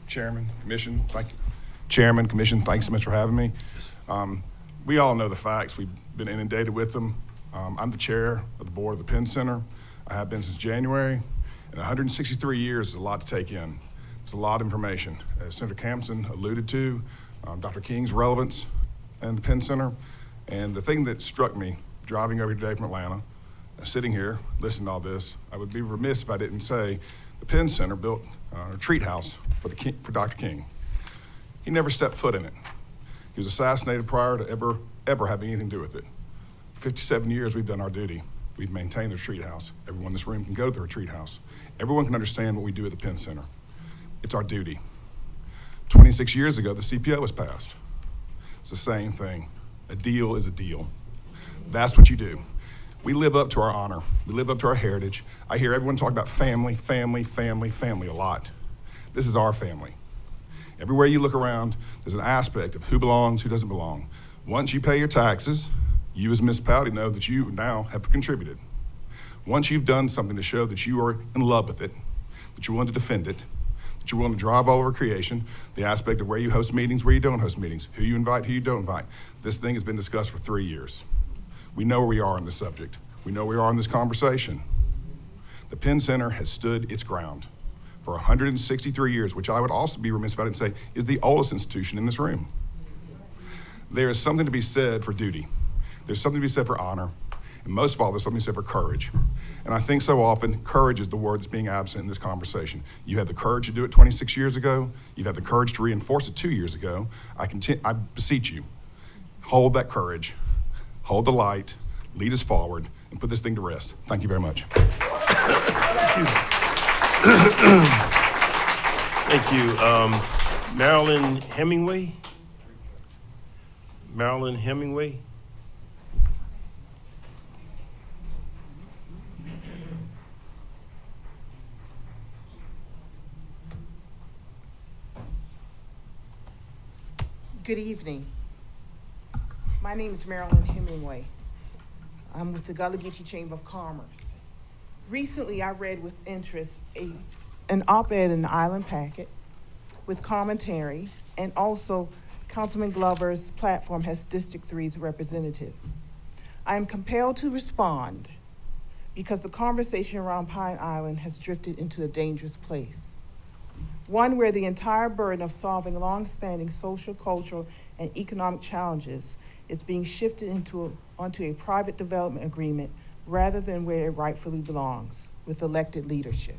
Speaker 12: Chairman, Commission, thank you. Chairman, Commission, thanks so much for having me. We all know the facts. We've been inundated with them. I'm the chair of the board of the Penn Center. I have been since January, and 163 years is a lot to take in. It's a lot of information. As Senator Campson alluded to, Dr. King's relevance in the Penn Center, and the thing that struck me driving over today from Atlanta, sitting here, listening to all this, I would be remiss if I didn't say the Penn Center built a retreat house for Dr. King. He never stepped foot in it. He was assassinated prior to ever having anything to do with it. For 57 years, we've done our duty. We've maintained the retreat house. Everyone in this room can go to the retreat house. Everyone can understand what we do at the Penn Center. It's our duty. 26 years ago, the CPO was passed. It's the same thing. A deal is a deal. That's what you do. We live up to our honor. We live up to our heritage. I hear everyone talk about family, family, family, family a lot. This is our family. Everywhere you look around, there's an aspect of who belongs, who doesn't belong. Once you pay your taxes, you as a municipality know that you now have contributed. Once you've done something to show that you are in love with it, that you're willing to defend it, that you're willing to drive all over creation, the aspect of where you host meetings, where you don't host meetings, who you invite, who you don't invite. This thing has been discussed for 3 years. We know where we are on this subject. We know where we are in this conversation. The Penn Center has stood its ground for 163 years, which I would also be remiss if I didn't say is the oldest institution in this room. There is something to be said for duty. There's something to be said for honor. And most of all, there's something to say for courage. And I think so often, courage is the word that's being absent in this conversation. You had the courage to do it 26 years ago. You've had the courage to reinforce it 2 years ago. I beseech you, hold that courage, hold the light, lead us forward, and put this thing to rest. Thank you very much.
Speaker 2: Thank you. Marilyn Hemingway? Marilyn Hemingway?
Speaker 13: Good evening. My name is Marilyn Hemingway. I'm with the Gullah Geechee Chamber of Commerce. Recently, I read with interest an op-ed in the Island Packet with commentary, and also Councilman Glover's platform has District 3's representative. I am compelled to respond because the conversation around Pine Island has drifted into a dangerous place. One where the entire burden of solving long-standing social, cultural, and economic challenges is being shifted onto a private development agreement rather than where it rightfully belongs, with elected leadership.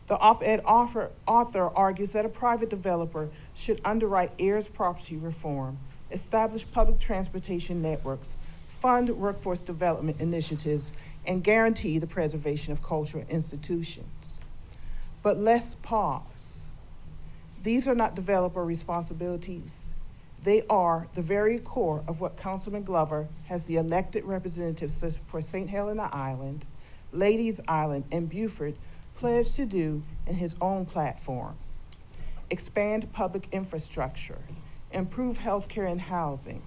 Speaker 13: The op-ed author argues that a private developer should underwrite heirs property reform, establish public transportation networks, fund workforce development initiatives, and guarantee the preservation of cultural institutions. But let's pause. These are not developer responsibilities. They are the very core of what Councilman Glover has the elected representatives for St. Helena Island, Ladies Island, and Beaufort pledged to do in his own platform. Expand public infrastructure, improve healthcare and housing,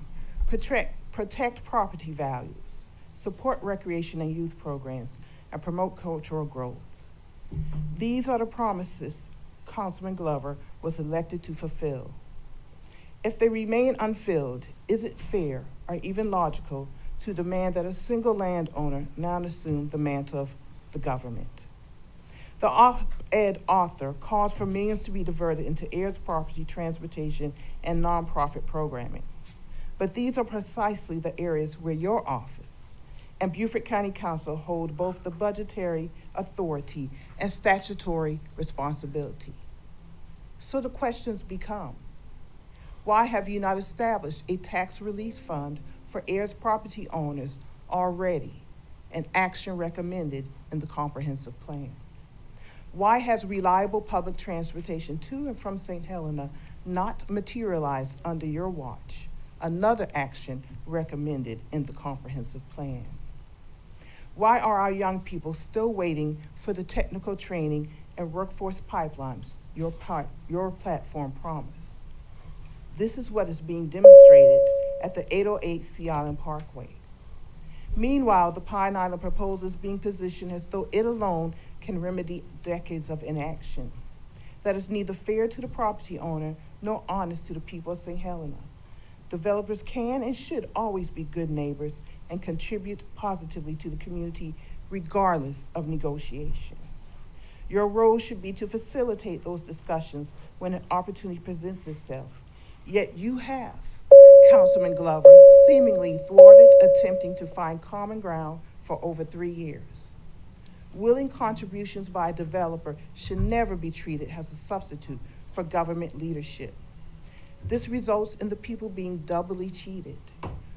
Speaker 13: protect property values, support recreation and youth programs, and promote cultural growth. These are the promises Councilman Glover was elected to fulfill. If they remain unfilled, is it fair or even logical to demand that a single landowner now assume the mantle of the government? The op-ed author calls for millions to be diverted into heirs property, transportation, and nonprofit programming. But these are precisely the areas where your office and Beaufort County Council hold both the budgetary authority and statutory responsibility. So the questions become, why have you not established a tax relief fund for heirs property owners already, an action recommended in the comprehensive plan? Why has reliable public transportation to and from St. Helena not materialized under your watch, another action recommended in the comprehensive plan? Why are our young people still waiting for the technical training and workforce pipelines your platform promised? This is what is being demonstrated at the 808 Sea Island Parkway. Meanwhile, the Pine Island proposal is being positioned as though it alone can remedy decades of inaction. That is neither fair to the property owner nor honest to the people of St. Helena. Developers can and should always be good neighbors and contribute positively to the community regardless of negotiation. Your role should be to facilitate those discussions when an opportunity presents itself. Yet you have Councilman Glover seemingly thwarted attempting to find common ground for over 3 years. Willing contributions by a developer should never be treated as a substitute for government leadership. This results in the people being doubly cheated.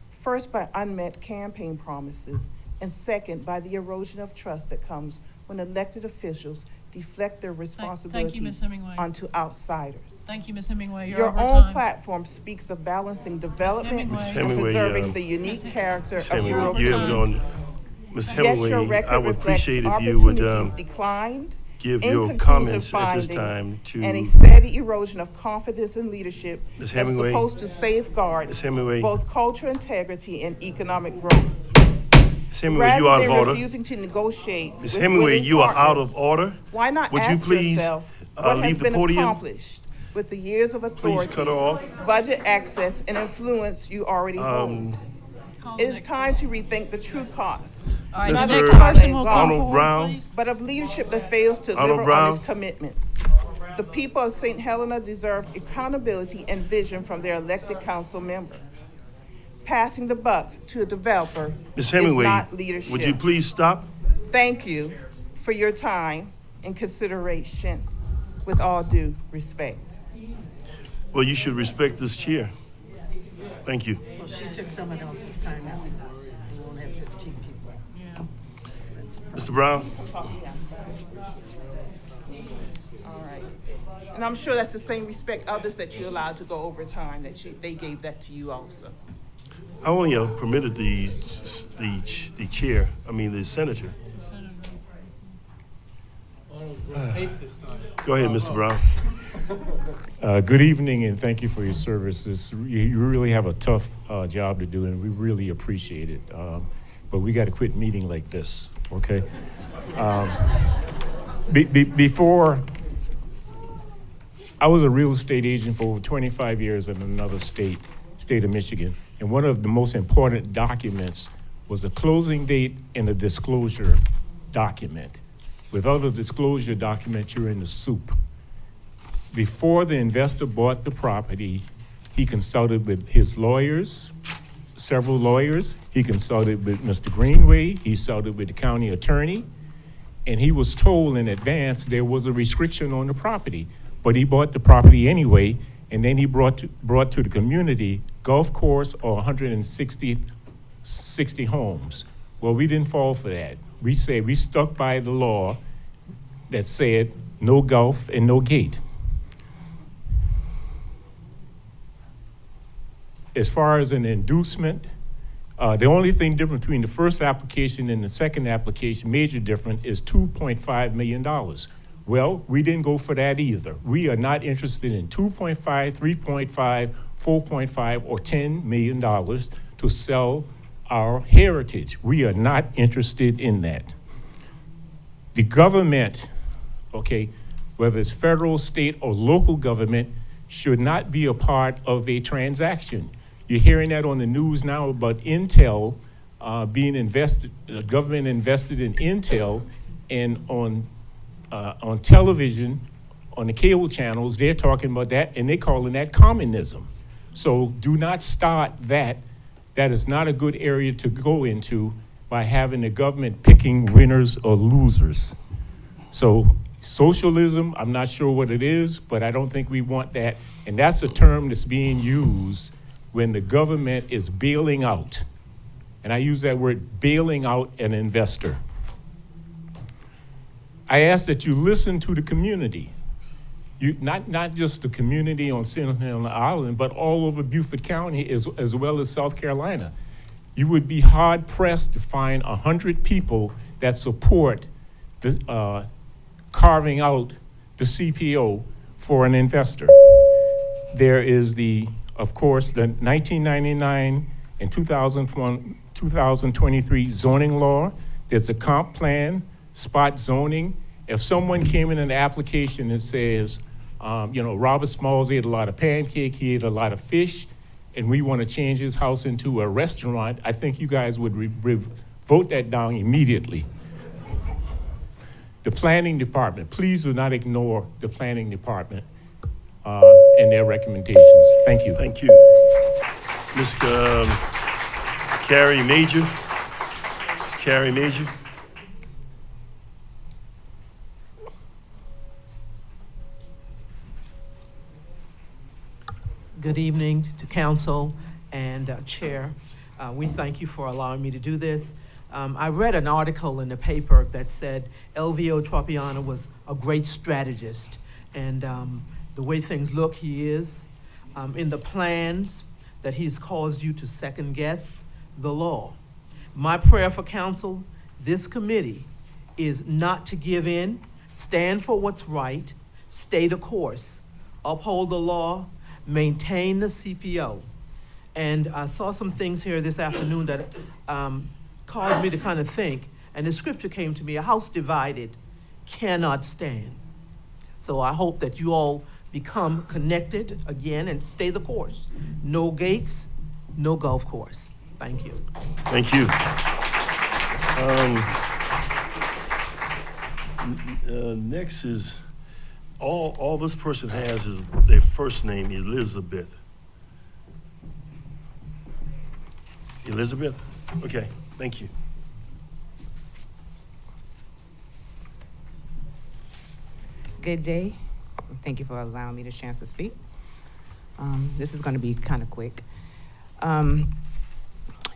Speaker 13: First, by unmet campaign promises, and second, by the erosion of trust that comes when elected officials deflect their responsibilities onto outsiders.
Speaker 8: Thank you, Ms. Hemingway. You're
Speaker 13: Your
Speaker 8: over
Speaker 13: own
Speaker 8: time.
Speaker 13: platform speaks of balancing development
Speaker 8: Ms.
Speaker 13: and
Speaker 2: Hemingway,
Speaker 13: preserving the unique character
Speaker 2: Ms.
Speaker 13: of
Speaker 2: Hemingway,
Speaker 13: rural
Speaker 2: you have
Speaker 13: communities.
Speaker 2: gone, Ms.
Speaker 13: Yet your
Speaker 2: Hemingway,
Speaker 13: record
Speaker 2: I would
Speaker 13: reflects
Speaker 2: appreciate if you would
Speaker 13: opportunities declined,
Speaker 2: give your
Speaker 13: inconclusive
Speaker 2: comments at this
Speaker 13: findings,
Speaker 2: time to
Speaker 13: and a steady erosion of confidence in leadership
Speaker 2: Ms.
Speaker 13: that's
Speaker 2: Hemingway.
Speaker 13: supposed to safeguard
Speaker 2: Ms. Hemingway.
Speaker 13: both cultural integrity and economic growth.
Speaker 2: Ms. Hemingway, you are out of
Speaker 13: Rather than
Speaker 2: order.
Speaker 13: refusing to negotiate
Speaker 2: Ms.
Speaker 13: with
Speaker 2: Hemingway,
Speaker 13: willing
Speaker 2: you are out
Speaker 13: partners,
Speaker 2: of order.
Speaker 13: why not
Speaker 2: Would you
Speaker 13: ask
Speaker 2: please
Speaker 13: yourself what has
Speaker 2: leave the
Speaker 13: been
Speaker 2: podium?
Speaker 13: accomplished with the years of
Speaker 2: Please
Speaker 13: authority,
Speaker 2: cut her off.
Speaker 13: budget access, and influence you already hold? It is time to rethink the true cost.
Speaker 8: All right,
Speaker 13: Not
Speaker 8: the
Speaker 13: of
Speaker 8: next
Speaker 13: cost
Speaker 8: person
Speaker 13: and
Speaker 8: will
Speaker 13: God,
Speaker 8: come
Speaker 2: Arnold
Speaker 8: forward,
Speaker 2: Brown.
Speaker 8: please.
Speaker 13: but of leadership that fails to
Speaker 2: Arnold
Speaker 13: deliver
Speaker 2: Brown.
Speaker 13: on its commitments. The people of St. Helena deserve accountability and vision from their elected council member. passing the buck to a developer
Speaker 2: Ms.
Speaker 13: is
Speaker 2: Hemingway,
Speaker 13: not leadership.
Speaker 2: would you please stop?
Speaker 13: Thank you for your time and consideration, with all due respect.
Speaker 2: Well, you should respect this chair. Thank you.
Speaker 7: Well, she took someone else's time out. We won't have 15 people.
Speaker 8: Yeah.
Speaker 2: Mr. Brown?
Speaker 13: All right. And I'm sure that's the same respect others that you allowed to go over time, that they gave that to you also.
Speaker 2: I only permitted the chair, the senator.
Speaker 4: Tape this time.
Speaker 2: Go ahead, Mr. Brown.
Speaker 14: Good evening, and thank you for your service. You really have a tough job to do, and we really appreciate it. But we got to quit meeting like this, okay? Before, I was a real estate agent for over 25 years in another state of Michigan, and one of the most important documents was a closing date and a disclosure document. With other disclosure documents, you're in the soup. Before the investor bought the property, he consulted with his lawyers, several lawyers. He consulted with Mr. Greenway. He consulted with the county attorney. And he was told in advance there was a restriction on the property. But he bought the property anyway, and then he brought to the community golf course or 160 homes. Well, we didn't fall for that. We stuck by the law that said no golf and no gate. As far as an inducement, the only thing different between the first application and the second application, major difference, is $2.5 million. Well, we didn't go for that either. We are not interested in 2.5, 3.5, 4.5, or $10 million to sell our heritage. We are not interested in that. The government, okay, whether it's federal, state, or local government, should not be a part of a transaction. You're hearing that on the news now about Intel being invested, the government invested in Intel, and on television, on the cable channels, they're talking about that, and they're calling that communism. So do not start that. That is not a good area to go into by having the government picking winners or losers. So socialism, I'm not sure what it is, but I don't think we want that. And that's a term that's being used when the government is bailing out. And I use that word, bailing out an investor. I ask that you listen to the community. Not just the community on St. Helena Island, but all over Beaufort County as well as South Carolina. You would be hard pressed to find 100 people that support the carving out the CPO for an investor. There is of course, the 1999 and 2023 zoning law. There's a comp plan, spot zoning. If someone came in an application and says, Robert Smalls ate a lot of pancake, he ate a lot of fish, and we want to change his house into a restaurant, I think you guys would vote that down immediately. The planning department, please do not ignore the planning department and their recommendations. Thank you.
Speaker 2: Thank you. Ms. Carrie Major. Ms. Carrie Major.
Speaker 15: Good evening to council and chair. We thank you for allowing me to do this. I read an article in the paper that said LVO Tropiano was a great strategist, and the way things look, he is. In the plans that he's caused you to second guess the law. My prayer for council, this committee, is not to give in, stand for what's right, stay the course, uphold the law, maintain the CPO. And I saw some things here this afternoon that caused me to kind of think, and the scripture came to me, a house divided cannot stand. So I hope that you all become connected again and stay the course. No gates, no golf course. Thank you.
Speaker 2: Thank you. Next is, all this person has is their first name, Elizabeth. Elizabeth? Okay, thank you.
Speaker 5: Good day. Thank you for allowing me the chance to speak. This is going to be kind of quick.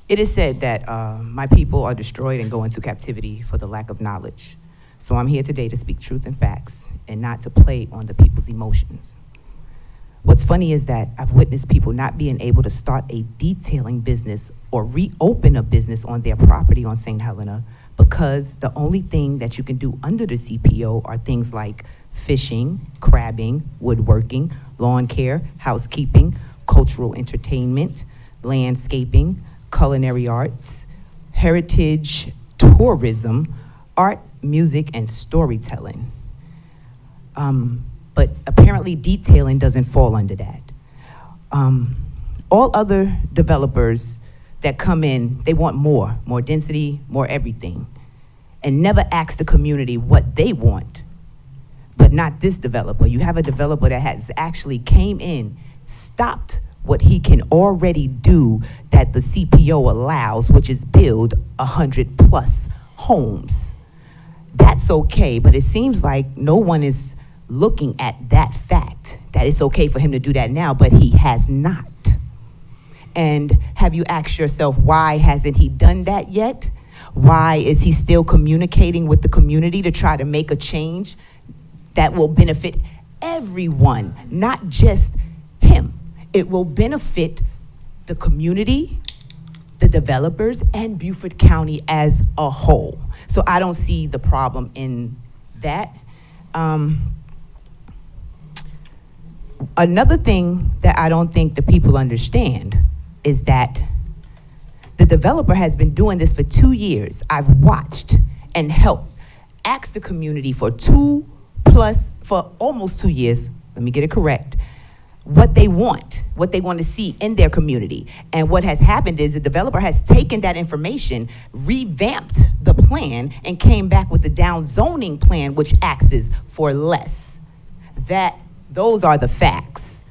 Speaker 5: It is said that my people are destroyed and go into captivity for the lack of knowledge. So I'm here today to speak truth and facts and not to play on the people's emotions. What's funny is that I've witnessed people not being able to start a detailing business or reopen a business on their property on St. Helena because the only thing that you can do under the CPO are things like fishing, crabbing, woodworking, lawn care, housekeeping, cultural entertainment, landscaping, culinary arts, heritage, tourism, art, music, and storytelling. But apparently detailing doesn't fall under that. All other developers that come in, they want more density, more everything, and never ask the community what they want. But not this developer. You have a developer that has actually came in, stopped what he can already do that the CPO allows, which is build 100+ homes. That's okay, but it seems like no one is looking at that fact, that it's okay for him to do that now, but he has not. And have you asked yourself, why hasn't he done that yet? Why is he still communicating with the community to try to make a change that will benefit everyone, not just him? It will benefit the community, the developers, and Beaufort County as a whole. So I don't see the problem in that. Another thing that I don't think the people understand is that the developer has been doing this for 2 years. I've watched and helped ask the community for almost 2 years, let me get it correct, what they want to see in their community. And what has happened is the developer has taken that information, revamped the plan, and came back with the down zoning plan, which asks for less. Those are the facts.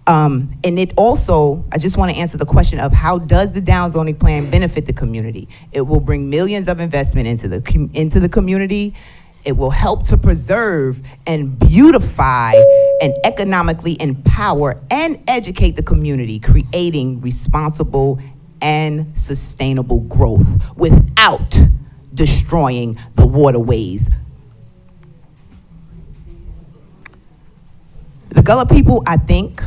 Speaker 5: And it also, I just want to answer the question of how does the down zoning plan benefit the community? It will bring millions of investment into the community. It will help to preserve and beautify and economically empower and educate the community, creating responsible and sustainable growth without destroying the waterways. The Gullah people, I think,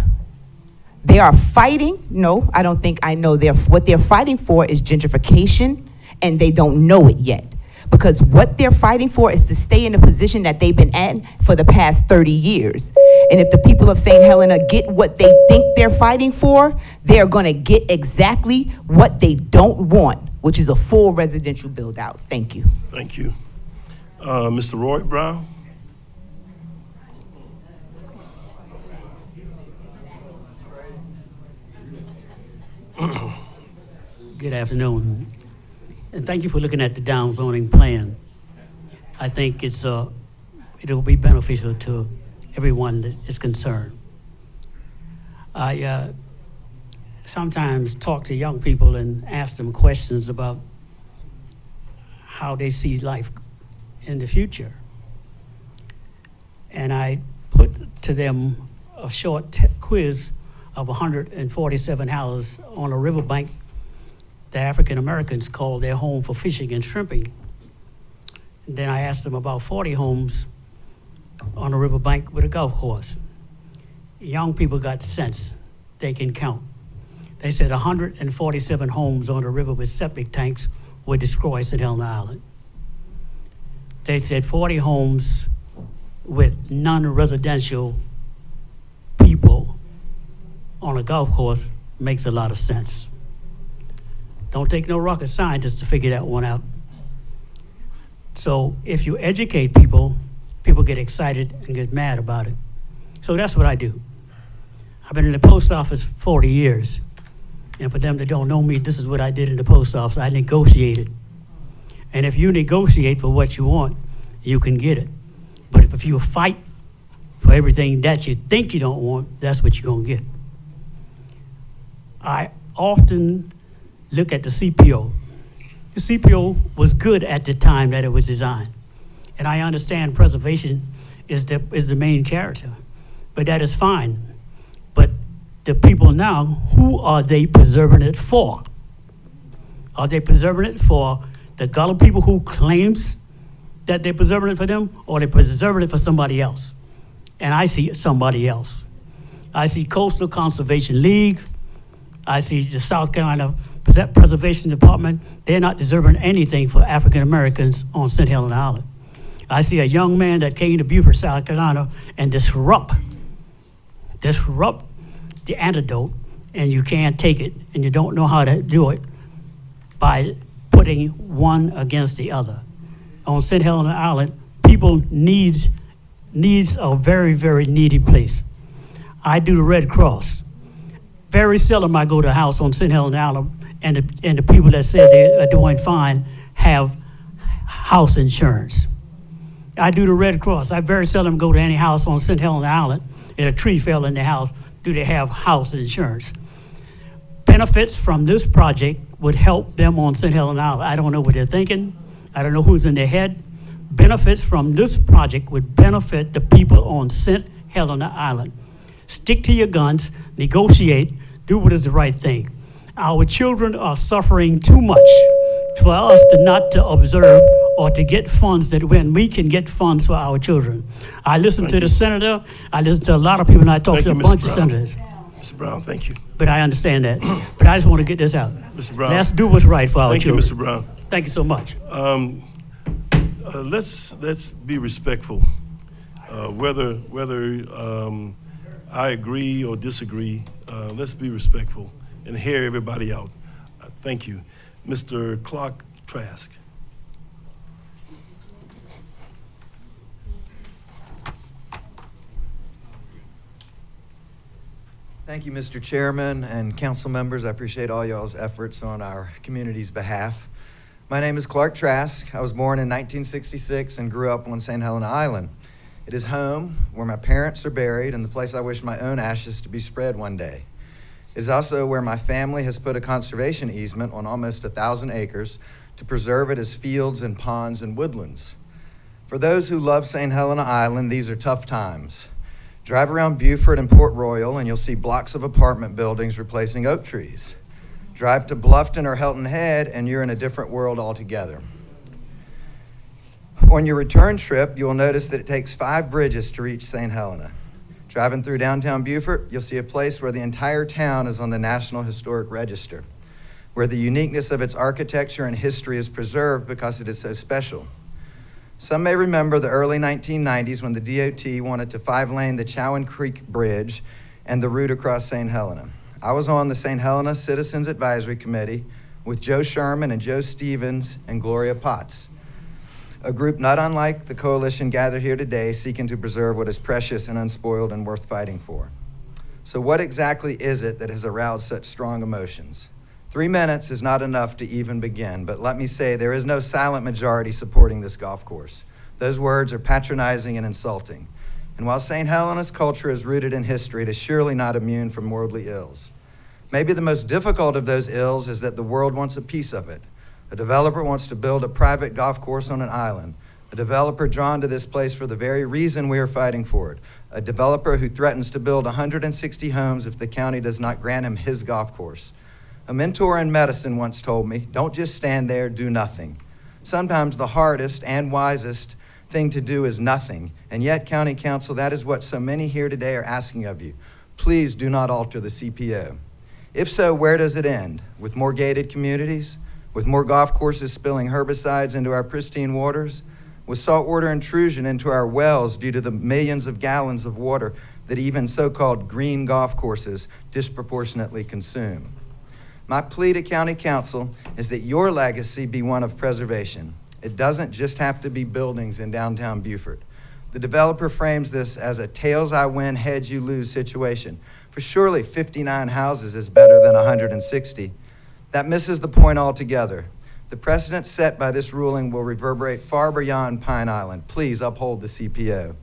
Speaker 5: they are fighting. No, I don't think I know. What they're fighting for is gentrification, and they don't know it yet. Because what they're fighting for is to stay in the position that they've been in for the past 30 years. And if the people of St. Helena get what they think they're fighting for, they're gonna get exactly what they don't want, which is a full residential build out. Thank you.
Speaker 2: Thank you. Mr. Roy Brown?
Speaker 19: Good afternoon, and thank you for looking at the down zoning plan. I think it will be beneficial to everyone that is concerned. I sometimes talk to young people and ask them questions about how they see life in the future. And I put to them a short quiz of 147 houses on a riverbank that African Americans call their home for fishing and shrimping. And then I asked them about 40 homes on a riverbank with a golf course. Young people got sense, they can count. They said 147 homes on the river with septic tanks would destroy St. Helena Island. They said 40 homes with non-residential people on a golf course makes a lot of sense. Don't take no rocket scientist to figure that one out. So if you educate people, people get excited and get mad about it. So that's what I do. I've been in the post office 40 years. And for them that don't know me, this is what I did in the post office. I negotiated. And if you negotiate for what you want, you can get it. But if you fight for everything that you think you don't want, that's what you're gonna get. I often look at the CPO. The CPO was good at the time that it was designed. And I understand preservation is the main character, but that is fine. But the people now, who are they preserving it for? Are they preserving it for the gullible people who claims that they're preserving it for them, or they're preserving it for somebody else? And I see somebody else. I see Coastal Conservation League. I see the South Carolina Preservation Department. They're not deserving anything for African Americans on St. Helena Island. I see a young man that came to Beaufort, South Carolina, and disrupt the antidote, and you can't take it, and you don't know how to do it by putting one against the other. On St. Helena Island, people needs a very, very needy place. I do the Red Cross. Very seldom I go to a house on St. Helena Island, and the people that say they are doing fine have house insurance. I do the Red Cross. I very seldom go to any house on St. Helena Island, and a tree fell in the house, do they have house insurance? Benefits from this project would help them on St. Helena Island. I don't know what they're thinking. I don't know who's in their head. Benefits from this project would benefit the people on St. Helena Island. Stick to your guns, negotiate, do what is the right thing. Our children are suffering too much for us not to observe or to get funds that when we can get funds for our children. I listen to the senator, I listen to a lot of people, and I talk to a bunch of senators.
Speaker 2: Mr. Brown, thank you.
Speaker 19: But I understand that. But I just want to get this out.
Speaker 2: Mr. Brown.
Speaker 19: Let's do what's right for our children.
Speaker 2: Thank you, Mr. Brown.
Speaker 19: Thank you so much.
Speaker 2: Let's be respectful. Whether I agree or disagree, let's be respectful and hear everybody out. Thank you. Mr. Clark Trask.
Speaker 11: Thank you, Mr. Chairman and council members. I appreciate all y'all's efforts on our community's behalf. My name is Clark Trask. I was born in 1966 and grew up on St. Helena Island. It is home where my parents are buried and the place I wish my own ashes to be spread one day. It is also where my family has put a conservation easement on almost 1,000 acres to preserve it as fields and ponds and woodlands. For those who love St. Helena Island, these are tough times. Drive around Beaufort and Port Royal and you'll see blocks of apartment buildings replacing oak trees. Drive to Bluffton or Hilton Head and you're in a different world altogether. On your return trip, you'll notice that it takes 5 bridges to reach St. Helena. Driving through downtown Beaufort, you'll see a place where the entire town is on the National Historic Register, where the uniqueness of its architecture and history is preserved because it is so special. Some may remember the early 1990s when the DOT wanted to 5-lane the Chowan Creek Bridge and the route across St. Helena. I was on the St. Helena Citizens Advisory Committee with Joe Sherman and Joe Stevens and Gloria Potts, a group not unlike the coalition gathered here today seeking to preserve what is precious and unspoiled and worth fighting for. So what exactly is it that has aroused such strong emotions? 3 minutes is not enough to even begin, but let me say there is no silent majority supporting this golf course. Those words are patronizing and insulting. And while St. Helena's culture is rooted in history, it is surely not immune from worldly ills. Maybe the most difficult of those ills is that the world wants a piece of it. A developer wants to build a private golf course on an island. A developer drawn to this place for the very reason we are fighting for it. A developer who threatens to build 160 homes if the county does not grant him his golf course. A mentor in medicine once told me, don't just stand there, do nothing. Sometimes the hardest and wisest thing to do is nothing. And yet, County Council, that is what so many here today are asking of you. Please do not alter the CPO. If so, where does it end? With more gated communities? With more golf courses spilling herbicides into our pristine waters? With saltwater intrusion into our wells due to the millions of gallons of water that even so-called green golf courses disproportionately consume? My plea to County Council is that your legacy be one of preservation. It doesn't just have to be buildings in downtown Beaufort. The developer frames this as a tails I win, heads you lose situation. For surely 59 houses is better than 160. That misses the point altogether. The precedent set by this ruling will reverberate far beyond Pine Island. Please uphold the CPO.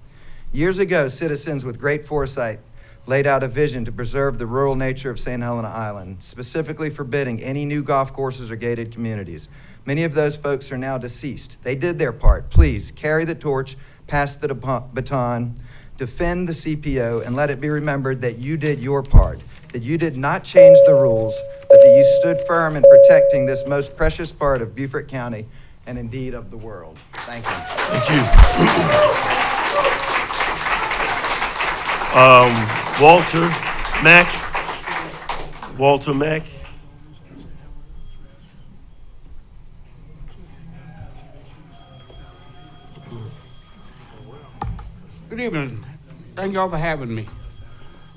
Speaker 11: Years ago, citizens with great foresight laid out a vision to preserve the rural nature of St. Helena Island, specifically forbidding any new golf courses or gated communities. Many of those folks are now deceased. They did their part. Please carry the torch, pass the baton, defend the CPO, and let it be remembered that you did your part, that you did not change the rules, but that you stood firm in protecting this most precious part of Beaufort County and indeed of the world. Thank you.
Speaker 2: Thank you. Walter Mack. Walter Mack.
Speaker 16: Good evening. Thank y'all for having me.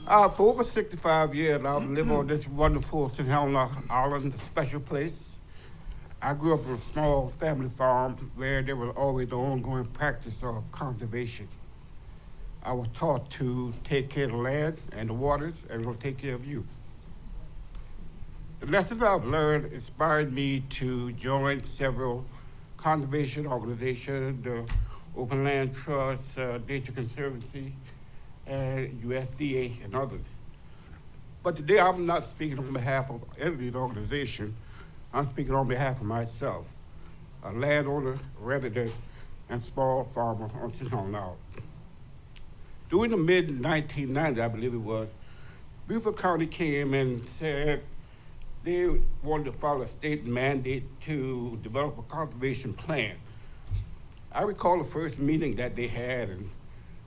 Speaker 16: For over 65 years, I've lived on this wonderful St. Helena Island, special place. I grew up on a small family farm where there was always the ongoing practice of conservation. I was taught to take care of the land and the waters, and we'll take care of you. The lessons I've learned inspired me to join several conservation organizations, the Open Land Trust, Nature Conservancy, and USDA, and others. But today I'm not speaking on behalf of any of these organizations. I'm speaking on behalf of myself, a landowner, resident, and small farmer on St. Helena Island. During the mid-1990s, I believe it was, Beaufort County came and said they wanted to follow a state mandate to develop a conservation plan. I recall the first meeting that they had, and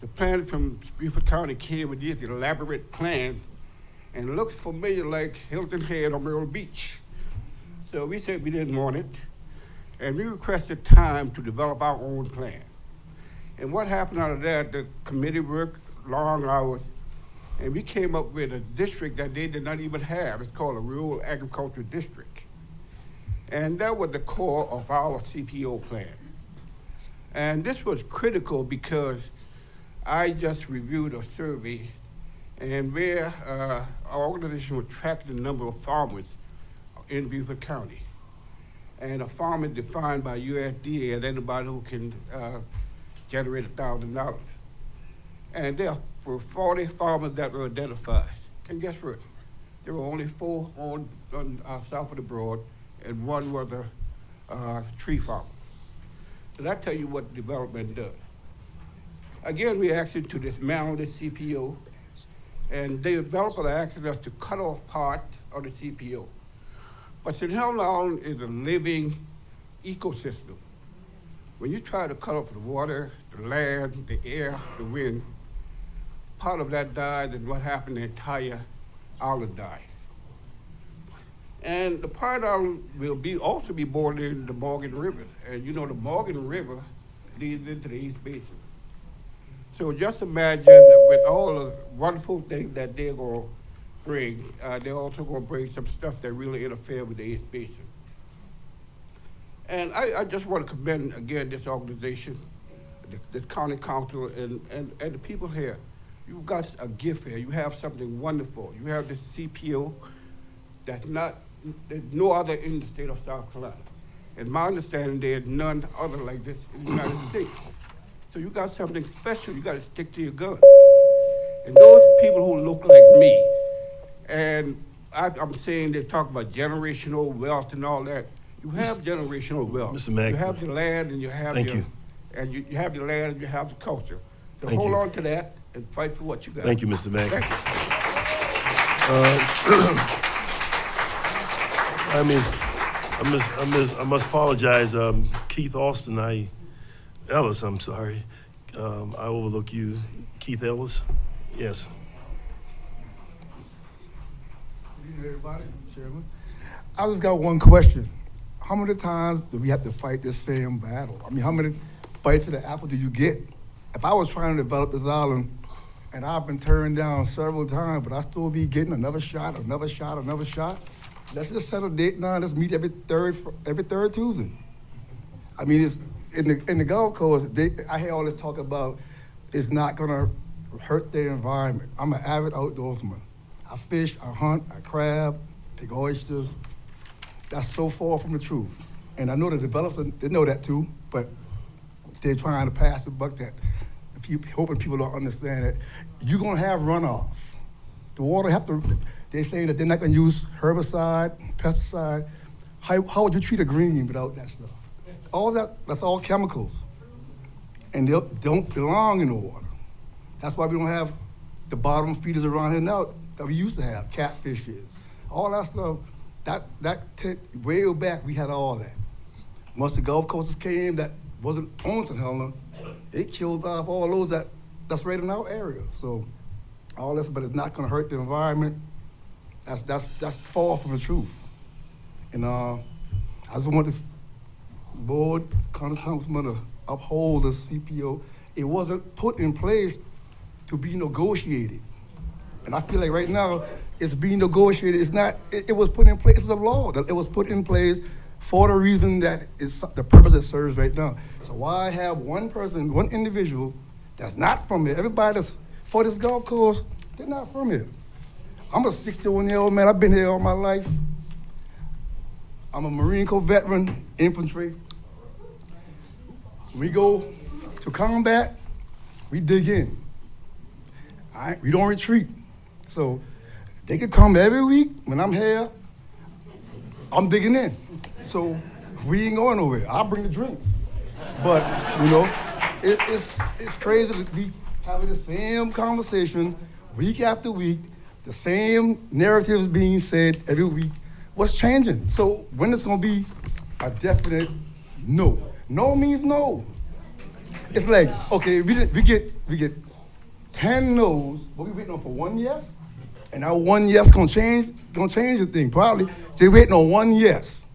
Speaker 16: the plan from Beaufort County came with these elaborate plans, and it looks familiar like Hilton Head or Myrtle Beach. So we said we didn't want it, and we requested time to develop our own plan. And what happened out of that, the committee worked long hours, and we came up with a district that they did not even have. It's called a Rural Agriculture District. And that was the core of our CPO plan. And this was critical because I just reviewed a survey, and where our organization was tracking the number of farmers in Beaufort County. And a farmer is defined by USDA as anybody who can generate $1,000. And there were 40 farmers that were identified. And guess what? There were only 4 on south of the Broad, and 1 was a tree farmer. So that tell you what development does. Again, we asked them to dismantle the CPO, and the developer asked us to cut off part of the CPO. But St. Helena Island is a living ecosystem. When you try to cut off the water, the land, the air, the wind, part of that died, and what happened, the entire island died. And the part island will also be bordering the Morgan River. And you know the Morgan River leads into the East Basin. So just imagine that with all the wonderful things that they're gonna bring, they're also gonna bring some stuff that really interfere with the East Basin. And I just want to commend again this organization, this county council, and the people here. You've got a gift here. You have something wonderful. You have this CPO there's no other in the state of South Carolina. In my understanding, there's none other like this in the United States. So you got something special. You got to stick to your gun. And those people who look like me, and I'm saying they talk about generational wealth and all that. You have generational wealth.
Speaker 2: Mr. Mack.
Speaker 16: You have the land, and you have you have the land, and you have the culture. So hold on to that and fight for what you got.
Speaker 2: Thank you, Mr. Mack.
Speaker 16: Thank you.
Speaker 2: I must apologize, Keith Austin, Ellis, I'm sorry. I overlook you, Keith Ellis. Yes.
Speaker 20: Good evening, everybody, Chairman. I just got one question. How many times do we have to fight this same battle? I mean, how many bites of the apple do you get? If I was trying to develop this island, and I've been turned down several times, but I still be getting another shot, another shot, another shot. Let's just set a date now. Let's meet every third Tuesday. I mean, it's in the Gulf Coast. I hear all this talk about it's not gonna hurt the environment. I'm an avid outdoorsman. I fish, I hunt, I crab, pick oysters. That's so far from the truth. And I know the developers, they know that too, but they're trying to pass the buck that hoping people don't understand that you're gonna have runoff. The water have to, they say that they're not gonna use herbicide, pesticide. How would you treat a green without that stuff? All that's all chemicals. And they don't belong in the water. That's why we don't have the bottom feeders around here now that we used to have, catfishes. All that stuff, way back, we had all that. Once the Gulf Coasters came that wasn't on St. Helena, it killed off all those that's right in our area. So all this, but it's not gonna hurt the environment. That's far from the truth. And I just want this board, Congressman, to uphold the CPO. It wasn't put in place to be negotiated. And I feel like right now, it's being negotiated. It's not, it was put in place, it's a law. It was put in place for the reason that it's the purpose it serves right now. So why have one person, one individual that's not from here? Everybody that's for this golf course, they're not from here. I'm a 61-year-old man, I've been here all my life. I'm a Marine Corps veteran, infantry. We go to combat, we dig in. We don't retreat. So they could come every week when I'm here, I'm digging in. So we ain't going nowhere. I'll bring the drink. But, you know, it's crazy to be having the same conversation week after week, the same narratives being said every week. What's changing? So when it's gonna be a definite no? No means no. It's like, okay, we get 10 no's, but we waiting on for one yes? And that one yes gonna change the thing, probably. So they waiting on one yes.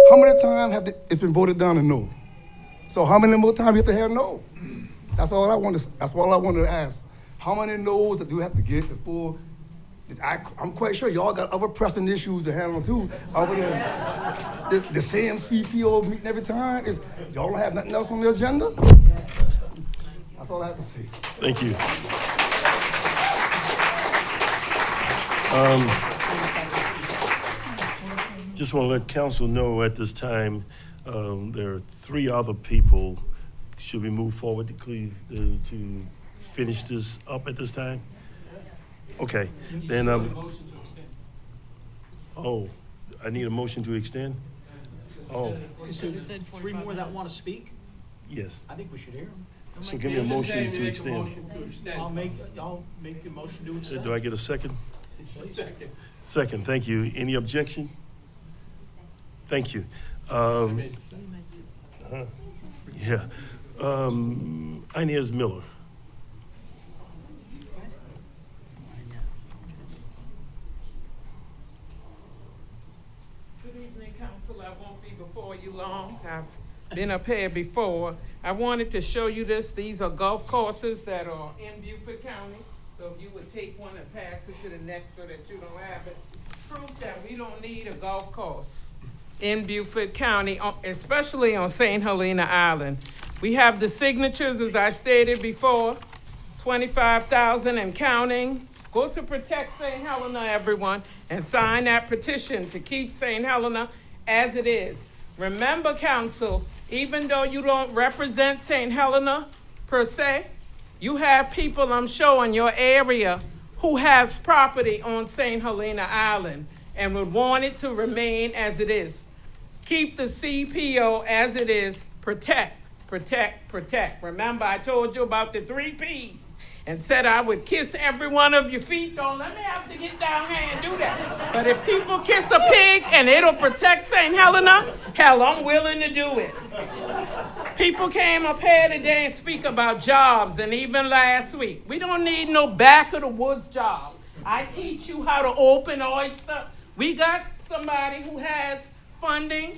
Speaker 20: How many times it's been voted down a no? So how many more times you have to have no? That's all I wanted to ask. How many no's do we have to get before? I'm quite sure y'all got other pressing issues to handle too, other than the same CPO meeting every time. Y'all don't have nothing else on the agenda? That's all I have to say.
Speaker 2: Thank you. Just want to let council know at this time, there are 3 other people. Should we move forward to finish this up at this time? Okay, then, oh, I need a motion to extend? Oh,
Speaker 18: Is there 3 more that want to speak?
Speaker 2: yes.
Speaker 18: I think we should hear them.
Speaker 2: So give me a motion to extend.
Speaker 18: I'll make the motion to extend.
Speaker 2: Do I get a second?
Speaker 18: Second.
Speaker 2: Second, thank you. Any objection? Thank you. Yeah. Inez Miller.
Speaker 3: Good evening, Council. I won't be before you long. I've been up here before. I wanted to show you this. These are golf courses that are in Beaufort County. So if you would take one and pass it to the next so that you don't have it. Proof that we don't need a golf course in Beaufort County, especially on St. Helena Island. We have the signatures, as I stated before, 25,000 and counting. Go to Protect St. Helena, everyone, and sign that petition to keep St. Helena as it is. Remember, Council, even though you don't represent St. Helena per se, you have people, I'm sure, in your area who has property on St. Helena Island and would want it to remain as it is. Keep the CPO as it is. Protect, protect, protect. Remember, I told you about the 3 Ps and said I would kiss every one of your feet. Don't let me have to get down here and do that. But if people kiss a pig and it'll protect St. Helena, hell, I'm willing to do it. People came up here today and speak about jobs, and even last week. We don't need no back of the woods job. I teach you how to open oyster. We got somebody who has funding,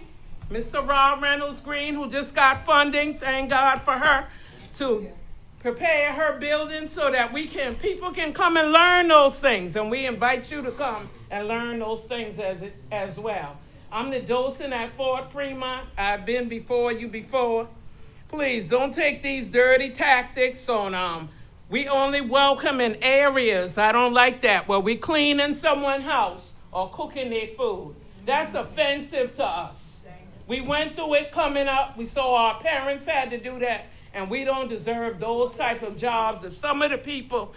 Speaker 3: Miss Sarah Reynolds Green, who just got funding, thank God for her, to prepare her building so that people can come and learn those things. And we invite you to come and learn those things as well. I'm the docent at Fort Fremont. I've been before you before. Please don't take these dirty tactics on, we only welcome in areas, I don't like that, where we clean in someone's house or cooking their food. That's offensive to us. We went through it coming up. We saw our parents had to do that, and we don't deserve those type of jobs. If some of the people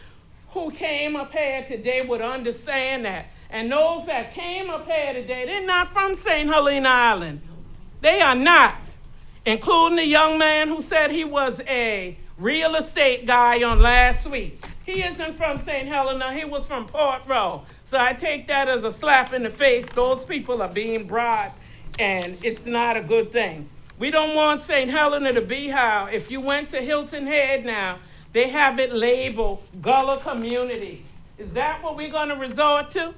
Speaker 3: who came up here today would understand that. And those that came up here today, they're not from St. Helena Island. They are not, including the young man who said he was a real estate guy on last week. He isn't from St. Helena, he was from Port Row. So I take that as a slap in the face. Those people are being bribed, and it's not a good thing. We don't want St. Helena to be how, if you went to Hilton Head now, they have it labeled Gullah communities. Is that what we're gonna resort to?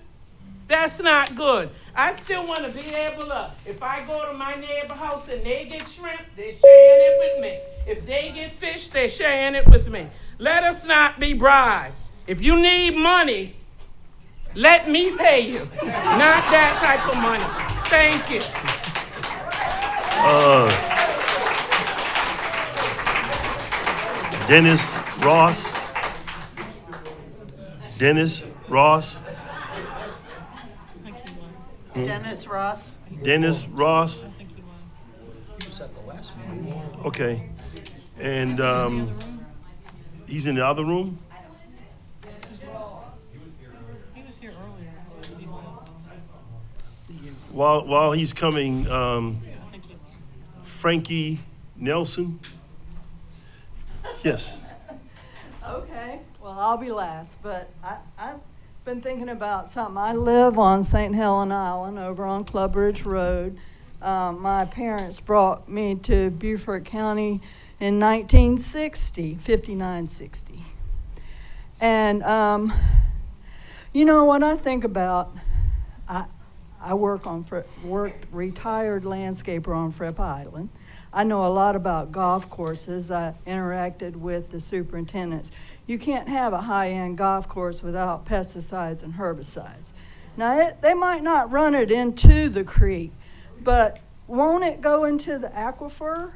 Speaker 3: That's not good. I still want to be able to, if I go to my neighbor house and they get shrimp, they're sharing it with me. If they get fish, they're sharing it with me. Let us not be bribed. If you need money, let me pay you, not that type of money. Thank you.
Speaker 2: Dennis Ross. Dennis Ross.
Speaker 7: Dennis Ross?
Speaker 2: Dennis Ross. Okay. And he's in the other room?
Speaker 8: He was here earlier.
Speaker 2: While he's coming, Frankie Nelson. Yes.
Speaker 17: Okay, well, I'll be last, but I've been thinking about something. I live on St. Helena Island over on Club Ridge Road. My parents brought me to Beaufort County in 1960, 59-60. And you know what I think about, I worked retired landscaper on Fripp Island. I know a lot about golf courses. I interacted with the superintendents. You can't have a high-end golf course without pesticides and herbicides. Now, they might not run it into the creek, but won't it go into the aquifer?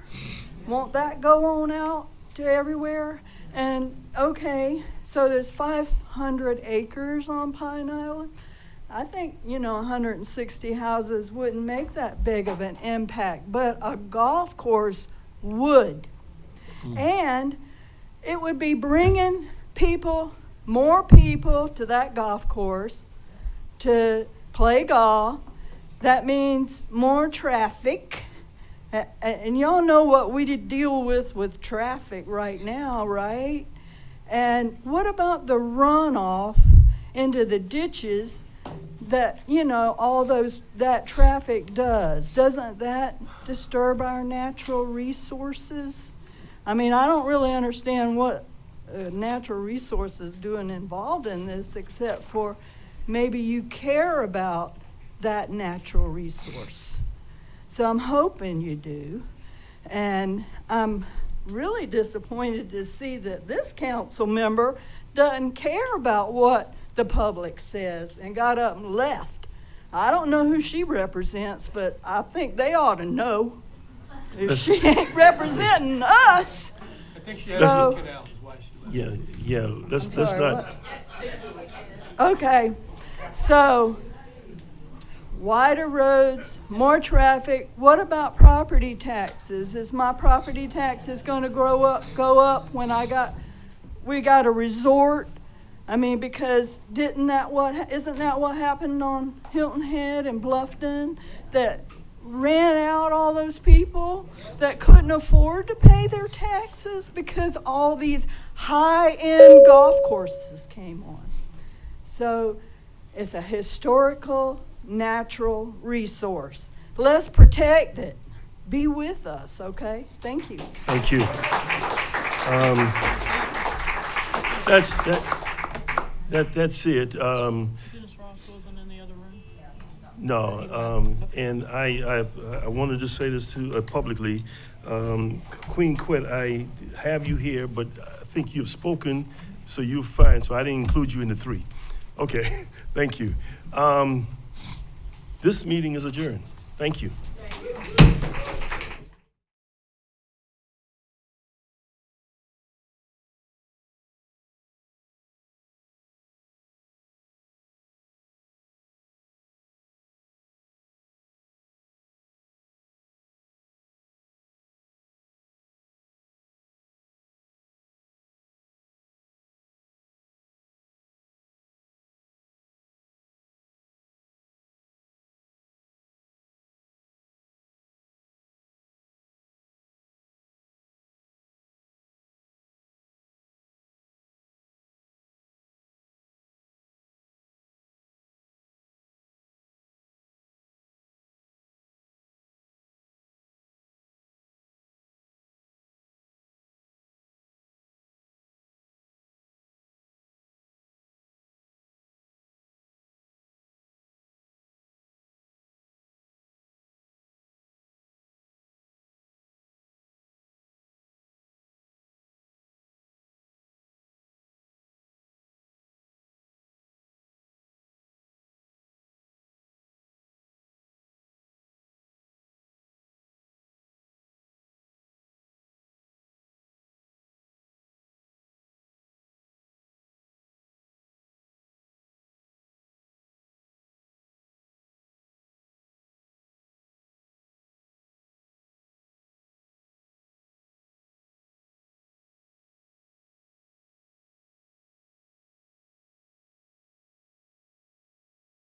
Speaker 17: Won't that go on out to everywhere? And, okay, so there's 500 acres on Pine Island. I think, 160 houses wouldn't make that big of an impact, but a golf course would. And it would be bringing more people to that golf course to play golf. That means more traffic. And y'all know what we deal with traffic right now, right? And what about the runoff into the ditches that, all that traffic does? Doesn't that disturb our natural resources? I mean, I don't really understand what natural resources doing involved in this, except for maybe you care about that natural resource. So I'm hoping you do. And I'm really disappointed to see that this council member doesn't care about what the public says and got up and left. I don't know who she represents, but I think they ought to know if she ain't representing us.
Speaker 4: I think she has to get out, is why she left.
Speaker 2: Yeah, let's not.
Speaker 17: Okay, so wider roads, more traffic. What about property taxes? Is my property taxes going to go up when we got a resort? I mean, because isn't that what happened on Hilton Head and Bluffton, that ran out all those people that couldn't afford to pay their taxes because all these high-end golf courses came on? So it's a historical, natural resource. Let's protect it. Be with us, okay? Thank you.
Speaker 2: Thank you. That's it.
Speaker 8: Dennis Ross wasn't in the other room?
Speaker 2: No, and I want to just say this publicly. Queen Quet, I have you here, but I think you've spoken, so you're fine. So I didn't include you in the three. Okay, thank you. This meeting is adjourned. Thank you.